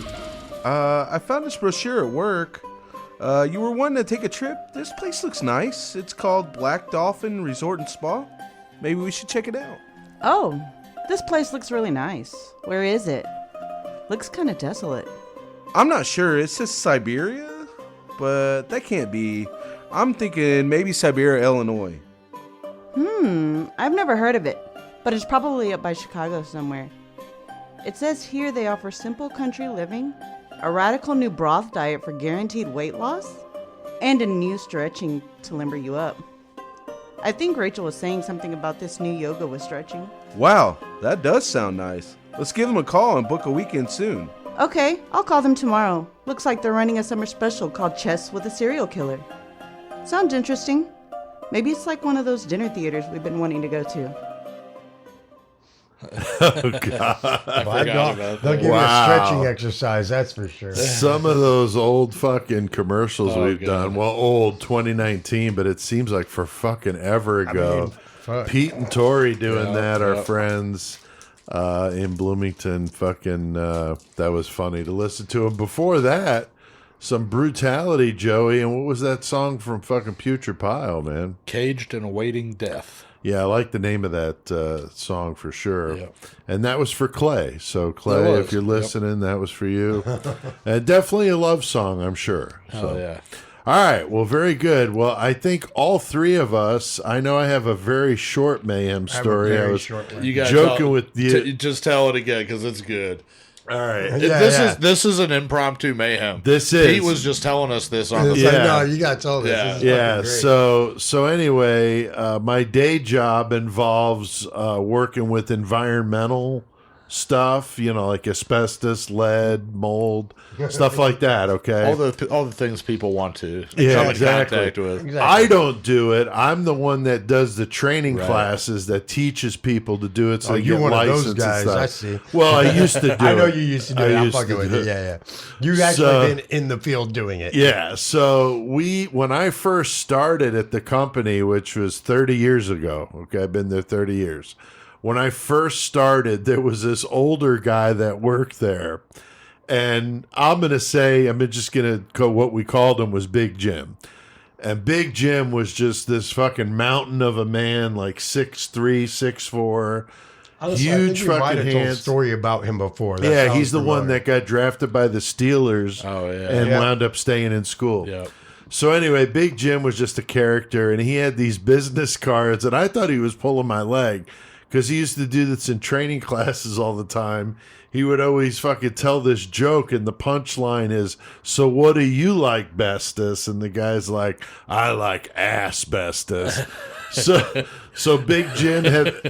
I found this brochure at work. You were wanting to take a trip? This place looks nice. It's called Black Dolphin Resort and Spa. Maybe we should check it out. Oh, this place looks really nice. Where is it? Looks kind of desolate. I'm not sure. It says Siberia, but that can't be. I'm thinking maybe Siberia, Illinois. I've never heard of it, but it's probably up by Chicago somewhere. It says here they offer simple country living, a radical new broth diet for guaranteed weight loss, and a new stretching to limber you up. I think Rachel was saying something about this new yoga with stretching. Wow, that does sound nice. Let's give them a call and book a weekend soon. Okay, I'll call them tomorrow. Looks like they're running a summer special called Chess with a Serial Killer. Sounds interesting. Maybe it's like one of those dinner theaters we've been wanting to go to. Oh, God. They'll give you a stretching exercise, that's for sure. Some of those old fucking commercials we've God. done. Well, old 2019, but it seems like for fucking ever ago. Fuck. Pete and Tori doing that, our yep. friends in Bloomington. Fucking, that was funny to listen to. And before that, some brutality, Joey. And what was that song from fucking Putrid Pile, man? Caged and awaiting death. Yeah, I like the name of that song for sure. Yep. And that was for Clay. So, Clay, It was, if you're yep. listening, that was for you. And definitely a love song, I'm sure. Oh, yeah. All right. Well, very good. Well, I think all three of us, I know I have a very short Mayhem story. I was You got joking with you. just tell it again because it's good. All right. This is an impromptu mayhem. This is. Pete was just telling us this on the It's Yeah. like, no, you got told this. Yeah. This is Yeah. fucking great. So anyway, my day job involves working with environmental stuff, like asbestos, lead, mold, stuff like that. Okay, all the things people want to come in exactly. contact with. I don't do it. I'm the one that does the training classes that teaches people to do it. So you're get one of licensed those guys. and stuff. I see. Well, I used to do it. I know you used to do it. I'm used fucking to with do you. it. Yeah. You've actually been in the field doing it. Yeah. So when I first started at the company, which was 30 years ago, okay, I've been there 30 years. When I first started, there was this older guy that worked there. And I'm just going to go, what we called him was Big Jim. And Big Jim was just this fucking mountain of a man, like 6'3", 6'4", huge fucking might have told a hands. story about him before. He's the one that got drafted by the Steelers and wound up staying in school. Yeah. So anyway, Big Jim was just a character, and he had these business cards, and I thought he was pulling my leg because he used to do this in training classes all the time. He would always fucking tell this joke, and the punchline is, "So what do you like bestest?" And the guy's like, "I like asbestos." So Big Jim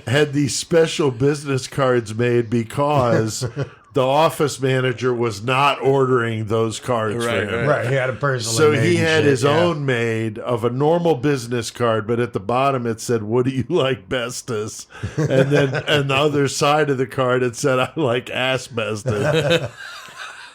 had these special business cards made because the office manager was not ordering those cards for him. Right, he had a personal. So he had his own made of a normal business card, but at the bottom it said, "What do you like bestest?" And then on the other side of the card it said, "I like asbestos."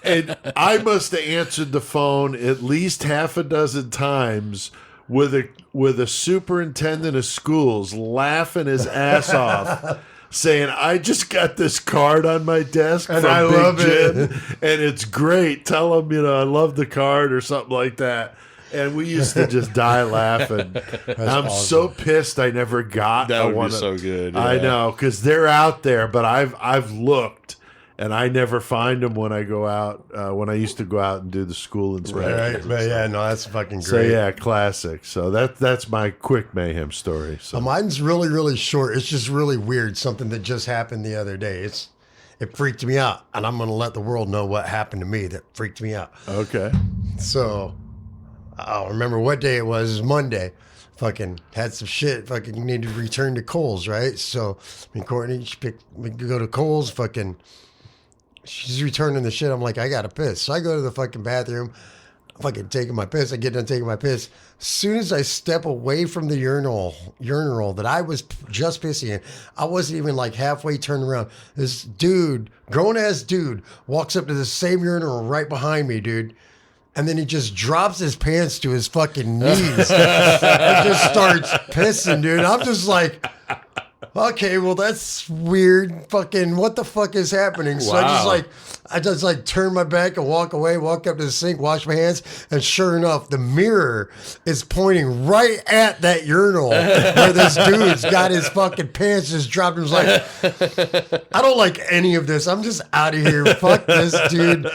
And I must have answered the phone at least half a dozen times with a superintendent of schools laughing his ass off, saying, "I just got this card on my desk and from I Big love Jim, it, and it's great. Tell him, I love the card," or something like that. And we used to just die laughing. I'm so pissed I never got That would one. be so good. I yeah. know, because they're out there, but I've looked. And I never find them when I go out. When I used to go out and do the school inspections. Right, but yeah, no, that's fucking great. So yeah, classic. So that's my quick Mayhem story. So mine's really, really short. It's just really weird. Something that just happened the other day. It freaked me out, and I'm gonna let the world know what happened to me that freaked me out. Okay. So I don't remember what day it was. It was Monday. Fucking had some shit. Fucking needed to return to Kohl's, right? So me and Courtney we go to Kohl's. Fucking. She's returning the shit. I'm like, I gotta piss. So I go to the fucking bathroom. I'm fucking taking my piss. I get done taking my piss. As soon as I step away from the urinal that I was just pissing in, I wasn't even like halfway turned around. This dude, grown ass dude, walks up to the same urinal right behind me, dude. And then he just drops his pants to his fucking knees and just starts pissing, dude. I'm just like, okay, well, that's weird. Fucking, what the fuck is happening? So I just turn my back and walk away, walk up to the sink, wash my hands, and sure enough, the mirror is pointing right at that urinal where this dude's got his fucking pants just dropped. He was like, I don't like any of this. I'm just out of here. Fuck this, dude.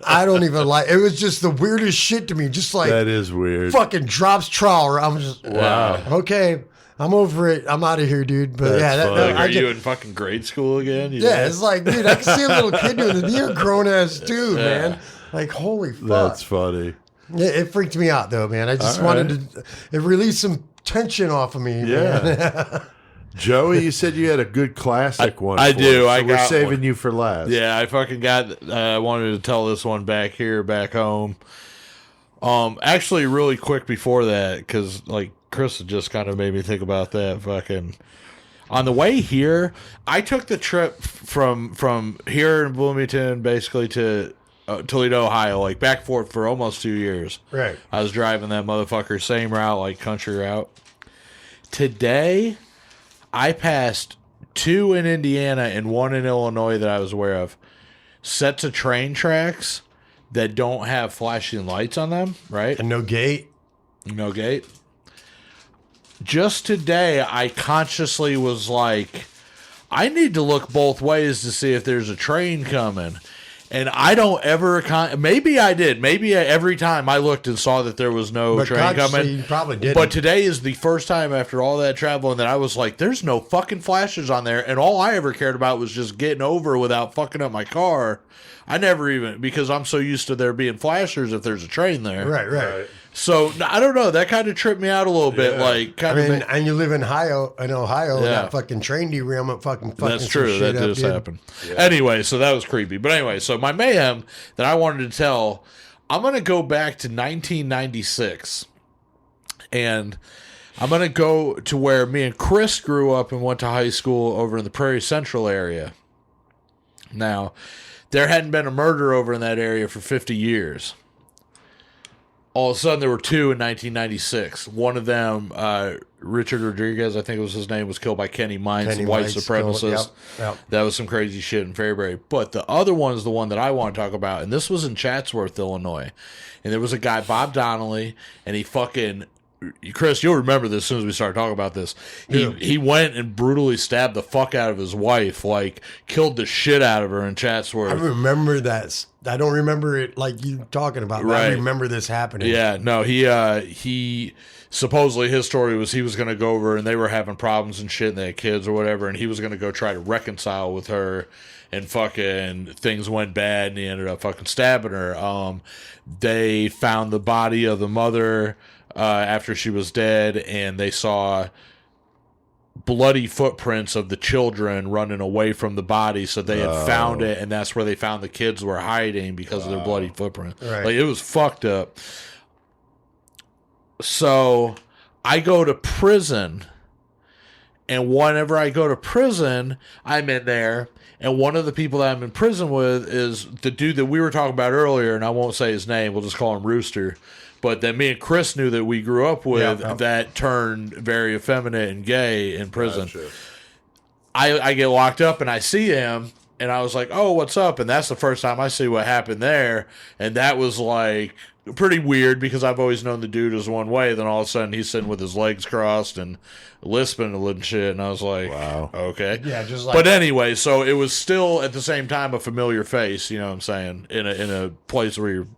I don't even like it. Was just the weirdest shit to me. Just like, that is weird. Fucking drops trowel. I'm just, wow. Okay. I'm over it. I'm out of here, dude. But Are you in fucking grade school again? It's like, dude, I can see a little kid doing this. You're a grown ass dude, man. Like, holy fuck. That's funny. It freaked me out, though, man. I just wanted to. It released some tension off of me. Yeah. Man. Joey, you said you had a good classic one. I do. So I we're got saving one. you for last. Yeah, I fucking got. I wanted to tell this one back home. Actually, really quick before that, because like Chris just kind of made me think about that. Fucking on the way here, I took the trip from here in Bloomington basically to Toledo, Ohio, like back and forth for almost 2 years. Right. I was driving that motherfucker, same route, like country route. Today, I passed 2 in Indiana and 1 in Illinois that I was aware of. Sets of train tracks that don't have flashing lights on them, right? And no gate. No gate. Just today, I consciously was like, I need to look both ways to see if there's a train coming. And I don't ever, maybe I did. Maybe every time I looked and saw that there was no train coming. You probably did. But today is the first time after all that traveling that I was like, there's no fucking flashes on there. And all I ever cared about was just getting over without fucking up my car. I never even, because I'm so used to there being flashers if there's a train there. Right. So I don't know. That kind of tripped me out a little bit. Like, I mean, and you live in Ohio, and that fucking train derailment fucking that's true. That just happened. Yeah. Anyway, so that was creepy. But anyway, so my mayhem that I wanted to tell, I'm going to go back to 1996. And I'm going to go to where me and Chris grew up and went to high school over in the Prairie Central area. Now, there hadn't been a murder over in that area for 50 years. All of a sudden, there were two in 1996. One of them, Richard Rodriguez, I think it was his name, was killed by Kenny Mines, white supremacist. Yep. That was some crazy shit in Fairbury. But the other one is the one that I want to talk about, and this was in Chatsworth, Illinois. And there was a guy, Bob Donnelly, and he fucking... Chris, you'll remember this as soon as we start talking about this. He went and brutally stabbed the fuck out of his wife, like killed the shit out of her in Chatsworth. I remember that. I don't remember it like you talking about, but I remember this happening. Yeah, no, he supposedly his story was he was going to go over and they were having problems and shit and they had kids or whatever, and he was going to go try to reconcile with her, and fucking things went bad and he ended up fucking stabbing her. They found the body of the mother after she was dead, and they saw bloody footprints of the children running away from the body, so they had found it, and that's where they found the kids were hiding because of their bloody footprint. Like, it was fucked up. So I go to prison, and whenever I go to prison, I'm in there, and one of the people that I'm in prison with is the dude that we were talking about earlier, and I won't say his name, we'll just call him Rooster. But that me and Chris knew that we grew up with that turned very effeminate and gay in prison. Gotcha. I get locked up and I see him and I was like, oh, what's up? And that's the first time I see what happened there. And that was like pretty weird because I've always known the dude was one way. Then all of a sudden he's sitting with his legs crossed and lisping a little shit. And I was like, wow, okay. Yeah, just like. But anyway, so it was still at the same time a familiar face, you know what I'm saying, in a place where you're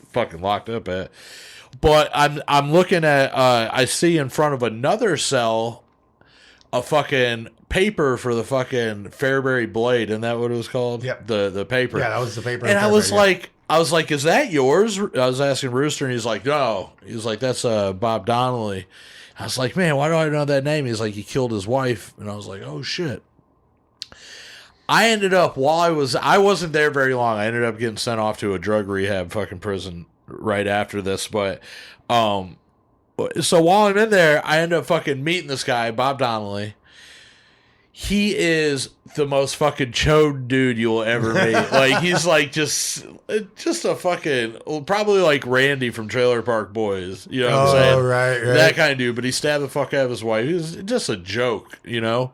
fucking locked up at. But I'm looking at I see in front of another cell a fucking paper for the fucking Fairbury Blade, isn't that what it was called? Yep. The paper. Yeah, that was the paper. And I was like, is that yours? I was asking Rooster, and he's like, no. He was like, that's Bob Donnelly. I was like, man, why do I know that name? He's like, he killed his wife, and I was like, oh shit. I ended up I wasn't there very long. I ended up getting sent off to a drug rehab fucking prison right after this, but so while I'm in there, I end up fucking meeting this guy, Bob Donnelly. He is the most fucking chode dude you'll ever meet. Like, he's like just a fucking, probably like Randy from Trailer Park Boys, you know what I'm saying? Right. That kind of dude, but he stabbed the fuck out of his wife. He was just a joke, you know?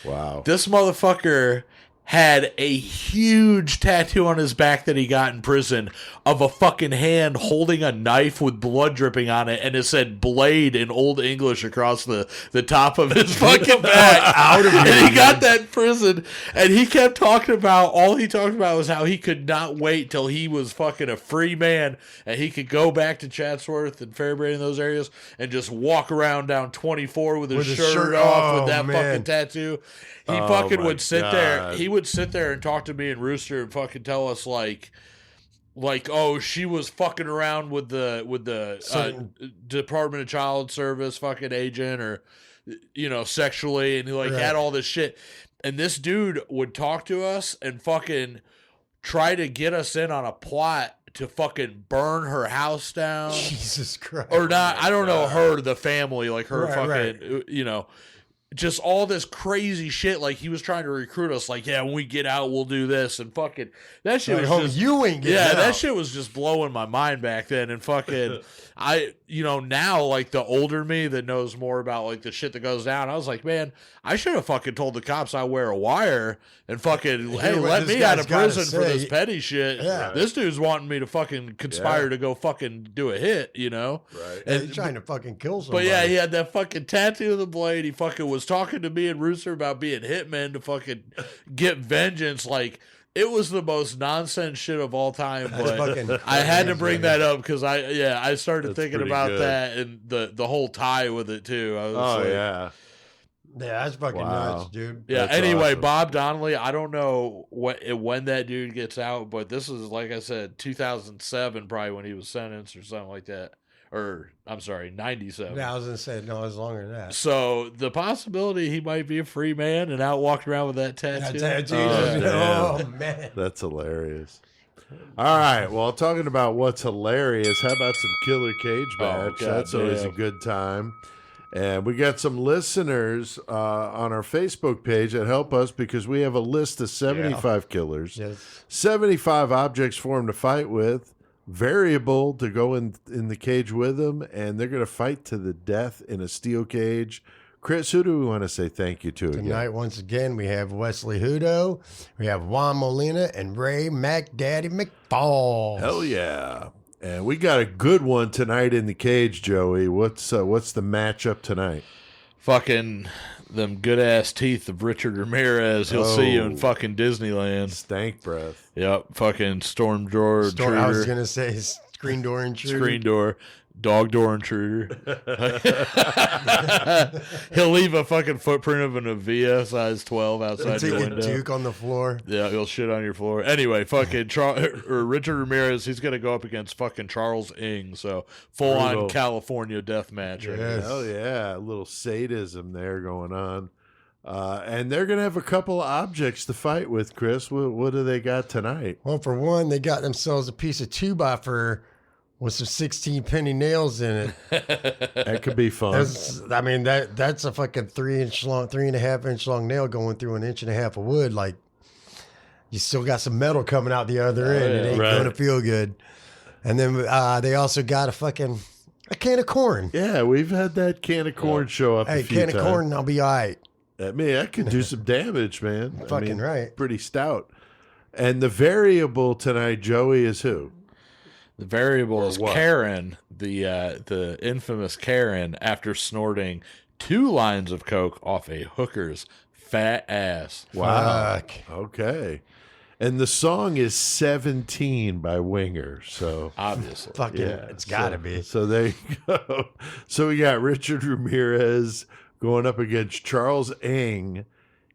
Wow. This motherfucker had a huge tattoo on his back that he got in prison of a fucking hand holding a knife with blood dripping on it, and it said "Blade" in Old English across the top of his fucking back. And he got that in prison, and he kept talking about, all he talked about was how he could not wait till he was fucking a free man, and he could go back to Chatsworth and Fairbury and those areas and just walk around down 24 with his shirt off with that fucking tattoo. He fucking would sit there. He would sit there and talk to me and Rooster and fucking tell us like, oh, she was fucking around with the Department of Child Service fucking agent, or, you know, sexually, and he had all this shit. And this dude would talk to us and fucking try to get us in on a plot to fucking burn her house down. Jesus Christ. Or not, I don't know, her, the family, like her you know, just all this crazy shit. Like, he was trying to recruit us, like, yeah, when we get out, we'll do this, and fucking that shit was just, you ain't getting out. That shit was just blowing my mind back then. And fucking now, like, the older me that knows more about like the shit that goes down, I was like, man, I should have fucking told the cops I wear a wire and fucking, hey, let me out of prison for this petty shit. Yeah. This dude's wanting me to fucking conspire to go fucking do a hit, you know? Right. And he's trying to fucking kill somebody. But yeah, he had that fucking tattoo of the blade. He fucking was talking to me and Rooster about being hitmen to fucking get vengeance. Like, it was the most nonsense shit of all time. But I had to bring that up because I started thinking about that and the whole tie with it too. I was yeah, that's fucking nuts, dude. Yeah. That's anyway, awesome. Bob Donnelly, I don't know when that dude gets out, but this is, like I said, 2007 probably when he was sentenced or something like that, or I'm sorry, 97. Yeah, I was gonna say no, it's longer than that. So the possibility he might be a free man and out walking around with that tattoo. Oh man, That's hilarious. All right, well, talking about what's hilarious, how about some killer cage match? That's always a good time. And we got some listeners on our Facebook page that help us because we have a list of 75 killers, 75 objects for them to fight with, variable to go in the cage with them, and they're going to fight to the death in a steel cage. Chris, who do we want to say thank you to tonight? Again? Once again, we have Wesley Hudo, we have Juan Molina, and Ray McDaddy McFall. Hell yeah. And we got a good one tonight in the cage, Joey. What's the matchup tonight? Fucking them good ass teeth of Richard Ramirez. He'll see you in fucking Disneyland. Stank breath. Yep. Fucking storm door intruder. I was gonna say screen door intruder. Screen door. Dog door intruder. He'll leave a fucking footprint of an Avia size 12 outside your window. Duke on the floor. Yeah, he'll shit on your floor. Anyway, fucking Richard Ramirez, he's going to go up against fucking Charles Ng. So full on California death match. Yes. Hell yeah. A little sadism there going on. And they're going to have a couple of objects to fight with, Chris. What do they got tonight? Well, for one, they got themselves a piece of 2x4 with some 16 penny nails in it. That could be fun. That's a fucking 3.5 inch long nail going through an 1.5 inches of wood. Like, you still got some metal coming out the other end. It ain't gonna feel good. And then they also got a can of corn. Yeah, we've had that can of corn show up a few times. Can of corn, I'll be all right. That could do some damage, man. Right. Pretty stout. And the variable tonight, Joey, is who? The variable is Karen, the infamous Karen, after snorting 2 lines of coke off a hooker's fat ass. Wow. Fuck. Okay. And the song is 17 by Winger. So obviously. It's gotta be. So there you go. So we got Richard Ramirez going up against Charles Ng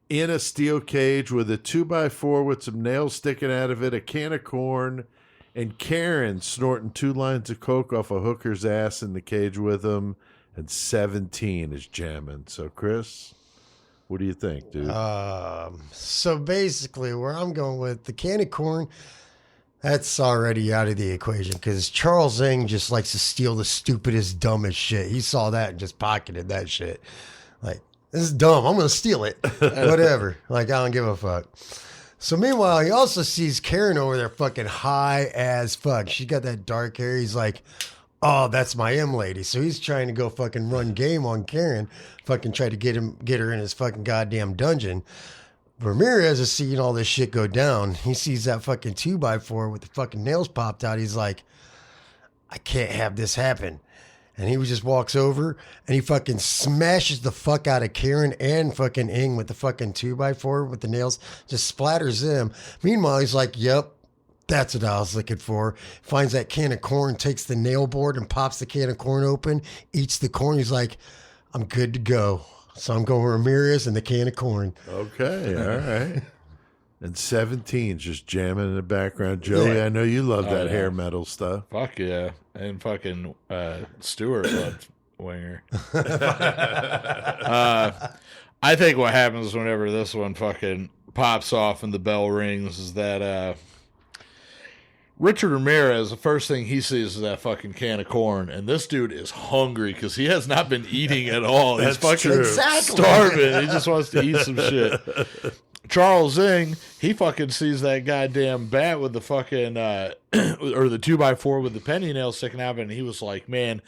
in a steel cage with a 2x4 with some nails sticking out of it, a can of corn, and Karen snorting 2 lines of coke off a hooker's ass in the cage with him, and 17 is jamming. So, Chris, what do you think, dude? So basically, where I'm going with the can of corn, that's already out of the equation because Charles Ng just likes to steal the stupidest, dumbest shit. He saw that and just pocketed that shit. Like, this is dumb. I'm going to steal it. Whatever. Like, I don't give a fuck. So meanwhile, he also sees Karen over there fucking high as fuck. She got that dark hair. He's like, oh, that's my M lady. So he's trying to go fucking run game on Karen, fucking try to get her in his fucking goddamn dungeon. Ramirez is seeing all this shit go down. He sees that fucking 2x4 with the fucking nails popped out. He's like, I can't have this happen. And he just walks over and he fucking smashes the fuck out of Karen and fucking Ng with the fucking 2x4 with the nails, just splatters them. Meanwhile, he's like, yep, that's what I was looking for. Finds that can of corn, takes the nail board and pops the can of corn open, eats the corn. He's like, I'm good to go. So I'm going Ramirez and the can of corn. Okay, all right. And 17's just jamming in the background. Joey, I know you love that hair metal stuff. Fuck yeah. And fucking Stewart loved Winger. I think what happens whenever this one fucking pops off and the bell rings is that Richard Ramirez, the first thing he sees is that fucking can of corn, and this dude is hungry because he has not been eating at all. He's fucking starving. He just wants to eat some shit. Charles Ng, he fucking sees that goddamn bat with the fucking, or the 2x4 with the penny nails sticking out of it, and he was like, man,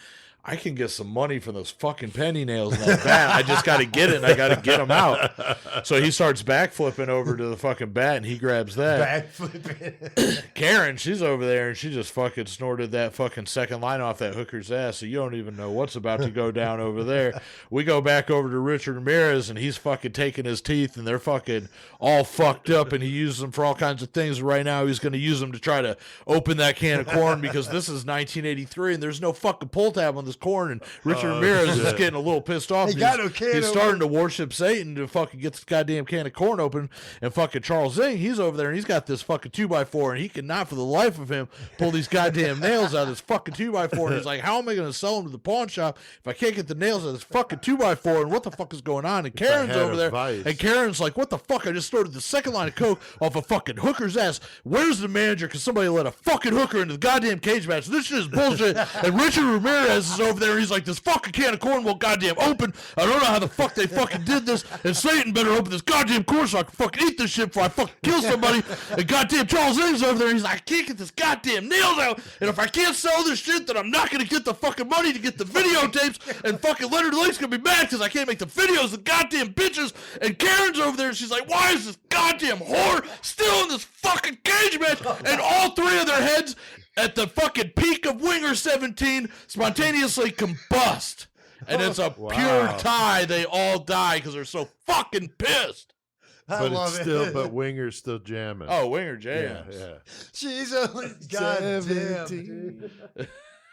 I can get some money for those fucking penny nails in that bat. I just got to get it, and I got to get them out. So he starts backflipping over to the fucking bat, and he grabs that. Backflipping. Karen, she's over there, and she just fucking snorted that fucking second line off that hooker's ass, so you don't even know what's about to go down over there. We go back over to Richard Ramirez, and he's fucking taking his teeth, and they're fucking all fucked up, and he uses them for all kinds of things. Right now, he's going to use them to try to open that can of corn, because this is 1983, and there's no fucking pull tab on the this corn, and Richard Ramirez is getting a little pissed off. He's starting to worship Satan to fucking get this goddamn can of corn open, and fucking Charles Zing, he's over there, and he's got this fucking 2x4, and he cannot for the life of him pull these goddamn nails out of this fucking 2x4, and he's like, how am I going to sell them to the pawn shop if I can't get the nails out of this fucking 2x4, and what the fuck is going on? And Karen's over there, and Karen's like, what the fuck, I just started the second line of coke off a fucking hooker's ass. Where's the manager? Because somebody let a fucking hooker into the goddamn cage match. This shit is bullshit. And Richard Ramirez is over there, and he's like, this fucking can of corn won't goddamn open. I don't know how the fuck they fucking did this, and Satan better open this goddamn corn so I can fucking eat this shit before I fucking kill somebody. And goddamn Charles Zing's over there, he's like, I can't get this goddamn nails out, and if I can't sell this shit, then I'm not gonna get the fucking money to get the videotapes, and fucking Leonard Lake's gonna be mad because I can't make the videos, the goddamn bitches. And Karen's over there, and she's like, why is this goddamn whore still in this fucking cage match? And all three of their heads at the fucking peak of Winger 17 spontaneously combust. And it's a pure tie. They all die because they're so fucking pissed. But it's still, but Winger's still jamming. Oh, Winger jams. Yeah. She's only goddamn.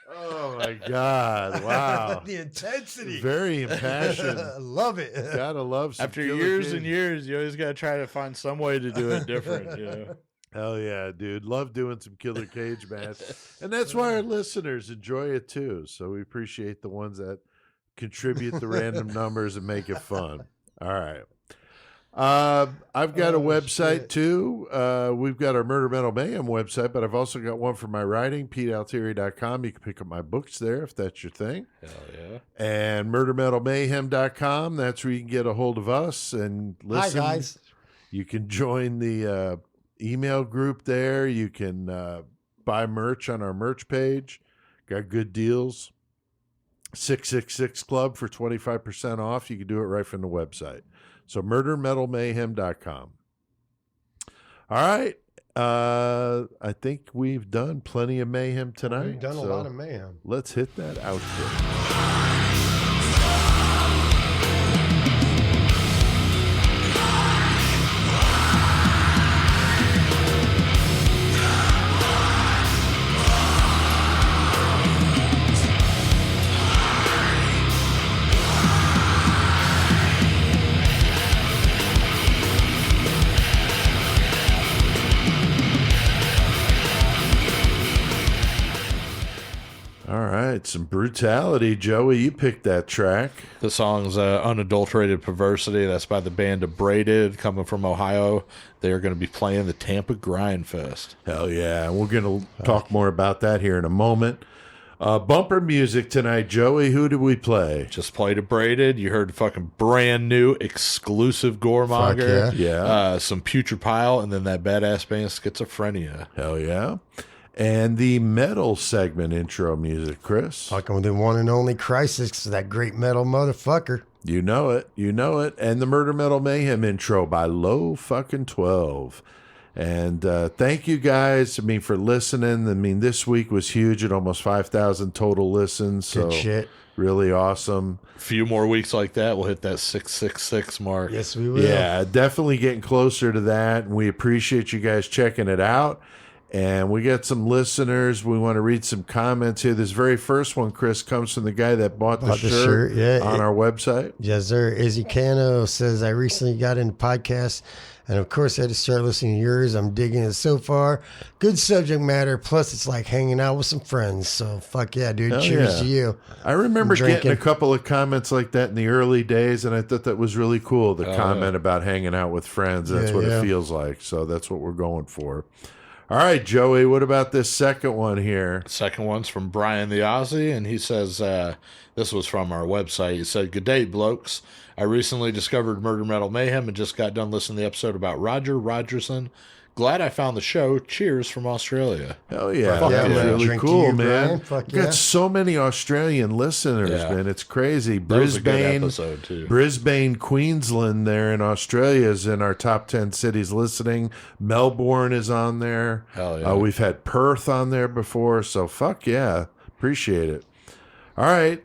Oh my God! Wow, the intensity, very impassioned. Love it. Gotta love. Some After Killer years Cage. and years, you always gotta try to find some way to do it different. You know? Hell yeah, dude! Love doing some Killer Cage match, and that's why our listeners enjoy it too. So we appreciate the ones that contribute the random numbers and make it fun. All right. I've got a website too. We've got our Murder Metal Mayhem website, but I've also got one for my writing, PeteAltieri.com. You can pick up my books there if that's your thing. Hell yeah. And MurderMetalMayhem.com. That's where you can get a hold of us and listen. Hi, guys. You can join the email group there. You can buy merch on our merch page. Got good deals. 666 Club for 25% off. You can do it right from the website. So murdermetalmayhem.com. All right. I think we've done plenty of mayhem tonight. We've done a lot of mayhem. Let's hit that outro. All right, some brutality. Joey, you picked that track. The song's Unadulterated Perversity. That's by the band Abraded, coming from Ohio. They're going to be playing the Tampa Grind Fest. Hell yeah. We're going to talk more about that here in a moment. Bumper music tonight, Joey. Who did we play? Just played Abraded. You heard fucking brand new exclusive Goremonger. Fuck Yeah. Some Putrid Pile, and then that badass band Schizophrenia. Hell yeah. And the metal segment intro music, Chris. Fucking with the one and only Crisis, that great metal motherfucker. You know it. You know it. And the Murder Metal Mayhem intro by Low fucking 12. And thank you guys, for listening. This week was huge at almost 5,000 total listens. So Good shit. Really awesome. A few more weeks like that, we'll hit that 666 mark. Yes, we will. Yeah, definitely getting closer to that. And we appreciate you guys checking it out. And we got some listeners. We want to read some comments here. This very first one, Chris, comes from the guy that bought the shirt on our website. Yes, sir. Izzy Cano says, I recently got into podcasts, and of course I had to start listening to yours. I'm digging it so far. Good subject matter. Plus, it's like hanging out with some friends. So, fuck yeah, dude. Hell Cheers yeah. to you. I remember Drinking. getting a couple of comments like that in the early days, and I thought that was really cool. The comment about hanging out with friends. That's what it feels like. So that's what we're going for. All right, Joey, what about this second one here? Second one's from Brian the Aussie, and he says, this was from our website. He said, good day, blokes. I recently discovered Murder Metal Mayhem and just got done listening to the episode about Roger Rogerson. Glad I found the show. Cheers from Australia. Hell yeah. Fuck That's yeah. really Drink to cool, you, man. Brian. Fuck We've yeah. got so many Australian listeners, man. It's crazy. That was a good Brisbane, episode, too. Brisbane, Queensland there in Australia is in our top 10 cities listening. Melbourne is on there. Hell yeah. We've had Perth on there before, so fuck yeah. Appreciate it. All right.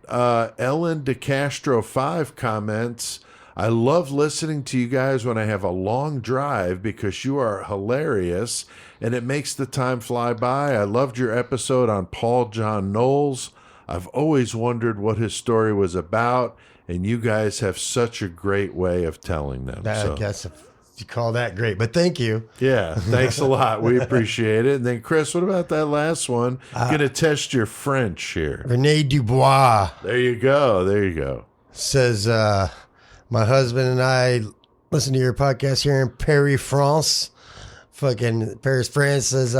Ellen DeCastro 5 comments, I love listening to you guys when I have a long drive because you are hilarious and it makes the time fly by. I loved your episode on Paul John Knowles. I've always wondered what his story was about, and you guys have such a great way of telling them. I guess if you call that great, but thank you. Yeah, thanks a lot. We appreciate it. And then, Chris, what about that last one? Gonna test your French here. Rene Dubois There you go. There you go. says, my husband and I listen to your podcast here in Paris, France. Fucking Paris, France says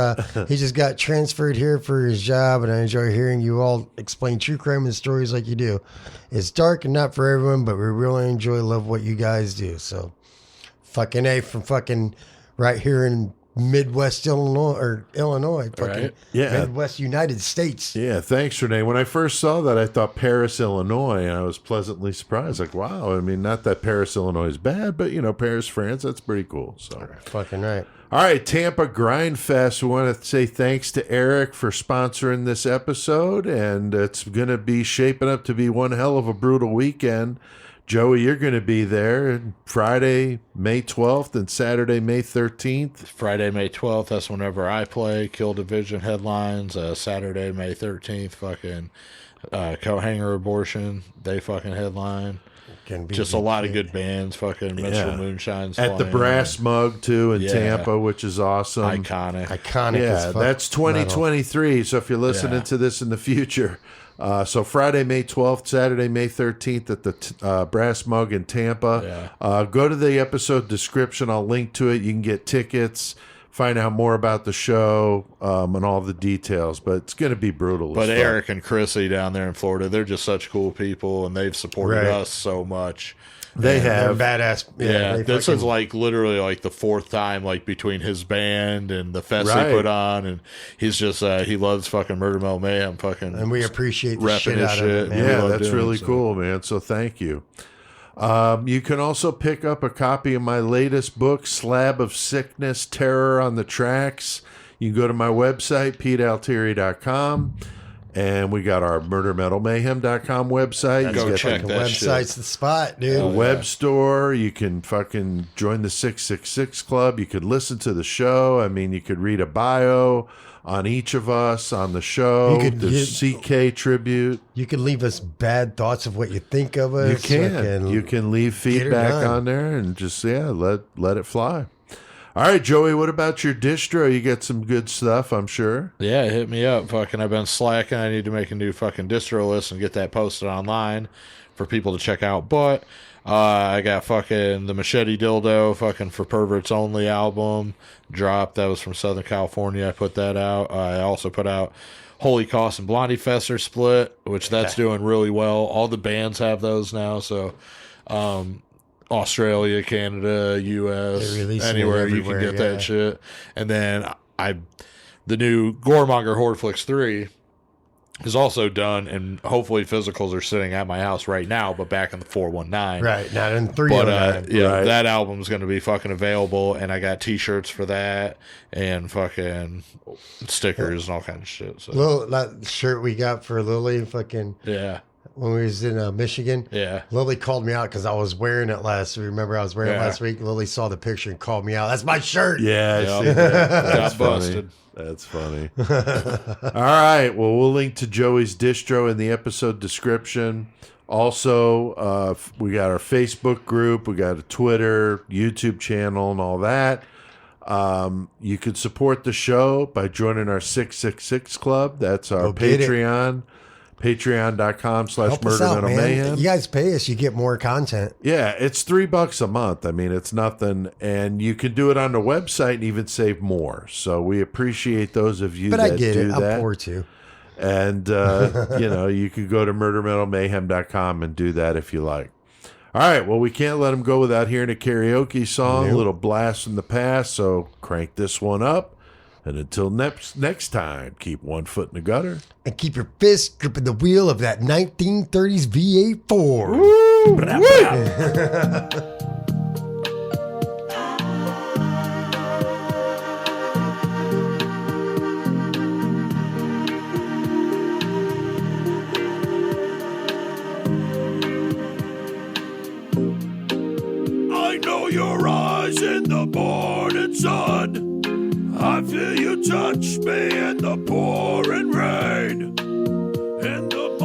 he just got transferred here for his job, and I enjoy hearing you all explain true crime and stories like you do. It's dark and not for everyone, but we really love what you guys do. So, fucking A from fucking right here in Midwest Illinois, fucking Right. Yeah. Midwest United States. Yeah, thanks, Renee. When I first saw that, I thought Paris, Illinois, and I was pleasantly surprised. Like, wow, I mean, not that Paris, Illinois is bad, but, Paris, France, that's pretty cool. So, Fucking right. all right, Tampa Grind Fest. We want to say thanks to Eric for sponsoring this episode, and it's going to be shaping up to be one hell of a brutal weekend. Joey, you're going to be there Friday, May 12th, and Saturday, May 13th. Friday, May 12th, that's whenever I play. Kill Division headlines. Saturday, May 13th, fucking Co-Hanger Abortion. They fucking headline. Just a lot of good bands. Fucking Mitchell Moonshine's at the playing. Brass Mug, too, in Yeah. Tampa, which is awesome. Iconic. Iconic Yeah, as fuck. that's 2023. So if you're listening Yeah. to this in the future, so Friday, May 12th, Saturday, May 13th at the Brass Mug in Tampa. Go to the episode description. I'll link to it. You can get tickets, find out more about the show, and all the details. But it's going to be brutal. But as fuck. Eric and Chrissy down there in Florida, they're just such cool people, and they've supported Right. us so much. They They're have. badass. Yeah, they this fucking- is like literally like the fourth time like between his band and the fest Right. he put on, and he's just he loves fucking Murder Metal Mayhem, fucking, and we appreciate the repping shit his out shit. of it, man. We Yeah, love that's doing really it, so. cool, man. So thank you. You can also pick up a copy of my latest book, Slab of Sickness, Terror on the Tracks. You can go to my website, PeteAltieri.com, and we got our MurderMetalMayhem.com website. Go You got check the that Website's the spot, dude. web store. You can fucking join the 666 Club. You could listen to the show. I mean, you could read a bio on each of us on the show. You could the get- CK tribute. You can leave us bad thoughts of what you think of us. You can. Fucking- You can leave get her feedback done. on there and just let it fly. All right, Joey, what about your distro? You got some good stuff, I'm sure. Yeah, hit me up. Fucking, I've been slacking. I need to make a new fucking distro list and get that posted online for people to check out. But I got fucking the Machete Dildo, fucking For Perverts Only album dropped. That was from Southern California. I put that out. I also put out Holy Cost and Blondie Fester split, which that's doing really well. All the bands have those now, so Australia, Canada, US, They're releasing it anywhere you can everywhere, get yeah. that shit. And then the new Goremonger Horrorflix 3 is also done, and hopefully physicals are sitting at my house right now, but back in the 419. Right, not in But 309. yeah, Right. that album's going to be fucking available, and I got t-shirts for that and fucking stickers and all kinds of shit. So Little that shirt we got for Lily, fucking yeah, when we was in Michigan. yeah. Lily called me out because I was wearing it last. Remember, I was wearing it Yeah. last week. Lily saw the picture and called me out. That's my shirt. Yeah, I Yep. see that. That's Got funny. busted. That's funny. All right. Well, we'll link to Joey's distro in the episode description. Also, we got our Facebook group. We got a Twitter, YouTube channel, and all that. You could support the show by joining our 666 Club. That's our Go get it. Patreon. Help us out, Patreon.com/Murder man. Mayhem. You guys pay us, you get more content. Yeah, it's $3 a month. I mean, it's nothing, and you can do it on the website and even save more. So we appreciate those of you But that I get do it. I'm that. poor too. And you can go to murdermetalmayhem.com and do that if you like. All right, well, we can't let them go without hearing a karaoke song, a little blast from the past. So crank this one up, and until next time, keep one foot in the gutter. And keep your fist gripping the wheel of that 1930s V8 Ford. I know your eyes in the morning sun. I feel you touch me in the pouring rain. In the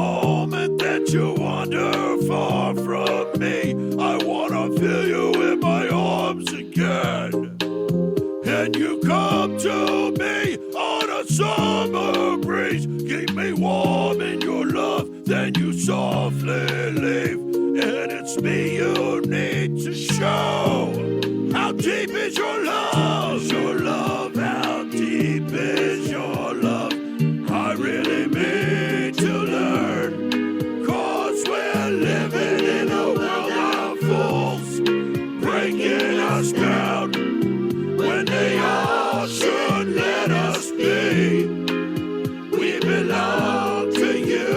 you come to me on a summer breeze. Keep me warm in your love, then you softly leave. And it's me you need to show. How deep is your love? Your love, how deep is your love? I really mean to learn. 'Cause we're living in a world of fools, breaking us down when they all should let us be. We belong to you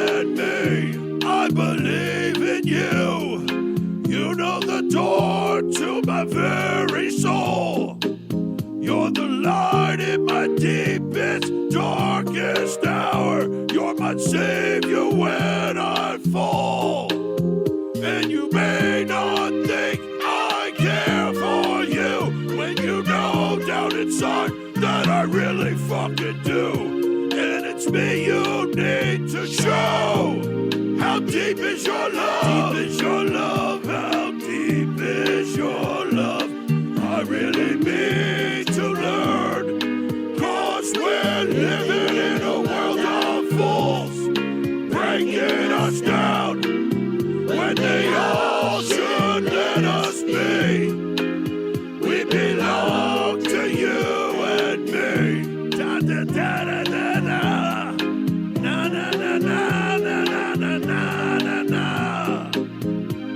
and me. I believe in you. You know the door to my very soul. You're the light in my deepest, darkest hour. You're my savior when I fall. And you may not think I care for you, when you know down inside that I really fucking do. And it's me you need to show. How deep is your love? Deep is your love? How deep is your love? I really mean to learn. 'Cause we're living in a world of fools, breaking us down when they all should let us be. We belong to you and me. Da da da da da da. Na na na na na na na na na na.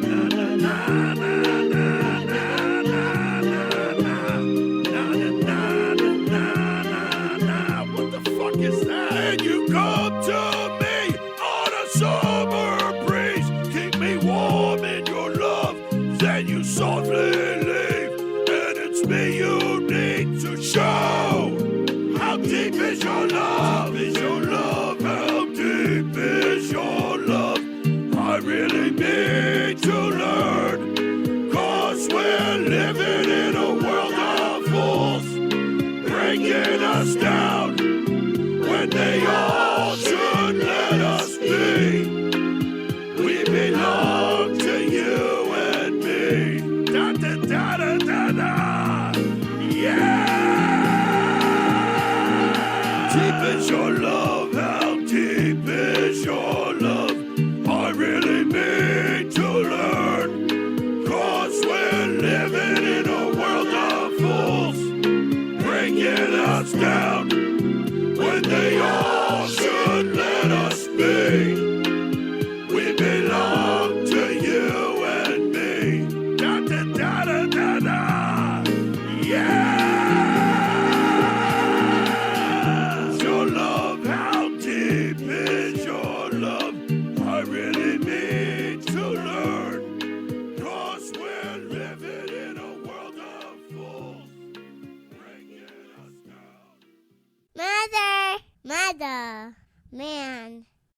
Na na na na na na na na na. Na na na na na. What the fuck is that? And you come to me on a summer breeze. Keep me warm in your love, then you softly leave. And it's me you need to show. How deep is your love? Is your love? How deep is your love? I really need to learn. 'Cause we're living in a world of fools, breaking us down when they all should let us be. We belong to you and me. Da da da da da da. Yeah. Deep is your love? How deep is your love? I really need to learn. 'Cause we're living in a world of fools, breaking us down when they all should let us be. We belong to you and me. Da da da da da da. Yeah. Your love, how deep is your love? I really need to learn. 'Cause we're living in a world of fools, breaking us down. Mother, man.